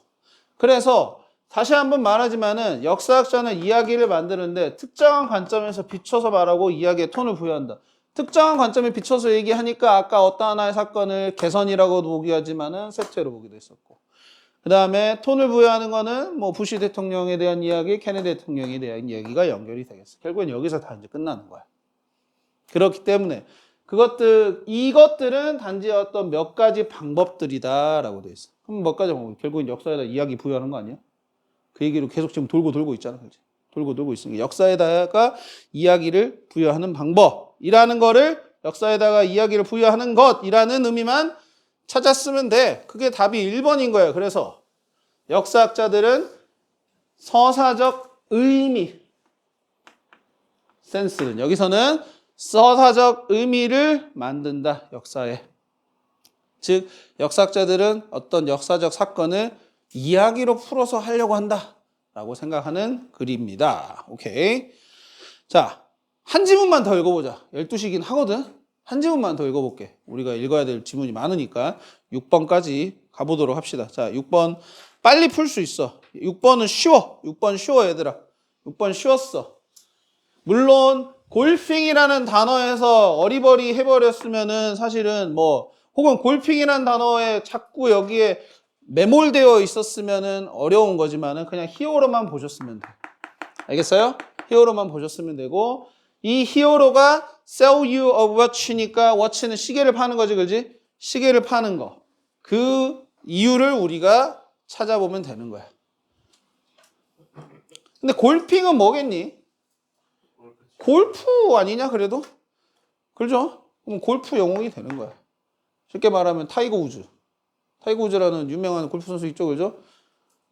그래서 다시 한번 말하지만은 역사학자는 이야기를 만드는데 특정한 관점에서 비춰서 말하고 이야기에 톤을 부여한다. 특정한 관점에 비춰서 얘기하니까 아까 어떤 하나의 사건을 개선이라고 보기도 하지만은 쇠퇴로 보기도 했었고. 그 다음에 톤을 부여하는 거는 뭐 부시 대통령에 대한 이야기, 케네디 대통령에 대한 이야기가 연결이 되겠어. 결국엔 여기서 다 이제 끝나는 거야. 그렇기 때문에 이것들은 단지 어떤 몇 가지 방법들이다라고 돼 있어. 그럼 몇 가지 방법? 결국엔 역사에다 이야기 부여하는 거 아니야? 그 얘기로 계속 지금 돌고 있잖아. 그렇지? 돌고 있으니까 역사에다가 이야기를 부여하는 방법이라는 거를 역사에다가 이야기를 부여하는 것이라는 의미만 찾았으면 돼. 그게 답이 1번인 거예요. 그래서 역사학자들은 서사적 의미, 센스는 여기서는 서사적 의미를 만든다. 역사에. 즉 역사학자들은 어떤 역사적 사건을 이야기로 풀어서 하려고 한다라고 생각하는 글입니다. 오케이. 자, 한 지문만 더 읽어보자. 12시긴 하거든. 한 지문만 더 읽어볼게. 우리가 읽어야 될 지문이 많으니까 6번까지 가보도록 합시다. 자, 6번 빨리 풀 수 있어. 6번은 쉬워. 6번 쉬워 얘들아. 6번 쉬웠어. 물론 골핑이라는 단어에서 어리버리 해버렸으면은 사실은 뭐 혹은 골핑이라는 단어에 자꾸 여기에 매몰되어 있었으면은 어려운 거지만은 그냥 히어로만 보셨으면 돼. 알겠어요? 히어로만 보셨으면 되고 이 히어로가 sell you a watch니까 watch는 시계를 파는 거지, 그지? 시계를 파는 거. 그 이유를 우리가 찾아보면 되는 거야. 근데 골핑은 뭐겠니? 골프 아니냐 그래도? 그렇죠? 그럼 골프 영웅이 되는 거야. 쉽게 말하면 타이거 우즈. 타이거 우즈라는 유명한 골프 선수 있죠, 그죠?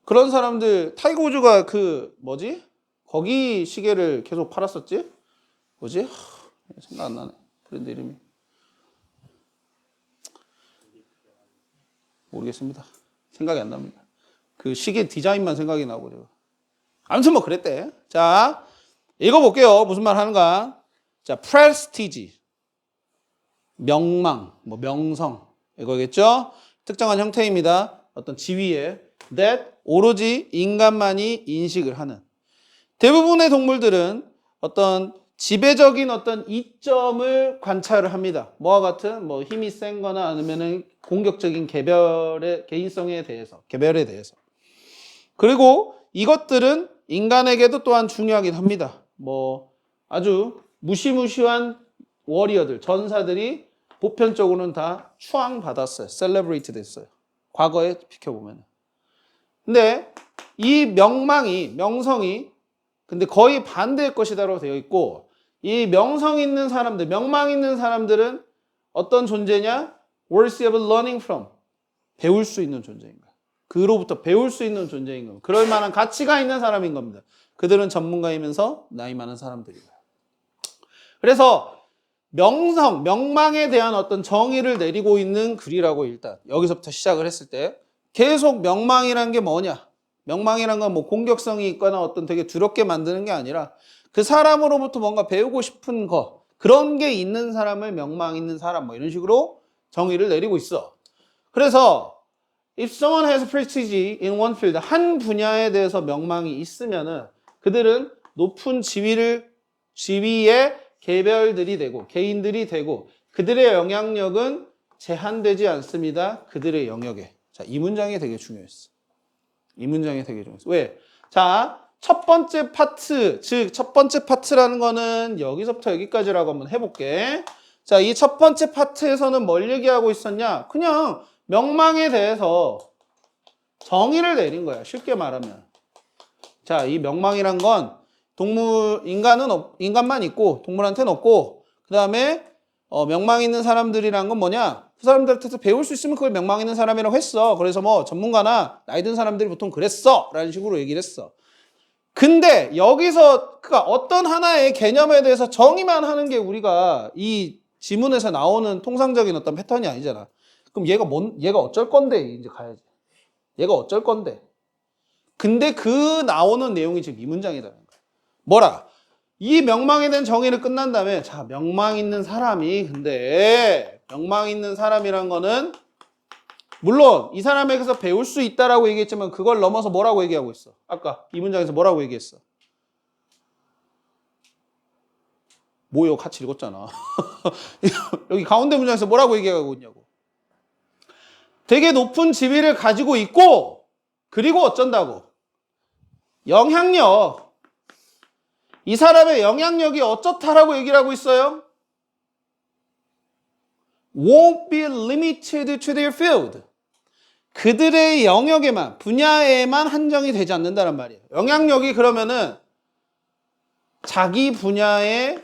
그런 사람들 타이거 우즈가 그 뭐지? 거기 시계를 계속 팔았었지? 뭐지? 생각 안 나네. 브랜드 이름이. 모르겠습니다. 생각이 안 납니다. 그 시계 디자인만 생각이 나고 제가. 아무튼 뭐 그랬대. 자, 읽어볼게요. 무슨 말 하는가? 자, prestige. 명망, 뭐 명성. 이거겠죠? 특정한 형태입니다. 어떤 지위에 that 오로지 인간만이 인식을 하는. 대부분의 동물들은 어떤 지배적인 어떤 이점을 관찰을 합니다. 뭐와 같은 뭐 힘이 센 거나 아니면은 공격적인 개별의 개인성에 대해서, 개별에 대해서. 그리고 이것들은 인간에게도 또한 중요하긴 합니다. 뭐 아주 무시무시한 워리어들, 전사들이 보편적으로는 다 추앙받았어요. 셀레브레이트 됐어요. 과거에 비켜보면. 근데 이 명성이 근데 거의 반대의 것이다라고 되어 있고 이 명성 있는 사람들, 명망 있는 사람들은 어떤 존재냐? worthy of learning from. 배울 수 있는 존재인 거야. 그로부터 배울 수 있는 존재인 겁니다. 그럴 만한 가치가 있는 사람인 겁니다. 그들은 전문가이면서 나이 많은 사람들이고요. 그래서 명망에 대한 어떤 정의를 내리고 있는 글이라고 일단 여기서부터 시작을 했을 때 계속 명망이란 게 뭐냐? 명망이란 건 뭐 공격성이 있거나 어떤 되게 두렵게 만드는 게 아니라 그 사람으로부터 뭔가 배우고 싶은 거 그런 게 있는 사람을 명망 있는 사람 뭐 이런 식으로 정의를 내리고 있어. 그래서 if someone has prestige in one field 한 분야에 대해서 명망이 있으면은 그들은 높은 지위의 개별들이 되고 개인들이 되고 그들의 영향력은 제한되지 않습니다. 그들의 영역에. 자, 이 문장이 되게 중요했어. 이 문장이 되게 중요했어. 왜? 자, 첫 번째 파트, 즉 첫 번째 파트라는 거는 여기서부터 여기까지라고 한번 해볼게. 자, 이 첫 번째 파트에서는 뭘 얘기하고 있었냐? 그냥 명망에 대해서 정의를 내린 거야. 쉽게 말하면. 자, 이 명망이란 건 인간만 있고 동물한테는 없고 그 다음에 명망 있는 사람들이란 건 뭐냐? 그 사람들한테서 배울 수 있으면 그걸 명망 있는 사람이라고 했어. 그래서 뭐 전문가나 나이 든 사람들이 보통 그랬어 라는 식으로 얘기를 했어. 근데 여기서 그러니까 어떤 하나의 개념에 대해서 정의만 하는 게 우리가 이 지문에서 나오는 통상적인 어떤 패턴이 아니잖아. 그럼 얘가 어쩔 건데 이제 가야지. 얘가 어쩔 건데. 근데 그 나오는 내용이 지금 이 문장이라는 거야. 뭐라? 이 명망에 대한 정의를 끝난 다음에 자, 명망 있는 사람이 근데 명망 있는 사람이란 거는 물론 이 사람에게서 배울 수 있다라고 얘기했지만 그걸 넘어서 뭐라고 얘기하고 있어? 아까 이 문장에서 뭐라고 얘기했어? 뭐요? 같이 읽었잖아. 여기 가운데 문장에서 뭐라고 얘기하고 있냐고. 되게 높은 지위를 가지고 있고 그리고 어쩐다고? 영향력. 이 사람의 영향력이 어쩌다라고 얘기를 하고 있어요? Won't be limited to their field. 그들의 영역에만, 분야에만 한정이 되지 않는다는 말이에요. 영향력이 그러면은 자기 분야에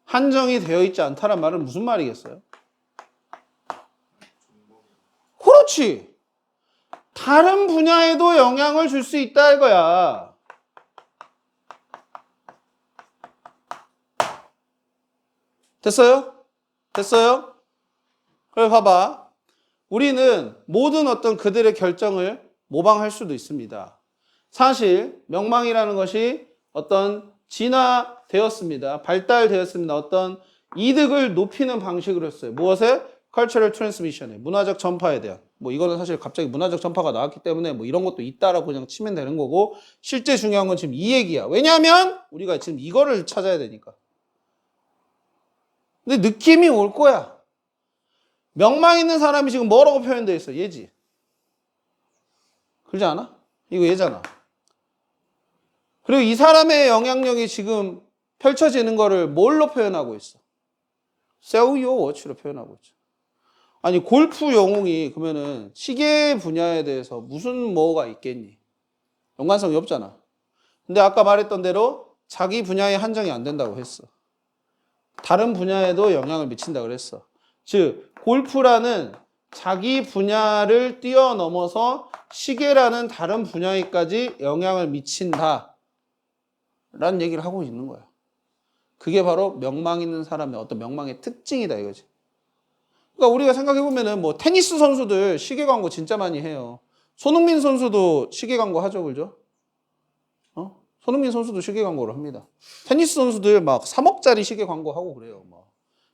한정이 되어 있지 않다는 말은 무슨 말이겠어요? 그렇지. 다른 분야에도 영향을 줄 수 있다 이거야. 됐어요? 됐어요? 그래 봐봐. 우리는 모든 어떤 그들의 결정을 모방할 수도 있습니다. 사실 명망이라는 것이 어떤 진화되었습니다. 발달되었습니다. 어떤 이득을 높이는 방식으로 했어요. 무엇에? cultural transmission에, 문화적 전파에 대한. 뭐 이거는 사실 갑자기 문화적 전파가 나왔기 때문에 뭐 이런 것도 있다라고 그냥 치면 되는 거고, 실제 중요한 건 지금 이 얘기야. 왜냐하면 우리가 지금 이거를 찾아야 되니까. 근데 느낌이 올 거야. 명망 있는 사람이 지금 뭐라고 표현되어 있어? 얘지. 그러지 않아? 이거 얘잖아. 그리고 이 사람의 영향력이 지금 펼쳐지는 거를 뭘로 표현하고 있어? Sell your watch로 표현하고 있죠. 아니 골프 영웅이 그러면은 시계 분야에 대해서 무슨 뭐가 있겠니? 연관성이 없잖아. 근데 아까 말했던 대로 자기 분야에 한정이 안 된다고 했어. 다른 분야에도 영향을 미친다 그랬어. 즉 골프라는 자기 분야를 뛰어넘어서 시계라는 다른 분야에까지 영향을 미친다 라는 얘기를 하고 있는 거야. 그게 바로 명망 있는 사람의 어떤 명망의 특징이다 이거지. 그러니까 우리가 생각해보면은 뭐 테니스 선수들 시계 광고 진짜 많이 해요. 손흥민 선수도 시계 광고 하죠, 그죠? 손흥민 선수도 시계 광고를 합니다. 테니스 선수들 막 3억짜리 시계 광고하고 그래요. 막.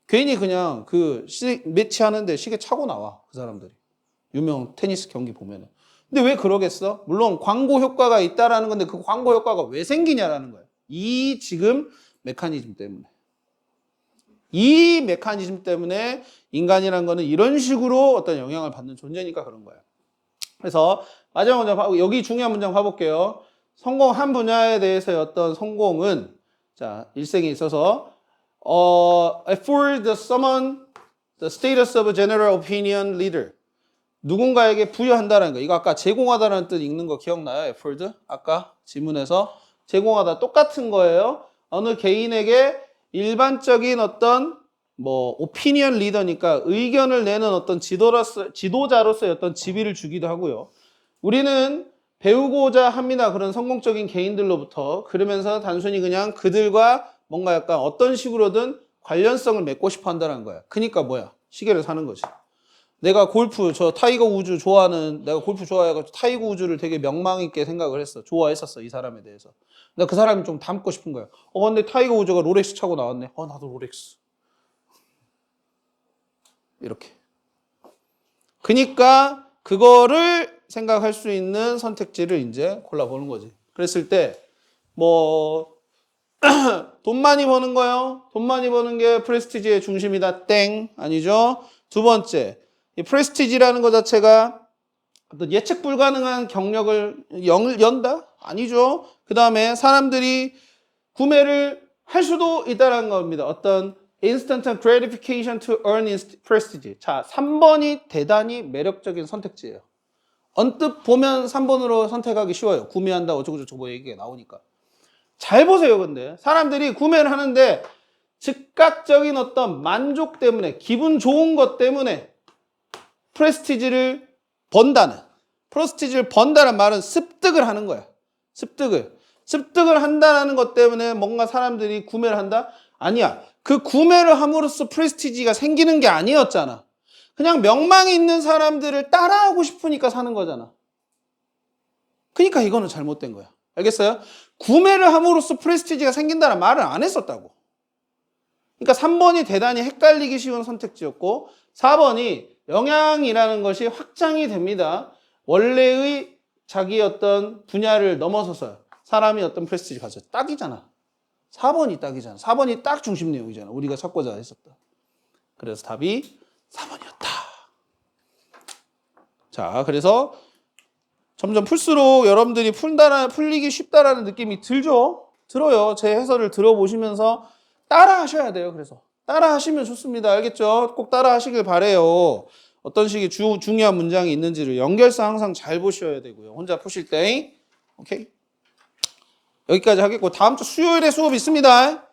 괜히 그냥 그 매치 하는데 시계 차고 나와, 그 사람들이. 유명 테니스 경기 보면은. 근데 왜 그러겠어? 물론 광고 효과가 있다라는 건데 그 광고 효과가 왜 생기냐라는 거예요. 이 지금 메커니즘 때문에. 이 메커니즘 때문에 인간이라는 거는 이런 식으로 어떤 영향을 받는 존재니까 그런 거예요. 그래서 마지막 문장, 여기 중요한 문장 봐볼게요. 성공 한 분야에 대해서의 어떤 성공은 자 일생에 있어서 afford someone the status of a general opinion leader. 누군가에게 부여한다는 거. 이거 아까 제공하다라는 뜻 읽는 거 기억나요? afford? 아까 지문에서 제공하다 똑같은 거예요. 어느 개인에게 일반적인 어떤 뭐 오피니언 리더니까 의견을 내는 어떤 지도자로서의 어떤 지위를 주기도 하고요. 우리는 배우고자 합니다. 그런 성공적인 개인들로부터. 그러면서 단순히 그냥 그들과 뭔가 약간 어떤 식으로든 관련성을 맺고 싶어 한다는 거야. 그러니까 뭐야? 시계를 사는 거지. 내가 골프, 저 타이거 우즈 좋아하는, 내가 골프 좋아해가지고 타이거 우즈를 되게 명망 있게 생각을 했어. 좋아했었어, 이 사람에 대해서. 근데 그 사람이 좀 닮고 싶은 거야. 근데 타이거 우즈가 롤렉스 차고 나왔네. 나도 롤렉스. 이렇게. 그니까 그거를 생각할 수 있는 선택지를 이제 골라보는 거지. 그랬을 때, 뭐, 돈 많이 버는 거요. 돈 많이 버는 게 프레스티지의 중심이다. 땡. 아니죠. 두 번째, 이 프레스티지라는 것 자체가 어떤 예측 불가능한 경력을 연다? 아니죠. 그 다음에 사람들이 구매를 할 수도 있다는 겁니다. 어떤 instant gratification to earn prestige. 자, 3번이 대단히 매력적인 선택지예요. 언뜻 보면 3번으로 선택하기 쉬워요. 구매한다 어쩌고저쩌고 얘기가 나오니까. 잘 보세요, 근데. 사람들이 구매를 하는데 즉각적인 어떤 만족 때문에, 기분 좋은 것 때문에 프레스티지를 번다는 말은 습득을 하는 거야. 습득을 한다는 것 때문에 뭔가 사람들이 구매를 한다? 아니야. 그 구매를 함으로써 프레스티지가 생기는 게 아니었잖아. 그냥 명망이 있는 사람들을 따라하고 싶으니까 사는 거잖아. 그러니까 이거는 잘못된 거야. 알겠어요? 구매를 함으로써 프레스티지가 생긴다는 말을 안 했었다고. 그러니까 3번이 대단히 헷갈리기 쉬운 선택지였고 4번이 영양이라는 것이 확장이 됩니다. 원래의 자기 어떤 분야를 넘어서서 사람이 어떤 프레스티지 가져. 딱이잖아. 4번이 딱이잖아. 4번이 딱 중심 내용이잖아. 우리가 찾고자 했었다. 그래서 답이 4번이었다. 자, 그래서 점점 풀수록 여러분들이 풀리기 쉽다라는 느낌이 들어요. 제 해설을 들어보시면서 따라 하셔야 돼요. 그래서 따라 하시면 좋습니다. 알겠죠? 꼭 따라 하시길 바래요. 어떤 식의 중요한 문장이 있는지를 연결사 항상 잘 보셔야 되고요. 혼자 푸실 때. 오케이? 여기까지 하겠고 다음 주 수요일에 수업 있습니다.